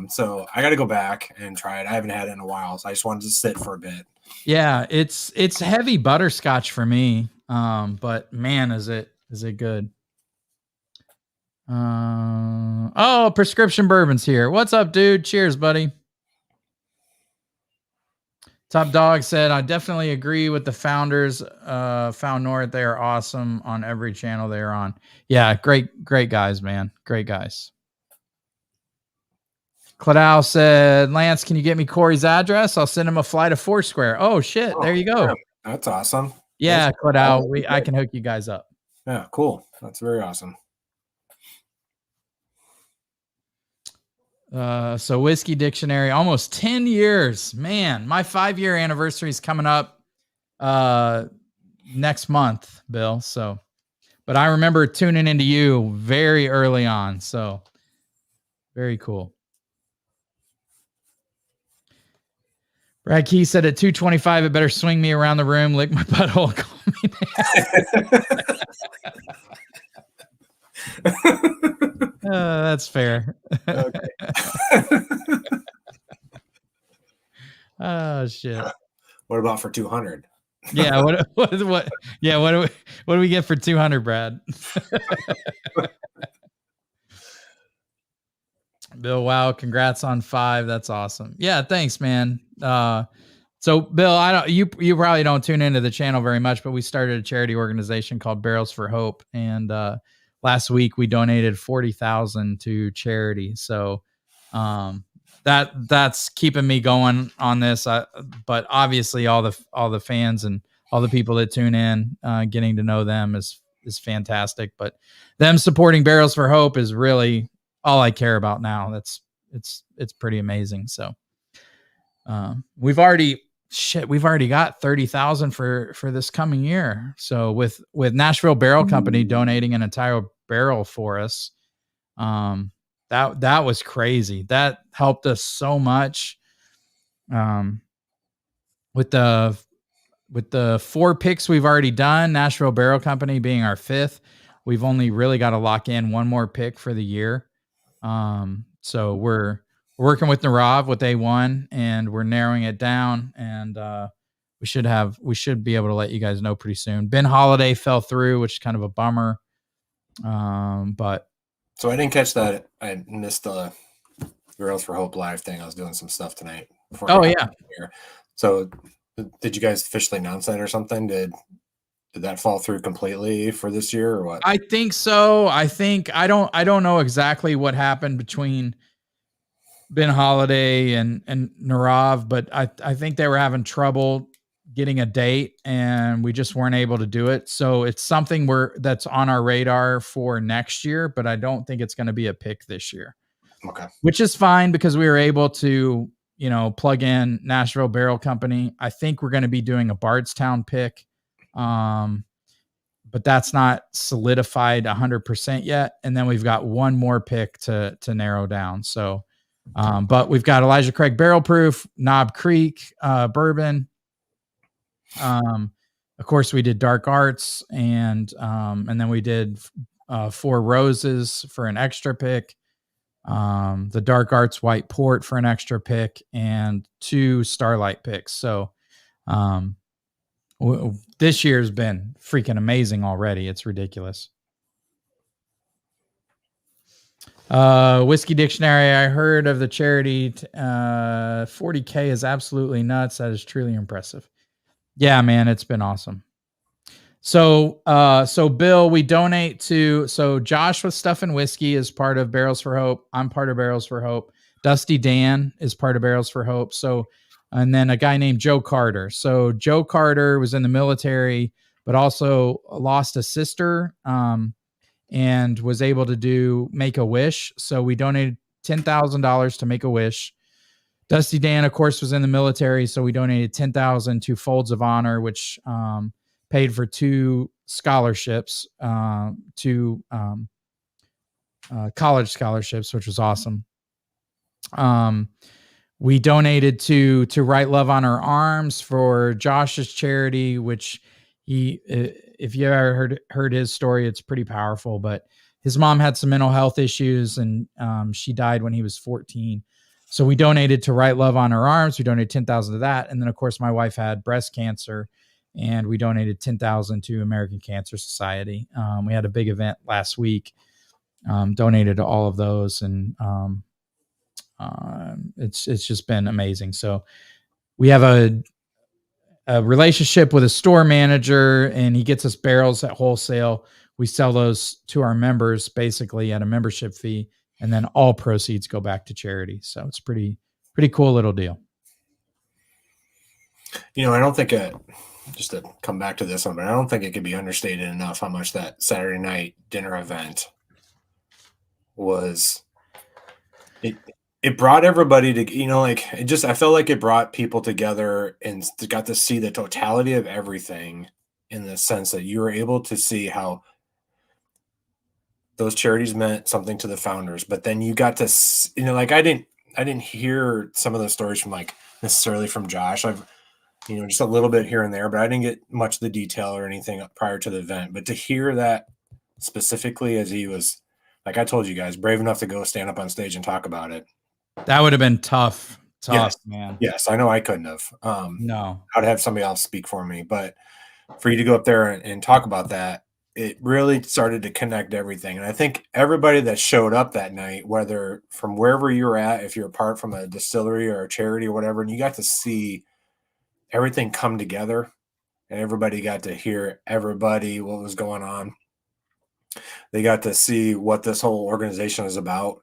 So I got to go back and try it. I haven't had it in a while, so I just wanted to sit for a bit. Yeah, it's heavy butterscotch for me. But man, is it good? Prescription Bourbon's here. What's up, dude? Cheers, buddy. Top Dog said, "I definitely agree with the founders. Found North, they are awesome on every channel they are on." Yeah, great guys, man. Great guys. Claddaugh said, "Lance, can you get me Corey's address? I'll send him a flight of Foursquare." Oh shit, there you go. Yeah, that's awesome. Yeah, Claddaugh, I can hook you guys up. Yeah, cool. That's very awesome. So Whiskey Dictionary, almost 10 years. Man, my 5-year anniversary is coming up next month, Bill. So, but I remember tuning into you very early on. So very cool. Brad Key said at 225, it better swing me around the room, lick my butthole, call me that's fair. Okay. Oh shit. What about for 200? Yeah. What? Yeah. What do we get for 200, Brad? Bill, wow, congrats on 5. That's awesome. Yeah, thanks, man. So Bill, you probably don't tune into the channel very much, but we started a charity organization called Barrels for Hope, and last week we donated 40,000 to charity. So that's keeping me going on this. But obviously all the fans and all the people that tune in, getting to know them is fantastic. But them supporting Barrels for Hope is really all I care about now. It's pretty amazing. So we've already got 30,000 for this coming year. So with Nashville Barrel Company donating an entire barrel for us, that was crazy. That helped us so much. With the 4 picks we've already done, Nashville Barrel Company being our 5th, we've only really got to lock in one more pick for the year. So we're working with Narav with A1, and we're narrowing it down, and we should be able to let you guys know pretty soon. Ben Holiday fell through, which is kind of a bummer. But so I didn't catch that. I missed the Girls for Hope live thing. I was doing some stuff tonight. Oh yeah. Here. So did you guys officially announce that or something? Did that fall through completely for this year or what? I think so. I don't know exactly what happened between Ben Holiday and Narav, but I think they were having trouble getting a date, and we just weren't able to do it. So it's something that's on our radar for next year, but I don't think it's going to be a pick this year. Okay. Which is fine because we were able to, plug in Nashville Barrel Company. I think we're going to be doing a Bardstown pick. But that's not solidified 100% yet. And then we've got one more pick to narrow down. So, but we've got Elijah Craig Barrel Proof, Knob Creek, Bourbon. Of course we did Dark Arts, and then we did 4 Roses for an extra pick. The Dark Arts White Port for an extra pick, and 2 Starlight picks. So, this year's been freaking amazing already. It's ridiculous. Whiskey Dictionary. I heard of the charity. 40K is absolutely nuts. That is truly impressive. Yeah, man, it's been awesome. So Bill, we donate to, Josh with Stuff and Whiskey is part of Barrels for Hope. I'm part of Barrels for Hope. Dusty Dan is part of Barrels for Hope. So, and then a guy named Joe Carter. So Joe Carter was in the military, but also lost a sister, and was able to do Make-A-Wish. So we donated $10,000 to Make-A-Wish. Dusty Dan, of course, was in the military, so we donated $10,000 to Folds of Honor, which paid for 2 scholarships, 2 college scholarships, which was awesome. We donated to Right Love on Our Arms for Josh's charity, which if you ever heard his story, it's pretty powerful. But his mom had some mental health issues, and she died when he was 14. So we donated to Right Love on Her Arms. We donated $10,000 to that. And then, of course, my wife had breast cancer, and we donated $10,000 to American Cancer Society. We had a big event last week, donated to all of those. And it's just been amazing. So we have a relationship with a store manager, and he gets us barrels at wholesale. We sell those to our members basically at a membership fee, and then all proceeds go back to charity. So it's pretty cool little deal. I don't think just to come back to this one, but I don't think it could be understated enough how much that Saturday night dinner event was. It brought everybody to, I felt like it brought people together and got to see the totality of everything, in the sense that you were able to see how those charities meant something to the founders. But then you got to, I didn't hear some of those stories from necessarily from Josh. I've, just a little bit here and there, but I didn't get much of the detail or anything prior to the event. But to hear that specifically, as he was, like I told you guys, brave enough to go stand up on stage and talk about it. That would have been tough, yes, man. Yes, I know I couldn't have. No. I'd have somebody else speak for me. But for you to go up there and talk about that, it really started to connect everything. And I think everybody that showed up that night, whether from wherever you were at, if you're apart from a distillery or a charity or whatever, and you got to see everything come together, and everybody got to hear what was going on. they got to see what this whole organization is about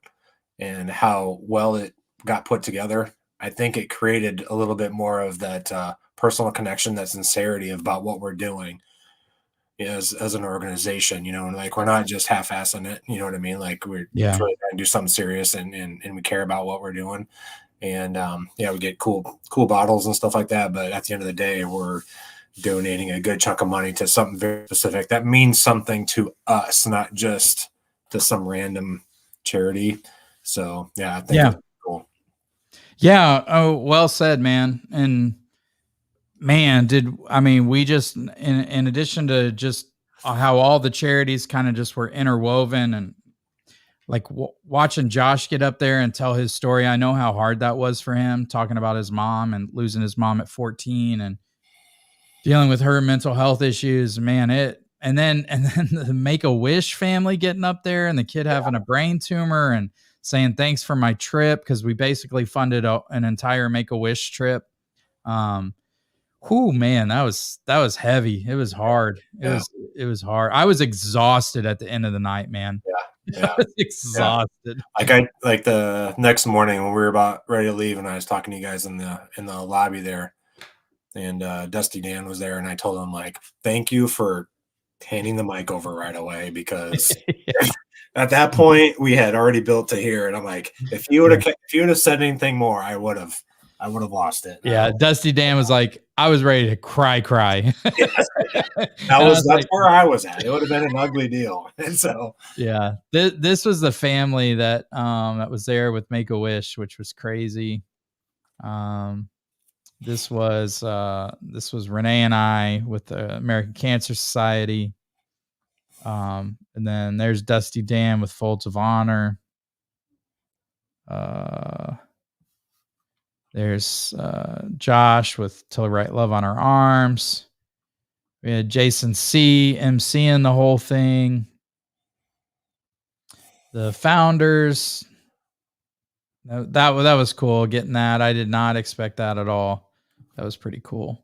and how well it got put together. I think it created a little bit more of that personal connection, that sincerity about what we're doing as an organization, and like we're not just half-assing it, you know what I mean? Like we're Yeah. trying to do something serious and we care about what we're doing. And we get cool bottles and stuff like that. But at the end of the day, we're donating a good chunk of money to something very specific that means something to us, not just to some random charity. So I think it's cool. Yeah. Oh, well said, man. And man, we just, in addition to just how all the charities kind of just were interwoven, and like watching Josh get up there and tell his story. I know how hard that was for him, talking about his mom and losing his mom at 14 and dealing with her mental health issues, man. And then the Make-A-Wish family getting up there and the kid having a brain tumor and saying thanks for my trip, because we basically funded an entire Make-A-Wish trip. Man, that was heavy. It was hard. It was hard. I was exhausted at the end of the night, man. Yeah. I was exhausted. Like the next morning when we were about ready to leave, and I was talking to you guys in the lobby there, and Dusty Dan was there, and I told him, like, thank you for handing the mic over right away, because at that point we had already built to here, and I'm like, if you would have said anything more, I would have lost it. Yeah, Dusty Dan was like, I was ready to cry. Yes. That's where I was at. It would have been an ugly deal. And so this was the family that was there with Make-A-Wish, which was crazy. This was Renee and I with the American Cancer Society. And then there's Dusty Dan with Folds of Honor. There's Josh with To Write Love on Our Arms. We had Jason C. emceeing the whole thing. The founders. That was cool, getting that. I did not expect that at all. That was pretty cool.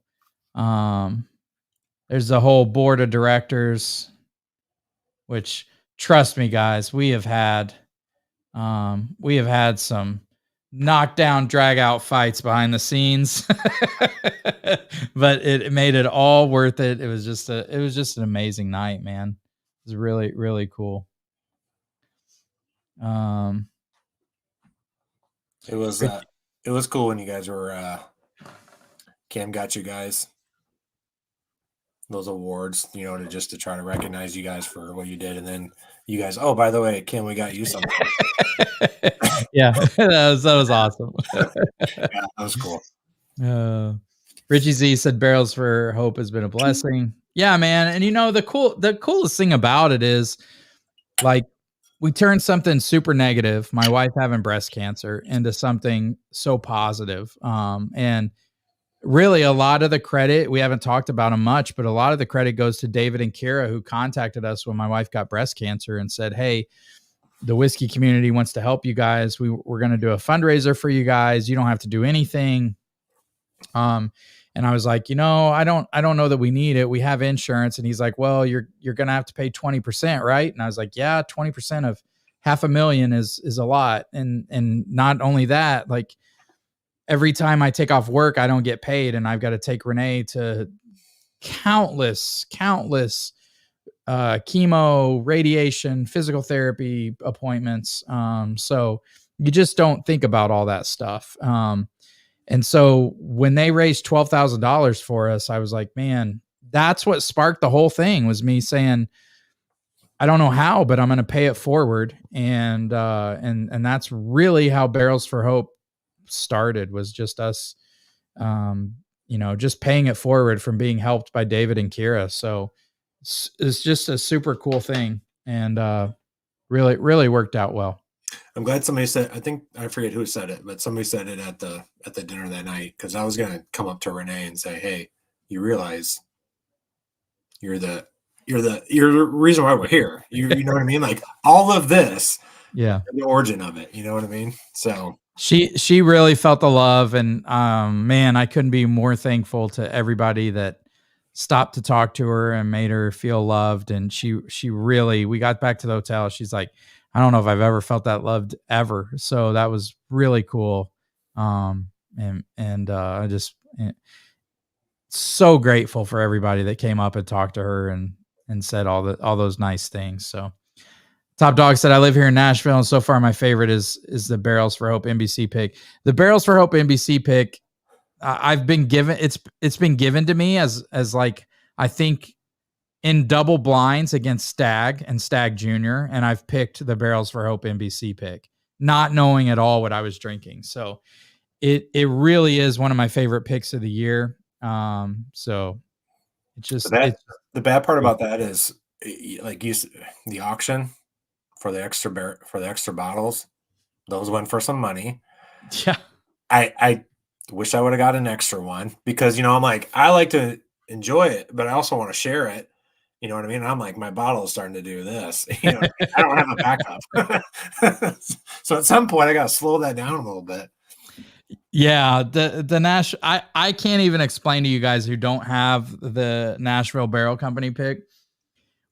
There's the whole board of directors, which, trust me, guys, we have had some knockdown, drag out fights behind the scenes, but it made it all worth it. It was just an amazing night, man. It was really, really cool. It was cool when you guys were Cam got you guys those awards, to try to recognize you guys for what you did, and then you guys, oh, by the way, Cam, we got you something. Yeah, that was awesome. Yeah, that was cool. Richie Z said Barrels for Hope has been a blessing. Yeah, man. And the coolest thing about it is, like, we turned something super negative, my wife having breast cancer, into something so positive. And really, a lot of the credit, we haven't talked about them much, but a lot of the credit goes to David and Kira, who contacted us when my wife got breast cancer and said, hey, the whiskey community wants to help you guys. We're going to do a fundraiser for you guys. You don't have to do anything. And I was like, I don't know that we need it. We have insurance. And he's like, well, you're going to have to pay 20%, right? And I was like, yeah, 20% of $500,000 is a lot. And not only that, like, every time I take off work, I don't get paid, and I've got to take Renee to countless chemo, radiation, physical therapy appointments. So you just don't think about all that stuff. And so when they raised $12,000 for us, I was like, man, that's what sparked the whole thing, was me saying, I don't know how, but I'm going to pay it forward. And that's really how Barrels for Hope started, was just us, just paying it forward from being helped by David and Kira. So it's just a super cool thing, and really, really worked out well. I'm glad somebody said, I forget who said it, but somebody said it at the dinner that night, because I was going to come up to Renee and say, hey, you realize you're the reason why we're here. You know what I mean? Like, all of this, the origin of it, you know what I mean? So she really felt the love, and man, I couldn't be more thankful to everybody that stopped to talk to her and made her feel loved. And she really, we got back to the hotel. She's like, I don't know if I've ever felt that loved ever. So that was really cool. I just so grateful for everybody that came up and talked to her and said all those nice things. So Top Dog said, I live here in Nashville, and so far my favorite is the Barrels for Hope NBC pick. The Barrels for Hope NBC pick, I've been given, it's been given to me as like, I think in double blinds against Stag and Stag Jr., and I've picked the Barrels for Hope NBC pick, not knowing at all what I was drinking. So it really is one of my favorite picks of the year. So it's just the bad part about that is like the auction for the extra bottles, those went for some money. Yeah. I wish I would have got an extra one because, I'm like, I like to enjoy it, but I also want to share it. You know what I mean? I'm like, my bottle is starting to do this. I don't have a backup. So at some point I got to slow that down a little bit. Yeah, the Nash. I can't even explain to you guys who don't have the Nashville Barrel Company pick.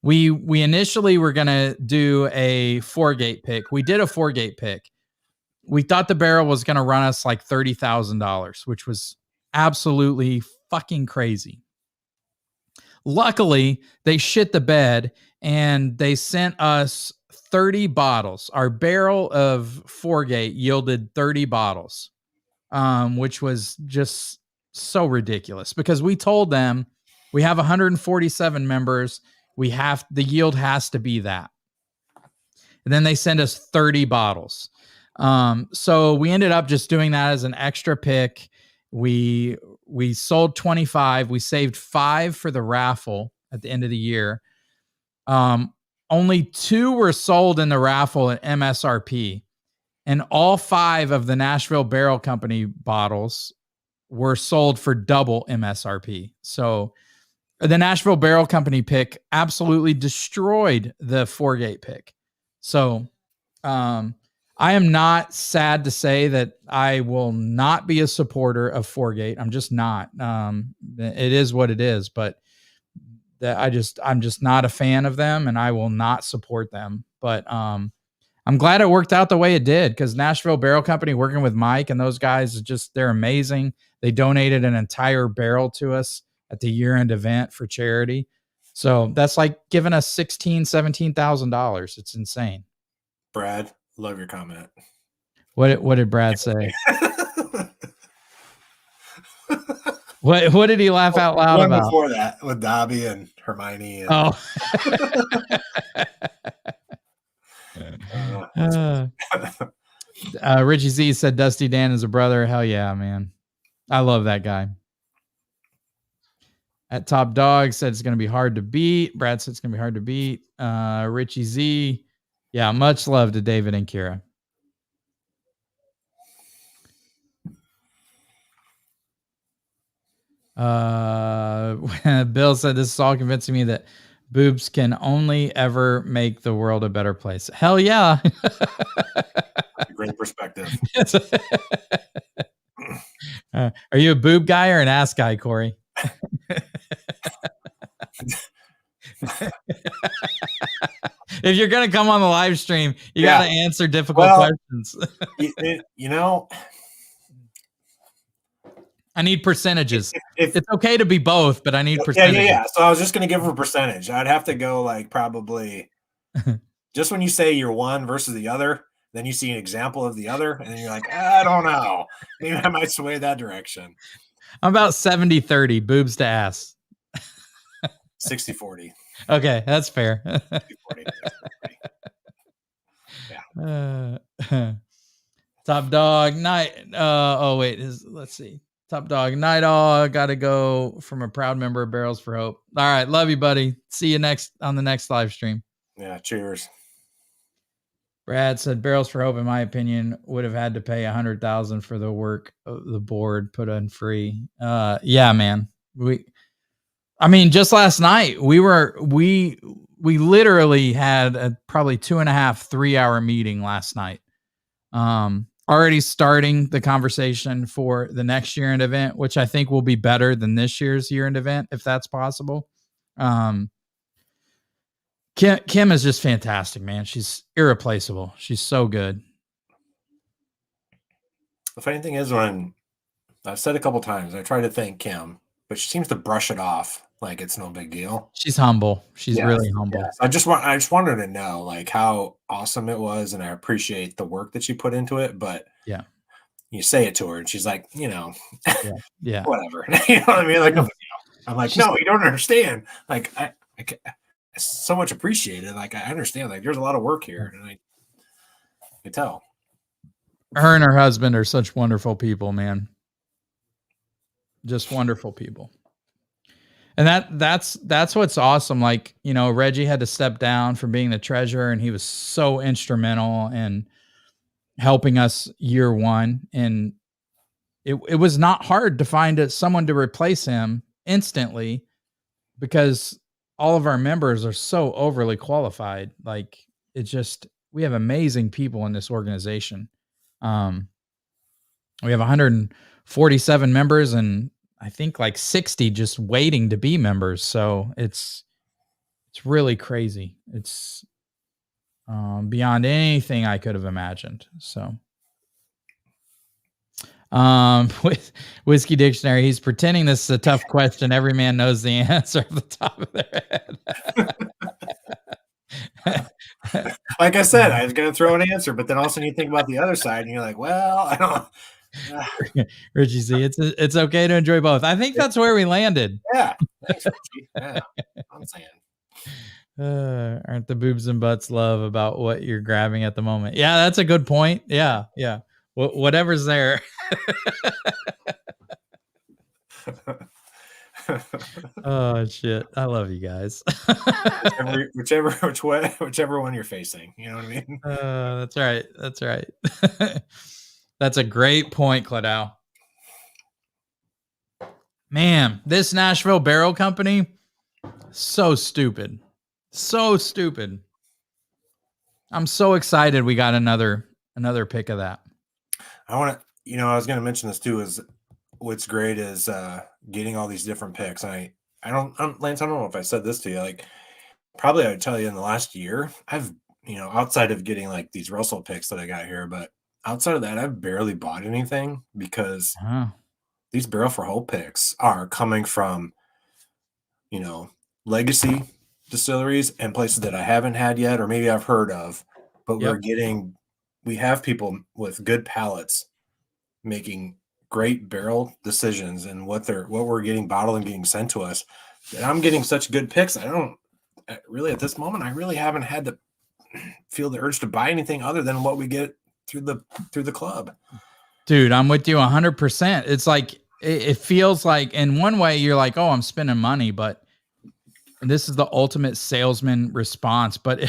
We initially were gonna do a 4-gate pick. We did a 4-gate pick. We thought the barrel was gonna run us like $30,000, which was absolutely fucking crazy. Luckily, they shit the bed and they sent us 30 bottles. Our barrel of 4-gate yielded 30 bottles. Which was just so ridiculous because we told them we have 147 members. The yield has to be that. And then they send us 30 bottles. So we ended up just doing that as an extra pick. We sold 25. We saved 5 for the raffle at the end of the year. Only 2 were sold in the raffle at MSRP. And all 5 of the Nashville Barrel Company bottles were sold for double MSRP. So the Nashville Barrel Company pick absolutely destroyed the 4-gate pick. So I am not sad to say that I will not be a supporter of 4-gate. I'm just not. It is what it is, but I'm just not a fan of them, and I will not support them. But I'm glad it worked out the way it did because Nashville Barrel Company, working with Mike and those guys, they're amazing. They donated an entire barrel to us at the year-end event for charity. So that's like giving us $16,000, $17,000. It's insane. Brad, love your comment. What did Brad say? What did he laugh out loud One about? before that with Dobby and Hermione. And Richie Z said Dusty Dan is a brother. Hell yeah, man. I love that guy. At Top Dog said it's going to be hard to beat. Brad said it's going to be hard to beat. Richie Z. Yeah, much love to David and Kira. Bill said this is all convincing me that boobs can only ever make the world a better place. Hell yeah. Great perspective. Are you a boob guy or an ass guy, Corey? If you're going to come on the live stream, you got to answer difficult questions. I need percentages. It's okay to be both, but I need percentages. Yeah. So I was just going to give her a percentage. I'd have to go like probably just when you say you're one versus the other, then you see an example of the other, and then you're like, I don't know. Maybe I might sway that direction. I'm about 70-30, boobs to ass. 60-40. Okay, that's fair. 60-40. Yeah. Top Dog night. Let's see. Top Dog Night All got to go from a proud member of Barrels for Hope. All right, love you, buddy. See you on the next live stream. Yeah, cheers. Brad said Barrels for Hope, in my opinion, would have had to pay $100,000 for the work of the board put on free. Yeah, man. Just last night we literally had a probably 2.5, 3 hour meeting last night. already starting the conversation for the next year-end event, which I think will be better than this year's year-end event, if that's possible. Kim is just fantastic, man. She's irreplaceable. She's so good. The funny thing is, when I've said a couple times, I try to thank Kim, but she seems to brush it off like it's no big deal. She's humble. She's Yes, really humble. yes. I just wanted to know like how awesome it was, and I appreciate the work that she put into it. But Yeah. you say it to her, and she's like, Yeah. whatever. You know what I mean? Like, I'm like, no, you don't understand. Like, I so much appreciated. Like, I understand. Like, there's a lot of work here, and I can tell. Her and her husband are such wonderful people, man. Just wonderful people. And that's what's awesome. Like, Reggie had to step down from being the treasurer, and he was so instrumental in helping us year one. And it was not hard to find someone to replace him instantly, because all of our members are so overly qualified. Like, we have amazing people in this organization. We have 147 members, and I think like 60 just waiting to be members. So it's really crazy. It's beyond anything I could have imagined. So, with Whiskey Dictionary, he's pretending this is a tough question. Every man knows the answer off the top of their head. Like I said, I was going to throw an answer, but then also you think about the other side, and you're like, well, I don't. Richie Z, it's okay to enjoy both. I think that's where we landed. Yeah, thanks, Richie. Yeah, I'm saying. Aren't the boobs and butts love about what you're grabbing at the moment? Yeah, that's a good point. Yeah. Whatever's there. Oh shit! I love you guys. whichever one you're facing, you know what I mean. That's right. That's right. That's a great point, Claddaugh. Man, this Nashville Barrel Company, so stupid. So stupid. I'm so excited we got another pick of that. I was going to mention this too, is what's great is getting all these different picks. Lance, I don't know if I said this to you, like probably I would tell you in the last year, I've, outside of getting like these Russell picks that I got here, but outside of that, I've barely bought anything, because these Barrel for Hope picks are coming from, legacy distilleries and places that I haven't had yet, or maybe I've heard of, but we have people with good palates making great barrel decisions, and what we're getting bottled and getting sent to us. And I'm getting such good picks. I don't really, at this moment, I really haven't had to feel the urge to buy anything other than what we get through the club. Dude, I'm with you 100%. It's like, it feels like in one way you're like, oh, I'm spending money, but this is the ultimate salesman response. But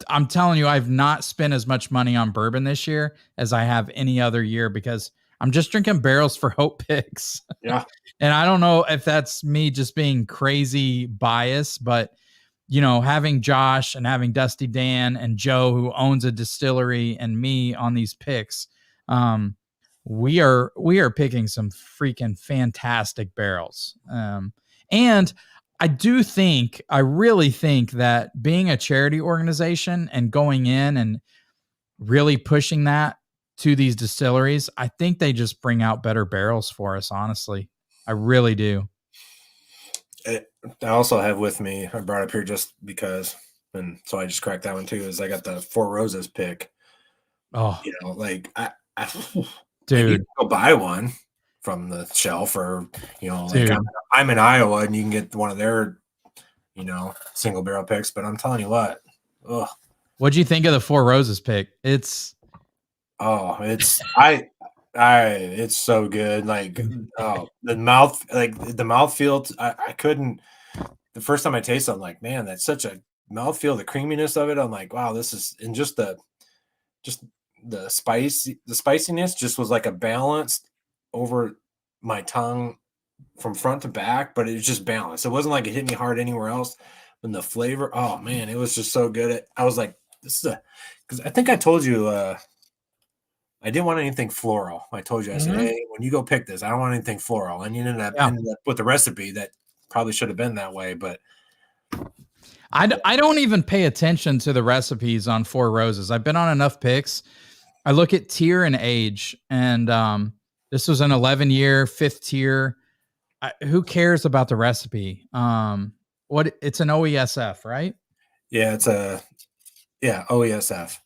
I'm telling you, I've not spent as much money on bourbon this year as I have any other year, because I'm just drinking Barrels for Hope picks. Yeah. And I don't know if that's me just being crazy biased, but having Josh and having Dusty Dan and Joe, who owns a distillery, and me on these picks, we are picking some freaking fantastic barrels. And I really think that being a charity organization and going in and really pushing that to these distilleries, I think they just bring out better barrels for us. Honestly, I really do. I also have with me, I brought up here just because, and so I just cracked that one too, is I got the Four Roses pick. Oh, like dude, I need to go buy one from the shelf, or like I'm in Iowa and you can get one of their single barrel picks, but I'm telling you what, what'd you think of the Four Roses pick? It's so good. Like the mouthfeel, I couldn't, the first time I tasted it, I'm like, man, that's such a mouthfeel, the creaminess of it, I'm like, wow, this is, and just the spiciness just was like a balanced over my tongue from front to back, but it was just balanced. It wasn't like it hit me hard anywhere else. And the flavor, oh man, it was just so good. I was like, this is because I think I told you I didn't want anything floral. I told you, I said, hey, when you go pick this, I don't want anything floral. And you ended up with the recipe that probably should have been that way, but I don't even pay attention to the recipes on Four Roses. I've been on enough picks. I look at tier and age, and this was an 11-year, 5th tier. Who cares about the recipe? It's an OESF, right? Yeah, it's OESF.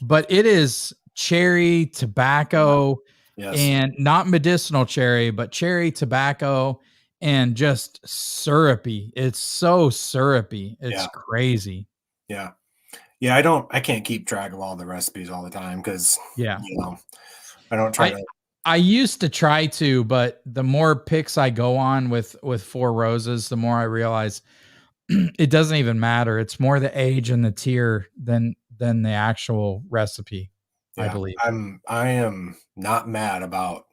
But it is cherry, tobacco, and not medicinal cherry, but cherry, tobacco, and just syrupy. It's so syrupy. It's crazy. Yeah. I can't keep track of all the recipes all the time because, I don't try to. I used to try to, but the more picks I go on with Four Roses, the more I realize it doesn't even matter. It's more the age and the tier than the actual recipe. I believe. I am not mad about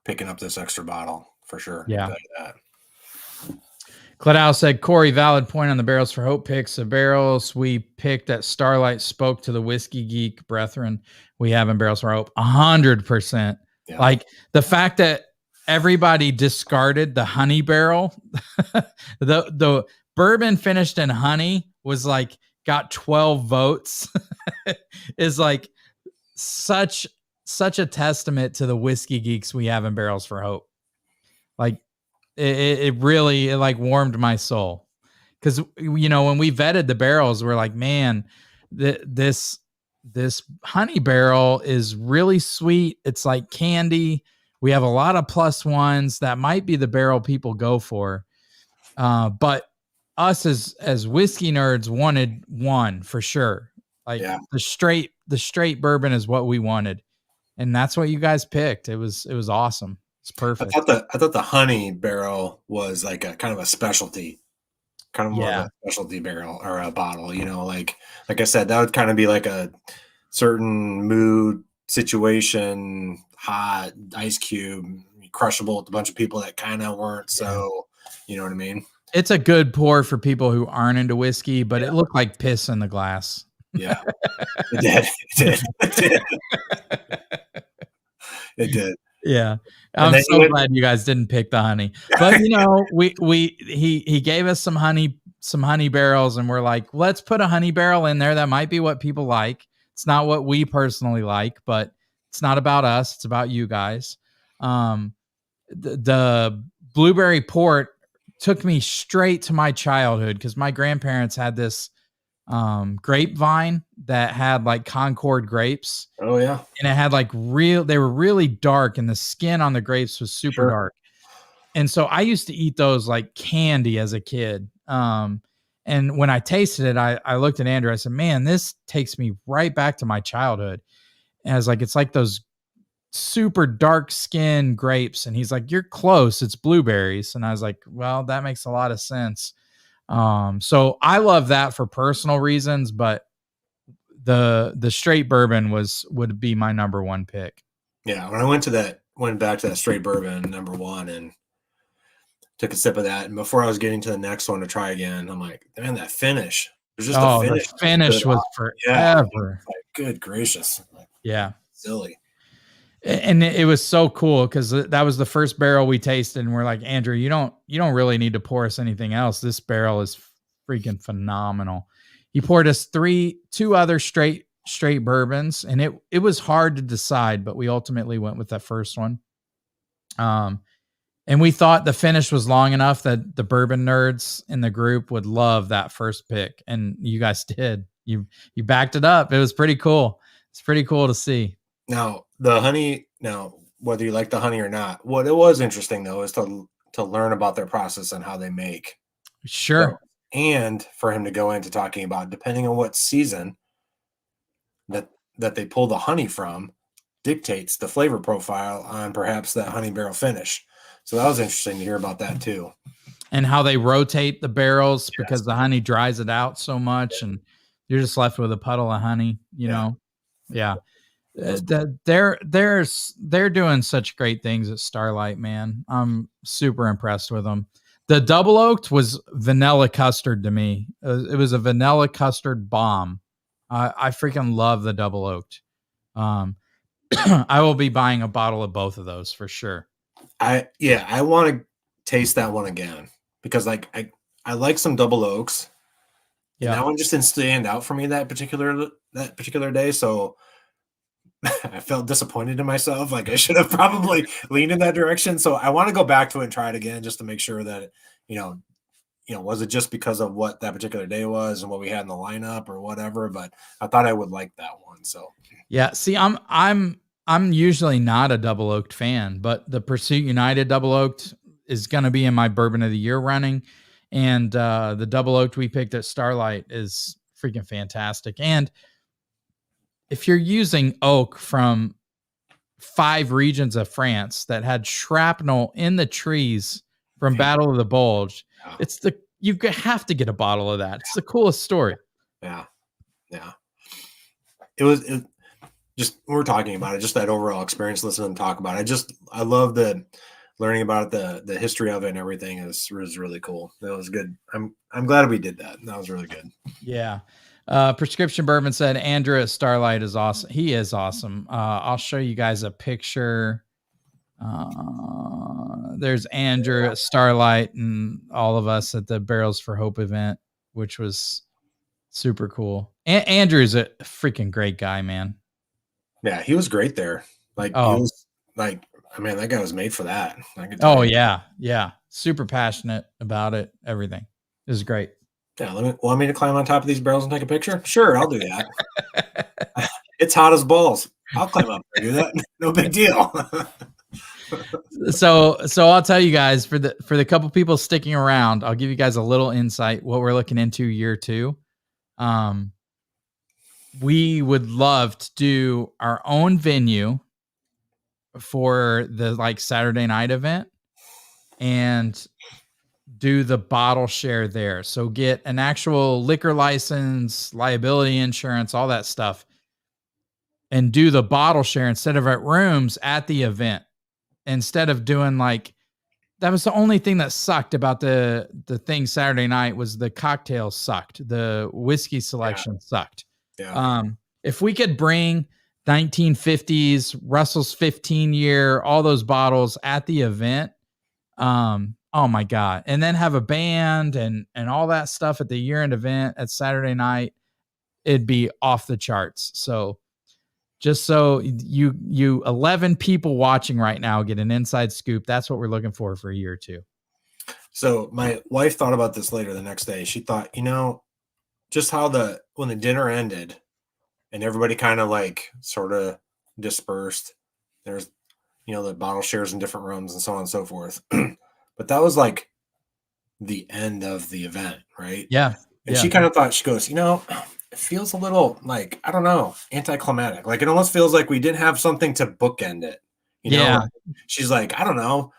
picking up this extra bottle for sure. Yeah. Claddaugh said, Corey, valid point on the Barrels for Hope picks. The barrels we picked at Starlight spoke to the whiskey geek brethren we have in Barrels for Hope 100%. Yeah. Like the fact that everybody discarded the honey barrel, the bourbon finished in honey was like got 12 votes is like such a testament to the whiskey geeks we have in Barrels for Hope. Like it really like warmed my soul because when we vetted the barrels, we're like, man, this honey barrel is really sweet. It's like candy. We have a lot of +1s that might be the barrel people go for, but us as whiskey nerds wanted one for sure. Like the straight bourbon is what we wanted, and that's what you guys picked. It was awesome. It's perfect. I thought the honey barrel was like a kind of a specialty, kind of more of a specialty barrel or a bottle. Like I said, that would kind of be like a certain mood situation, hot ice cube, crushable with a bunch of people that kind of weren't. So, you know what I mean? It's a good pour for people who aren't into whiskey, but it looked like piss in the glass. Yeah, it did. It did. Yeah. I'm so glad you guys didn't pick the honey. But he gave us some honey barrels, and we're like, let's put a honey barrel in there. That might be what people like. It's not what we personally like, but it's not about us. It's about you guys. The blueberry port took me straight to my childhood because my grandparents had this grapevine that had like Concord grapes. Oh yeah. And it had like they were really dark, and the skin on the grapes was super dark. And so I used to eat those like candy as a kid. And when I tasted it, I looked at Andrew, I said, man, this takes me right back to my childhood. And I was like, it's like those super dark skin grapes. And he's like, you're close. It's blueberries. And I was like, well, that makes a lot of sense. So I love that for personal reasons, but the straight bourbon would be my number one pick. Yeah. When I went back to that straight bourbon number one and took a sip of that. And before I was getting to the next one to try again, I'm like, man, that finish. It was just the finish. The finish was forever. Like, good gracious. Like, silly. And it was so cool because that was the first barrel we tasted, and we're like, Andrew, you don't really need to pour us anything else. This barrel is freaking phenomenal. He poured us two other straight bourbons, and it was hard to decide, but we ultimately went with that first one. And we thought the finish was long enough that the bourbon nerds in the group would love that first pick, and you guys did. You backed it up. It was pretty cool. It's pretty cool to see. Now, the honey, whether you like the honey or not, what it was interesting, though, is to learn about their process and how they make. Sure. And for him to go into talking about, depending on what season that they pull the honey from, dictates the flavor profile on perhaps that honey barrel finish. So that was interesting to hear about that, too. And how they rotate the barrels because the honey dries it out so much, and you're just left with a puddle of honey, you know? Yeah. They're doing such great things at Starlight, man. I'm super impressed with them. The double oaked was vanilla custard to me. It was a vanilla custard bomb. I freaking love the double oaked. I will be buying a bottle of both of those for sure. I want to taste that one again because like I like some double oaks, and that one just didn't stand out for me that particular day. So I felt disappointed in myself. Like I should have probably leaned in that direction. So I want to go back to it and try it again just to make sure that was it just because of what that particular day was and what we had in the lineup or whatever? But I thought I would like that one. So yeah, see, I'm usually not a double oaked fan, but the Pursuit United double oaked is going to be in my bourbon of the year running, and the double oaked we picked at Starlight is freaking fantastic. And if you're using oak from 5 regions of France that had shrapnel in the trees from Battle of the Bulge, you have to get a bottle of that. It's the coolest story. Yeah. It just we're talking about it, just that overall experience, listening to them talk about it. I love the learning about the history of it and everything was really cool. That was good. I'm glad we did that. That was really good. Yeah. Prescription Bourbon said Andrew at Starlight is awesome. He is awesome. I'll show you guys a picture. There's Andrew at Starlight and all of us at the Barrels for Hope event, which was super cool. Andrew's a freaking great guy, man. Yeah, he was great there. Like he was like, I mean, that guy was made for that. Yeah. Super passionate about it. Everything. It was great. Yeah, want me to climb on top of these barrels and take a picture? Sure, I'll do that. It's hot as balls. I'll climb up there and do that. No big deal. So I'll tell you guys, for the couple people sticking around, I'll give you guys a little insight what we're looking into year 2. We would love to do our own venue for the Saturday night event and do the bottle share there. So get an actual liquor license, liability insurance, all that stuff, and do the bottle share instead of at rooms at the event. Instead of doing that was the only thing that sucked about the thing Saturday night was the cocktails sucked. The whiskey selection sucked. Yeah. If we could bring 1950s, Russell's 15 year, all those bottles at the event, oh my God. And then have a band and all that stuff at the year-end event at Saturday night, it'd be off the charts. So just so you 11 people watching right now get an inside scoop, that's what we're looking for year 2. So my wife thought about this later the next day. She thought, just how when the dinner ended and everybody kind of sort of dispersed, there's, the bottle shares in different rooms and so on and so forth. But that was the end of the event, right? Yeah. And she kind of thought, she goes, it feels a little I don't know, anticlimactic. It almost feels like we didn't have something to bookend it. She's like, I don't know,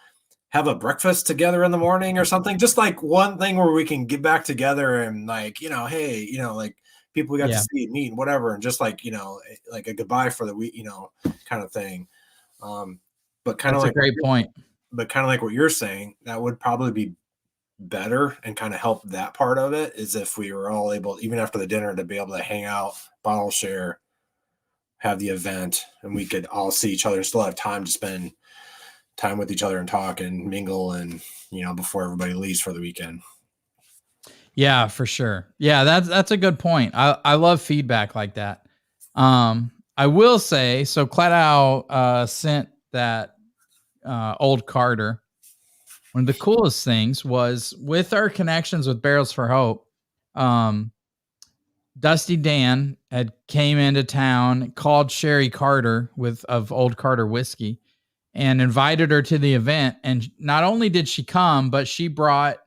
have a breakfast together in the morning or something. Just one thing where we can get back together and hey, people we got to see and meet and whatever. And just a goodbye for the week, kind of thing. But kind of a great point. But kind of like what you're saying, that would probably be better and kind of help that part of it is if we were all able, even after the dinner, to be able to hang out, bottle share, have the event, and we could all see each other and still have time to spend time with each other and talk and mingle and, before everybody leaves for the weekend. Yeah, for sure. Yeah, that's a good point. I love feedback like that. I will say, so Claddaugh sent that old Carter. One of the coolest things was with our connections with Barrels for Hope. Dusty Dan had came into town, called Sherry Carter of Old Carter whiskey, and invited her to the event. And not only did she come, but she brought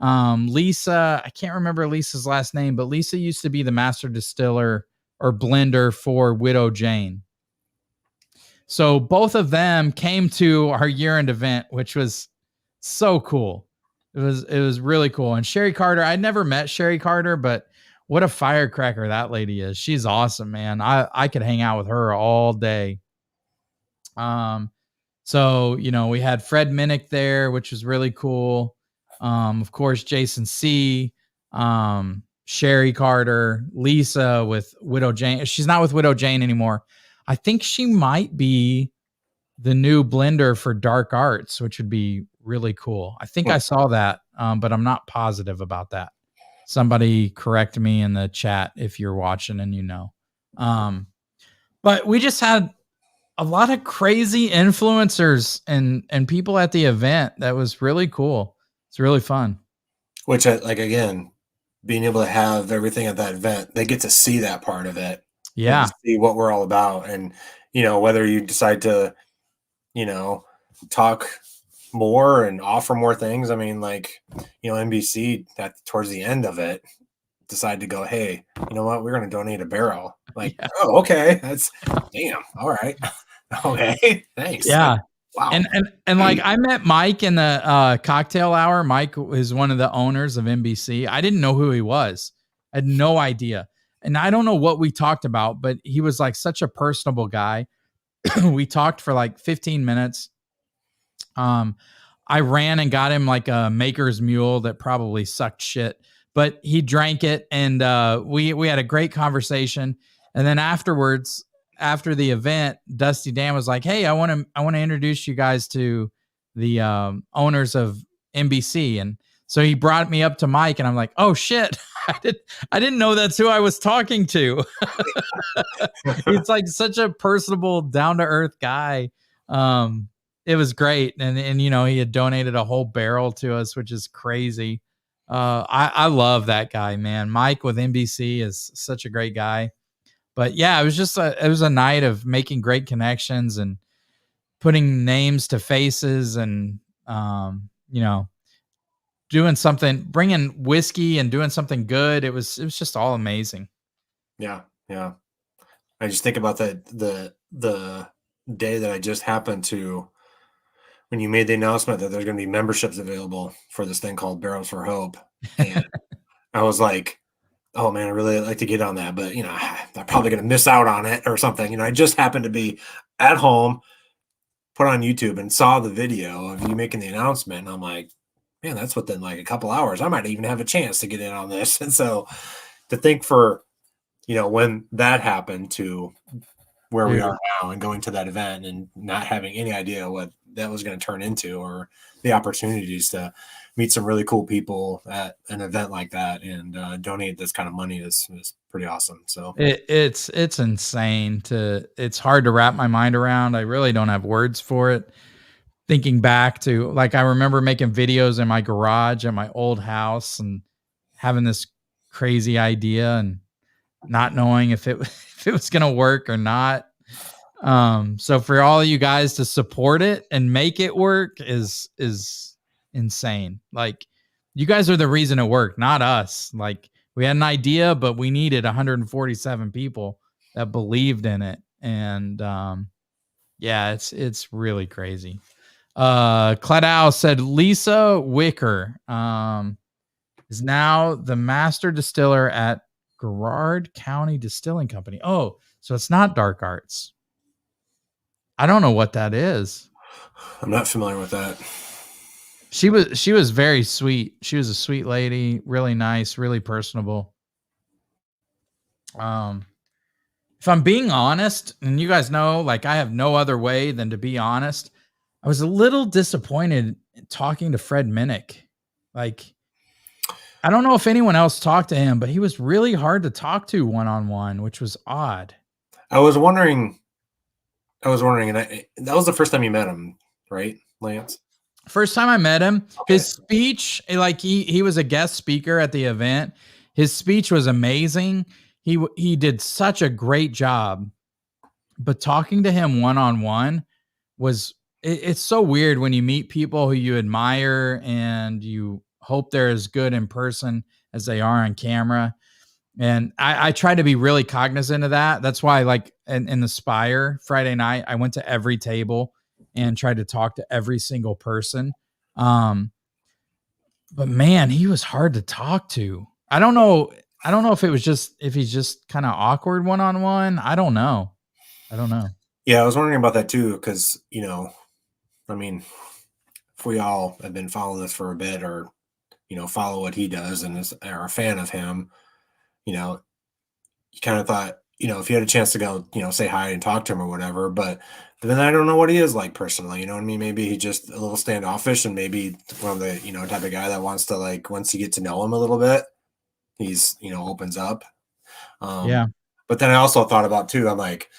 Lisa. I can't remember Lisa's last name, but Lisa used to be the master distiller or blender for Widow Jane. So both of them came to our year-end event, which was so cool. It was really cool. And Sherry Carter, I'd never met Sherry Carter, but what a firecracker that lady is. She's awesome, man. I could hang out with her all day. So, we had Fred Minnick there, which was really cool. Of course, Jason C., Sherry Carter, Lisa with Widow Jane. She's not with Widow Jane anymore. I think she might be the new blender for dark arts, which would be really cool. I think I saw that, but I'm not positive about that. Somebody correct me in the chat if you're watching and you know. But we just had a lot of crazy influencers and people at the event. That was really cool. It's really fun. Which, like, again, being able to have everything at that event, they get to see that part of it. Yeah. And see what we're all about. And, whether you decide to, talk more and offer more things. I mean, like, NBC towards the end of it decided to go, hey, you know what? We're going to donate a barrel. Like, yeah. Oh, okay. That's damn. All right. Okay. Thanks. Yeah. Wow. And like I met Mike in the cocktail hour. Mike is one of the owners of NBC. I didn't know who he was. I had no idea. And I don't know what we talked about, but he was like such a personable guy. We talked for like 15 minutes. I ran and got him like a Maker's Mule that probably sucked shit, but he drank it, and we had a great conversation. And then afterwards, after the event, Dusty Dan was like, "Hey, I want to introduce you guys to the owners of NBC." And so he brought me up to Mike, and I'm like, "Oh shit, I didn't know that's who I was talking to." He's like such a personable, down to earth guy. It was great, and he had donated a whole barrel to us, which is crazy. I love that guy, man. Mike with NBC is such a great guy. But yeah, it was a night of making great connections and putting names to faces, and doing something, bringing whiskey and doing something good. It was just all amazing. Yeah, yeah. I just think about that the day that I just happened to, when you made the announcement that there's going to be memberships available for this thing called Barrels for Hope, and I was like, oh man, I really like to get on that, but I'm probably going to miss out on it or something. I just happened to be at home, put on YouTube, and saw the video of you making the announcement, and I'm like, man, that's within like a couple hours. I might even have a chance to get in on this. And so to think for, when that happened to where we are now and going to that event and not having any idea what that was going to turn into, or the opportunities to meet some really cool people at an event like that and donate this kind of money is pretty awesome. So it's insane. It's hard to wrap my mind around. I really don't have words for it. Thinking back to, like, I remember making videos in my garage at my old house and having this crazy idea and not knowing if it was going to work or not. So for all of you guys to support it and make it work is insane. Like, you guys are the reason it worked, not us. Like, we had an idea, but we needed 147 people that believed in it. And yeah, it's really crazy. Claddaugh said Lisa Wicker is now the master distiller at Garrard County Distilling Company. Oh, so it's not dark arts. I don't know what that is. I'm not familiar with that. She was very sweet. She was a sweet lady, really nice, really personable. If I'm being honest, and you guys know, like, I have no other way than to be honest, I was a little disappointed talking to Fred Minnick. Like, I don't know if anyone else talked to him, but he was really hard to talk to one-on-one, which was odd. I was wondering, and that was the first time you met him, right, Lance? First time I met him, okay. His speech, like, he was a guest speaker at the event. His speech was amazing. He did such a great job, but talking to him one-on-one was, it's so weird when you meet people who you admire and you hope they're as good in person as they are on camera. And I try to be really cognizant of that. That's why, like, in the Spire Friday night, I went to every table and tried to talk to every single person. But man, he was hard to talk to. I don't know if he's just kind of awkward one-on-one. I don't know. Yeah, I was wondering about that too, because, I mean, if we all have been following this for a bit, or, follow what he does and are a fan of him, you kind of thought, if you had a chance to go, say hi and talk to him or whatever, but then I don't know what he is like personally. You know what I mean? Maybe he's just a little standoffish, and maybe one of the, type of guy that wants to, like, once you get to know him a little bit, he's, opens up. Yeah. But then I also thought about too, I'm like,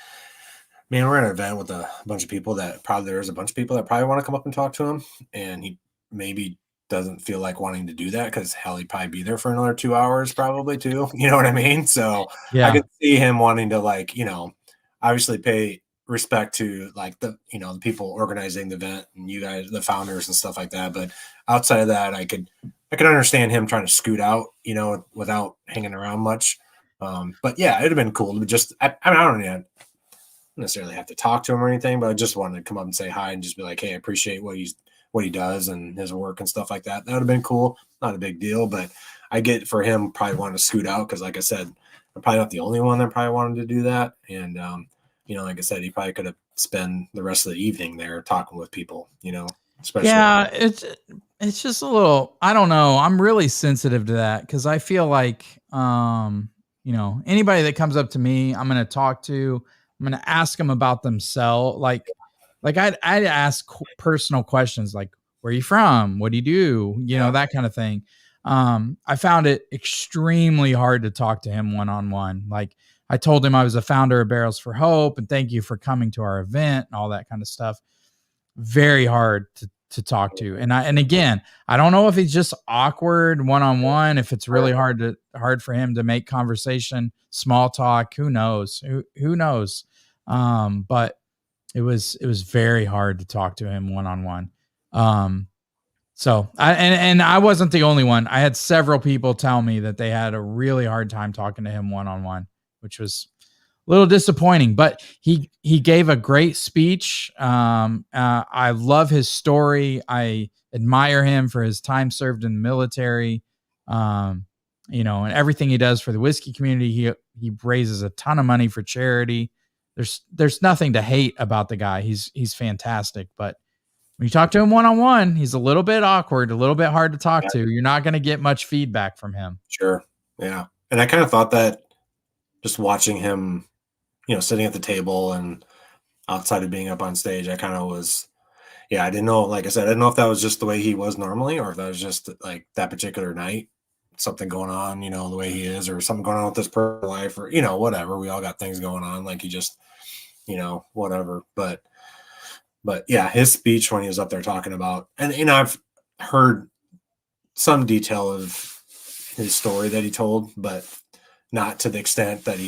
man, we're at an event with a bunch of people that probably there's a bunch of people that probably want to come up and talk to him. And he maybe doesn't feel like wanting to do that because hell, he'd probably be there for another 2 hours, probably too. You know what I mean? So I Yeah. could see him wanting to, like, obviously pay respect to, like, the people organizing the event and you guys, the founders and stuff like that. But outside of that, I could understand him trying to scoot out, without hanging around much. But yeah, it'd have been cool to just, I don't know, necessarily have to talk to him or anything, but I just wanted to come up and say hi and just be like, hey, I appreciate what he does and his work and stuff like that. That would have been cool. Not a big deal, but I get for him probably wanting to scoot out because, like I said, I'm probably not the only one that probably wanted to do that. And like I said, he probably could have spent the rest of the evening there talking with people, especially. Yeah, it's just a little, I don't know. I'm really sensitive to that because I feel like anybody that comes up to me, I'm gonna talk to, I'm gonna ask them about themselves. Like I'd ask personal questions like, where are you from? What do you do? That kind of thing. I found it extremely hard to talk to him one-on-one. Like, I told him I was a founder of Barrels for Hope and thank you for coming to our event and all that kind of stuff. Very hard to talk to. And again, I don't know if he's just awkward one-on-one, if it's really hard for him to make conversation, small talk, who knows? Who knows? But it was very hard to talk to him one-on-one. So I wasn't the only one. I had several people tell me that they had a really hard time talking to him one-on-one, which was a little disappointing, but he gave a great speech. I love his story. I admire him for his time served in the military. And everything he does for the whiskey community. He raises a ton of money for charity. There's nothing to hate about the guy. He's fantastic, but when you talk to him one-on-one, he's a little bit awkward, a little bit hard to talk to. You're not going to get much feedback from him. Sure. Yeah. And I kind of thought that just watching him, sitting at the table and outside of being up on stage, I kind of was, I didn't know, like I said, I didn't know if that was just the way he was normally or if that was just like that particular night, something going on, the way he is, or something going on with his personal life or, whatever. We all got things going on. Like he just, whatever. But yeah, his speech when he was up there talking about, and I've heard some detail of his story that he told, but not to the extent that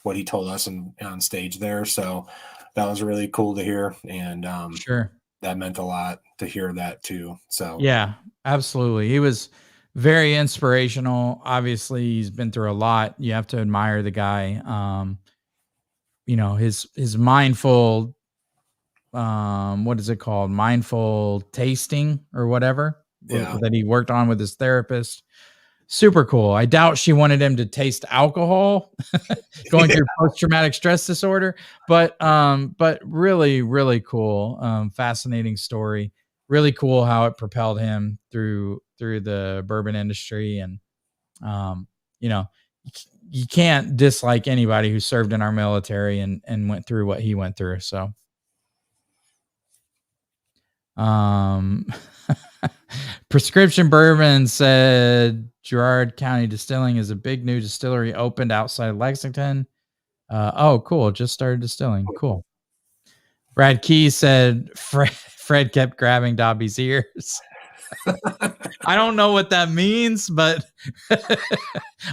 what he told us on stage there. So that was really cool to hear. And Sure. That meant a lot to hear that too. So yeah, absolutely. He was very inspirational. Obviously, he's been through a lot. You have to admire the guy. His mindful, what is it called? Mindful tasting or whatever that he worked on with his therapist. Super cool. I doubt she wanted him to taste alcohol going through post-traumatic stress disorder, but really, really cool. Fascinating story. Really cool how it propelled him through the bourbon industry. And, you can't dislike anybody who served in our military and went through what he went through. So, Prescription Bourbon said Girard County Distilling is a big new distillery opened outside Lexington. Oh, cool. Just started distilling. Cool. Brad Key said Fred kept grabbing Dobby's ears. I don't know what that means, but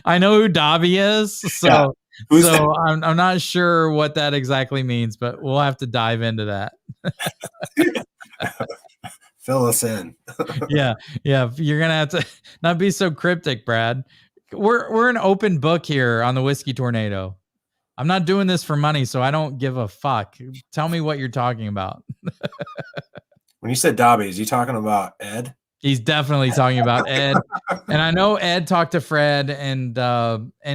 I know who Dobby is. So, I'm not sure what that exactly means, but we'll have to dive into that. Fill us in. yeah. You're gonna have to not be so cryptic, Brad. We're an open book here on the Whiskey Tornado. I'm not doing this for money, so I don't give a fuck. Tell me what you're talking about. When you said Dobby, is he talking about Ed? He's definitely talking about Ed. And I know Ed talked to Fred and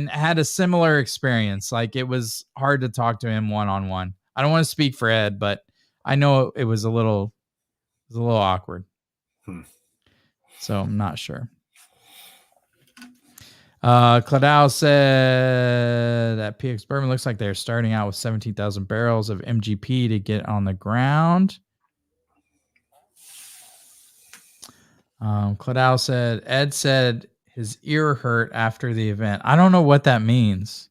had a similar experience. Like, it was hard to talk to him one-on-one. I don't want to speak for Ed, but I know it was a little awkward. So I'm not sure. Claddaugh said that PX Bourbon looks like they're starting out with 17,000 barrels of MGP to get on the ground. Claddaugh said, Ed said his ear hurt after the event. I don't know what that means.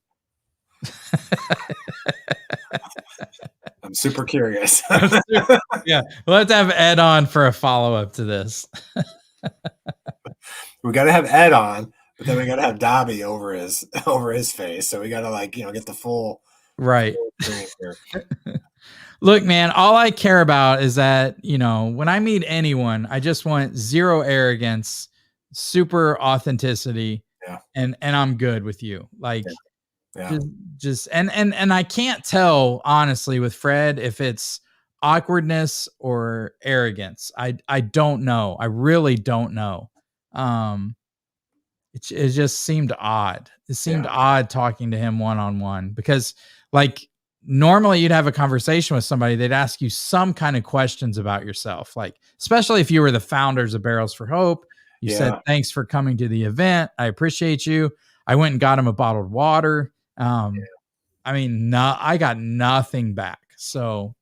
I'm super curious. Yeah, we'll have to have Ed on for a follow-up to this. We got to have Ed on, but then we got to have Dobby over his face. So we got to get the full right. Full Look, man, all I care about is that, when I meet anyone, I just want zero arrogance, super authenticity, and I'm good with you. Like, just and I can't tell honestly with Fred if it's awkwardness or arrogance. I don't know. I really don't know. It just seemed odd. It seemed odd talking to him one-on-one because, like, normally you'd have a conversation with somebody, they'd ask you some kind of questions about yourself, like, especially if you were the founders of Barrels for Hope. You said, thanks for coming to the event. I appreciate you. I went and got him a bottled water. I mean, I got nothing back. So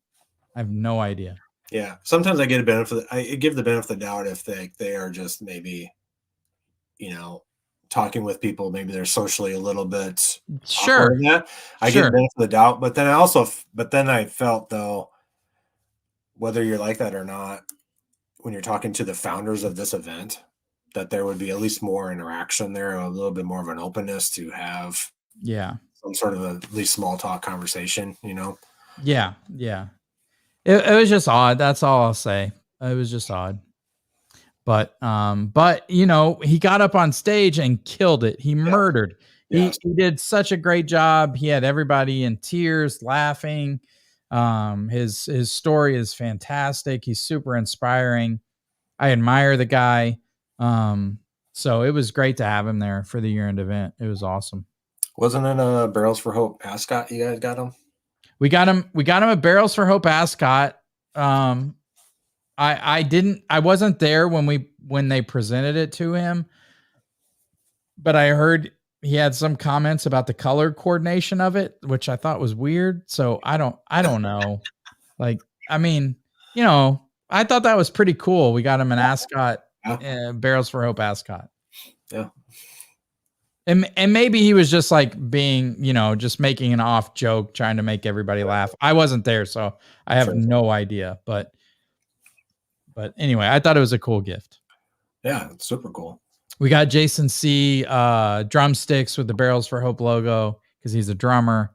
I have no idea. Yeah. Sometimes I get a benefit. I give the benefit of the doubt if they are just maybe, talking with people, maybe they're socially a little bit sure. I get the benefit of the doubt, but then I felt, though, whether you're like that or not, when you're talking to the founders of this event, that there would be at least more interaction there, a little bit more of an openness to have some sort of at least small talk conversation, Yeah. It was just odd. That's all I'll say. It was just odd. But he got up on stage and killed it. He murdered. He did such a great job. He had everybody in tears, laughing. His story is fantastic. He's super inspiring. I admire the guy. So it was great to have him there for the year-end event. It was awesome. Wasn't it a Barrels for Hope Ascot? You guys got him? We got him a Barrels for Hope Ascot. I wasn't there when they presented it to him, but I heard he had some comments about the color coordination of it, which I thought was weird. So I don't know. Like, I mean, I thought that was pretty cool. We got him an Ascot, Barrels for Hope Ascot. Yeah. And maybe he was just like being, just making an off joke, trying to make everybody laugh. I wasn't there, so I have no idea, but anyway, I thought it was a cool gift. Yeah, it's super cool. We got Jason C. Drumsticks with the Barrels for Hope logo because he's a drummer,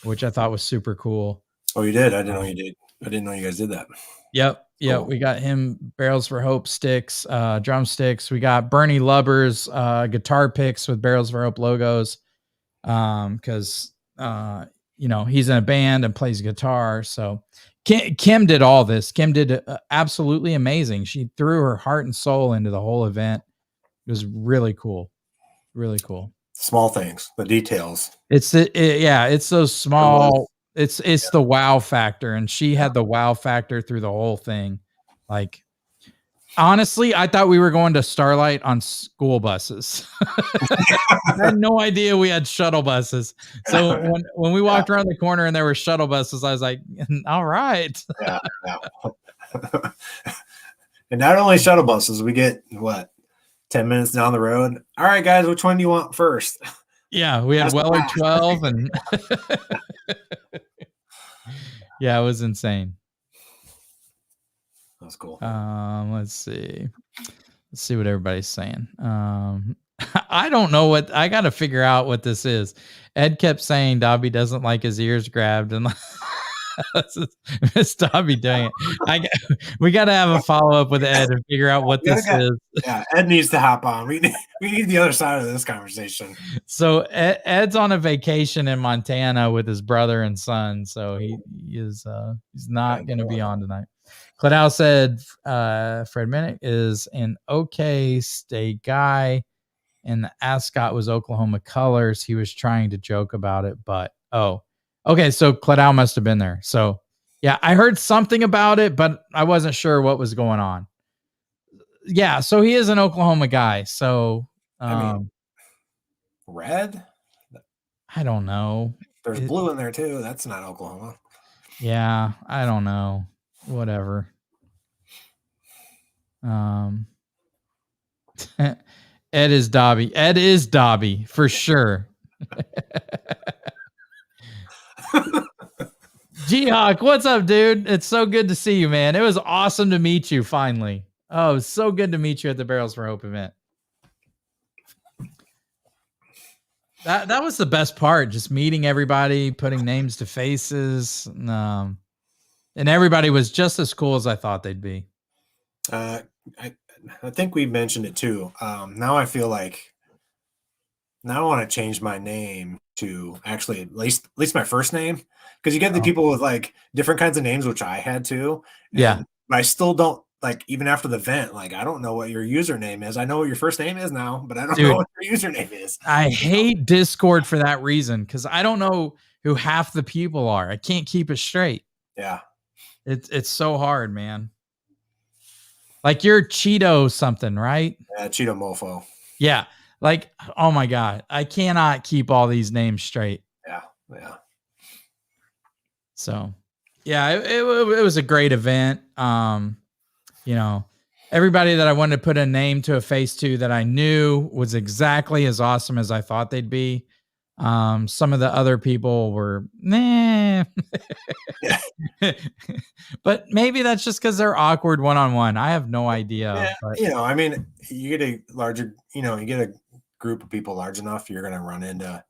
which I thought was super cool. Oh, you did? I didn't know you did. I didn't know you guys did that. Yep. Cool. We got him Barrels for Hope sticks, drumsticks. We got Bernie Lubbers guitar picks with Barrels for Hope logos because he's in a band and plays guitar. So Kim did all this. Kim did absolutely amazing. She threw her heart and soul into the whole event. It was really cool. Really cool. Small things, the details. It's those small. It's the wow factor, and she had the wow factor through the whole thing. Like, honestly, I thought we were going to Starlight on school buses. I had no idea we had shuttle buses. So when we walked around the corner and there were shuttle buses, I was like, all right. Yeah. And not only shuttle buses, we get 10 minutes down the road. All right, guys, which one do you want first? Yeah, we had Weller 12 and yeah, it was insane. That's cool. Let's see what everybody's saying. I don't know I got to figure out what this is. Ed kept saying Dobby doesn't like his ears grabbed, and Miss Dobby doing it. We got to have a follow up with Ed and figure out what this is. Yeah, Ed needs to hop on. We need the other side of this conversation. So Ed's on a vacation in Montana with his brother and son, so he's not going to be on tonight. Claddaugh said Fred Minnick is an OK State guy, and the Ascot was Oklahoma colors. He was trying to joke about it, but okay, so Claddaugh must have been there. So yeah, I heard something about it, but I wasn't sure what was going on. Yeah, so he is an Oklahoma guy. So Red? I don't know. There's blue in there too. That's not Oklahoma. Yeah, I don't know. Whatever. Ed is Dobby. Ed is Dobby for sure. G-Hawk, what's up, dude? It's so good to see you, man. It was awesome to meet you finally. Oh, it was so good to meet you at the Barrels for Hope event. That was the best part, just meeting everybody, putting names to faces. And everybody was just as cool as I thought they'd be. I think we mentioned it too. Now I feel like now I want to change my name to actually at least my first name, because you get the people with like different kinds of names, which I had too. Yeah. But I still don't, like, even after the event, like, I don't know what your username is. I know what your first name is now, but I don't know what your username is. I hate Discord for that reason, because I don't know who half the people are. I can't keep it straight. Yeah. It's so hard, man. Like you're Cheeto something, right? Yeah, Cheeto Mofo. Yeah. Like, oh my God, I cannot keep all these names straight. Yeah. Yeah. So, yeah, it was a great event. You know, everybody that I wanted to put a name to a face to that I knew was exactly as awesome as I thought they'd be. Some of the other people were, nah. But maybe that's just because they're awkward one-on-one. I have no idea. Yeah, but. you know, I mean, you get a larger, you get a group of people large enough, you're going to run into,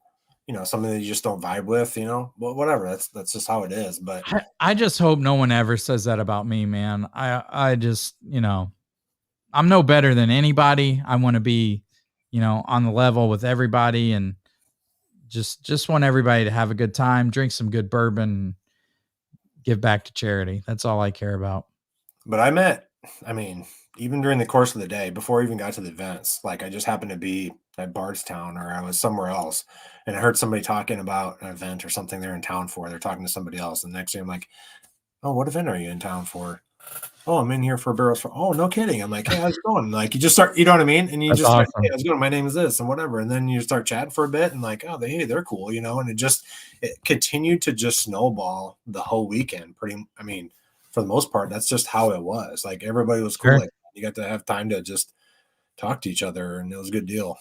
something that you just don't vibe with, but whatever. That's just how it is. But I just hope no one ever says that about me, man. I just, I'm no better than anybody. I want to be, on the level with everybody, and just want everybody to have a good time, drink some good bourbon, give back to charity. That's all I care about. But even during the course of the day, before I even got to the events, like I just happened to be at Bardstown or I was somewhere else, and I heard somebody talking about an event or something they're in town for. They're talking to somebody else. And the next day I'm like, oh, what event are you in town for? Oh, I'm in here for Barrels for. Oh, no kidding. I'm like, hey, how's it going? Like, you just start, you know what I mean? And you That's just awesome. start, hey, how's it going? My name is this and whatever. And then you start chatting for a bit and like, oh, they're cool, and it continued to just snowball the whole weekend. For the most part, that's just how it was. Like, everybody was cool. Sure. Like, you got to have time to just talk to each other, and it was a good deal.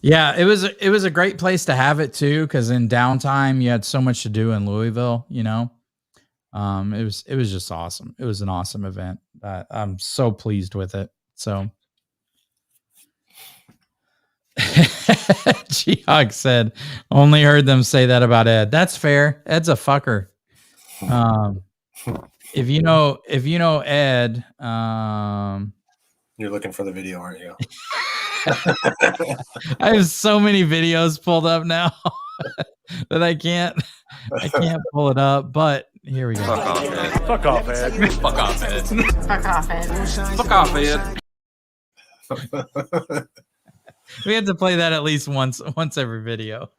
Yeah, it was a great place to have it too, because in downtime you had so much to do in Louisville. It was just awesome. It was an awesome event. I'm so pleased with it. So, G-Hog said, only heard them say that about Ed. That's fair. Ed's a fucker. If you know Ed, you're looking for the video, aren't you? I have so many videos pulled up now that I can't pull it up, but here we go. Fuck off, Ed. Fuck off, Ed. Fuck off, Ed. Fuck off, Ed. Fuck off, Ed. We had to play that at least once every video.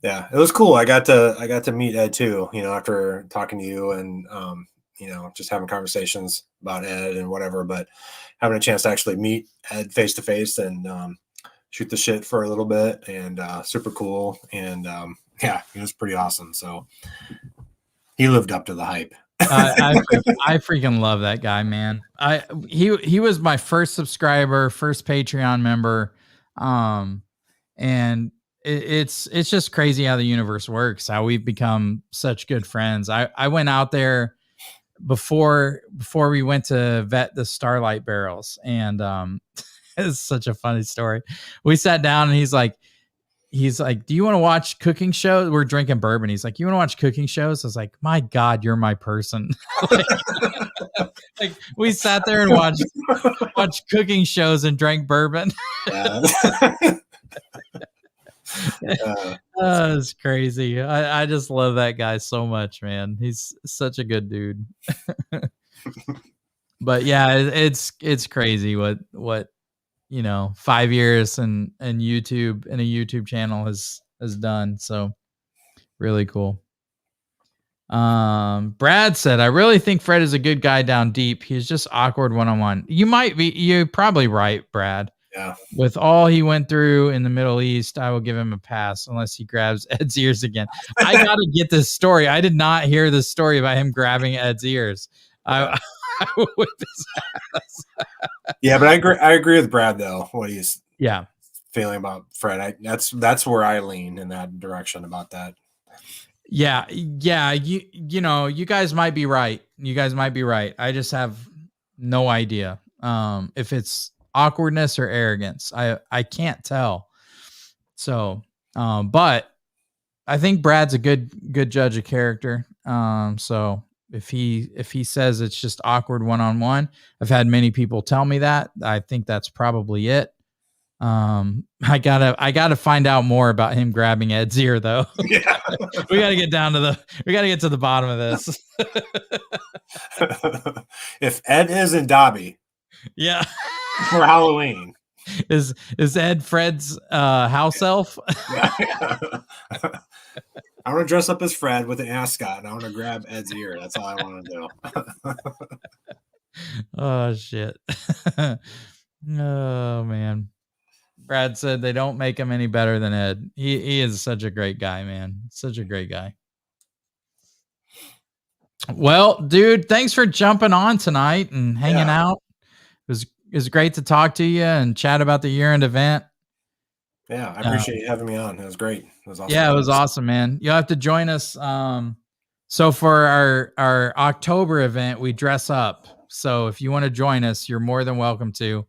Yeah, it was cool. I got to meet Ed too, after talking to you and just having conversations about Ed and whatever, but having a chance to actually meet Ed face to face and shoot the shit for a little bit, and super cool. And yeah, it was pretty awesome. So he lived up to the hype. I freaking love that guy, man. He was my first subscriber, first Patreon member. And it's just crazy how the universe works, how we've become such good friends. I went out there before we went to vet the Starlight barrels, and it's such a funny story. We sat down and he's like, do you want to watch cooking shows? We're drinking bourbon. He's like, you want to watch cooking shows? I was like, my God, you're my person. like we sat there and watched cooking shows and drank bourbon. It's crazy. I just love that guy so much, man. He's such a good dude. But yeah, it's crazy what 5 years and YouTube and a YouTube channel has done. So really cool. Brad said, I really think Fred is a good guy down deep. He's just awkward one-on-one. You're probably right, Brad. Yeah. With all he went through in the Middle East, I will give him a pass unless he grabs Ed's ears again. I got to get this story. I did not hear the story about him grabbing Ed's ears. Yeah. I would whip his ass. Yeah, but I agree with Brad though. What he's feeling about Fred. That's where I lean in that direction about that. Yeah. You know, you guys might be right. I just have no idea if it's awkwardness or arrogance. I can't tell. So, but I think Brad's a good judge of character. So if he says it's just awkward one-on-one, I've had many people tell me that. I think that's probably it. I gotta find out more about him grabbing Ed's ear though. Yeah. we gotta get to the bottom of this. If Ed is in Dobby, Yeah, for Halloween, is Ed Fred's house elf? Yeah. I want to dress up as Fred with an ascot, and I want to grab Ed's ear. That's all I want to do. Oh shit. Oh man. Brad said they don't make him any better than Ed. He is such a great guy, man. Such a great guy. Well, dude, thanks for jumping on tonight and hanging out. It was great to talk to you and chat about the year-end event. Yeah, I appreciate you having me on. It was great. It was awesome. Yeah, it was awesome, man. You'll have to join us. So for our October event, we dress up. So if you want to join us, you're more than welcome to.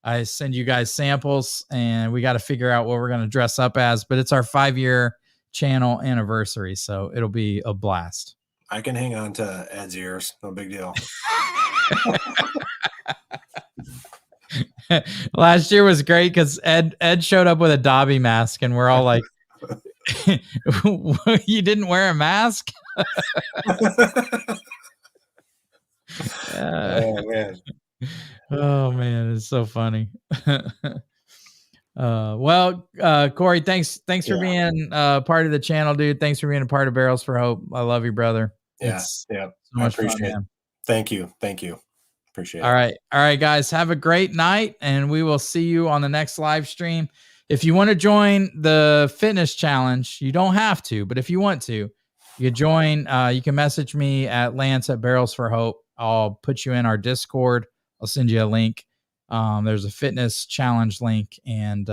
I send you guys samples, and we got to figure out what we're going to dress up as. But it's our 5-year channel anniversary, so it'll be a blast. I can hang on to Ed's ears. No big deal. Last year was great because Ed showed up with a Dobby mask, and we're all like, "You didn't wear a mask?" Oh man, it's so funny. Well, Corey, thanks for being part of the channel, dude. Thanks for being a part of Barrels for Hope. I love you, brother. Yeah, so much I appreciate fun, it. Thank you. Appreciate it. All right, guys. Have a great night, and we will see you on the next live stream. If you want to join the fitness challenge, you don't have to, but if you want to, you join. You can message me at Lance at Barrels for Hope. I'll put you in our Discord. I'll send you a link. There's a fitness challenge link, and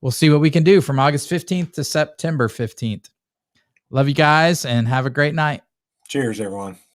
we'll see what we can do from August 15th to September 15th. Love you guys, and have a great night. Cheers, everyone.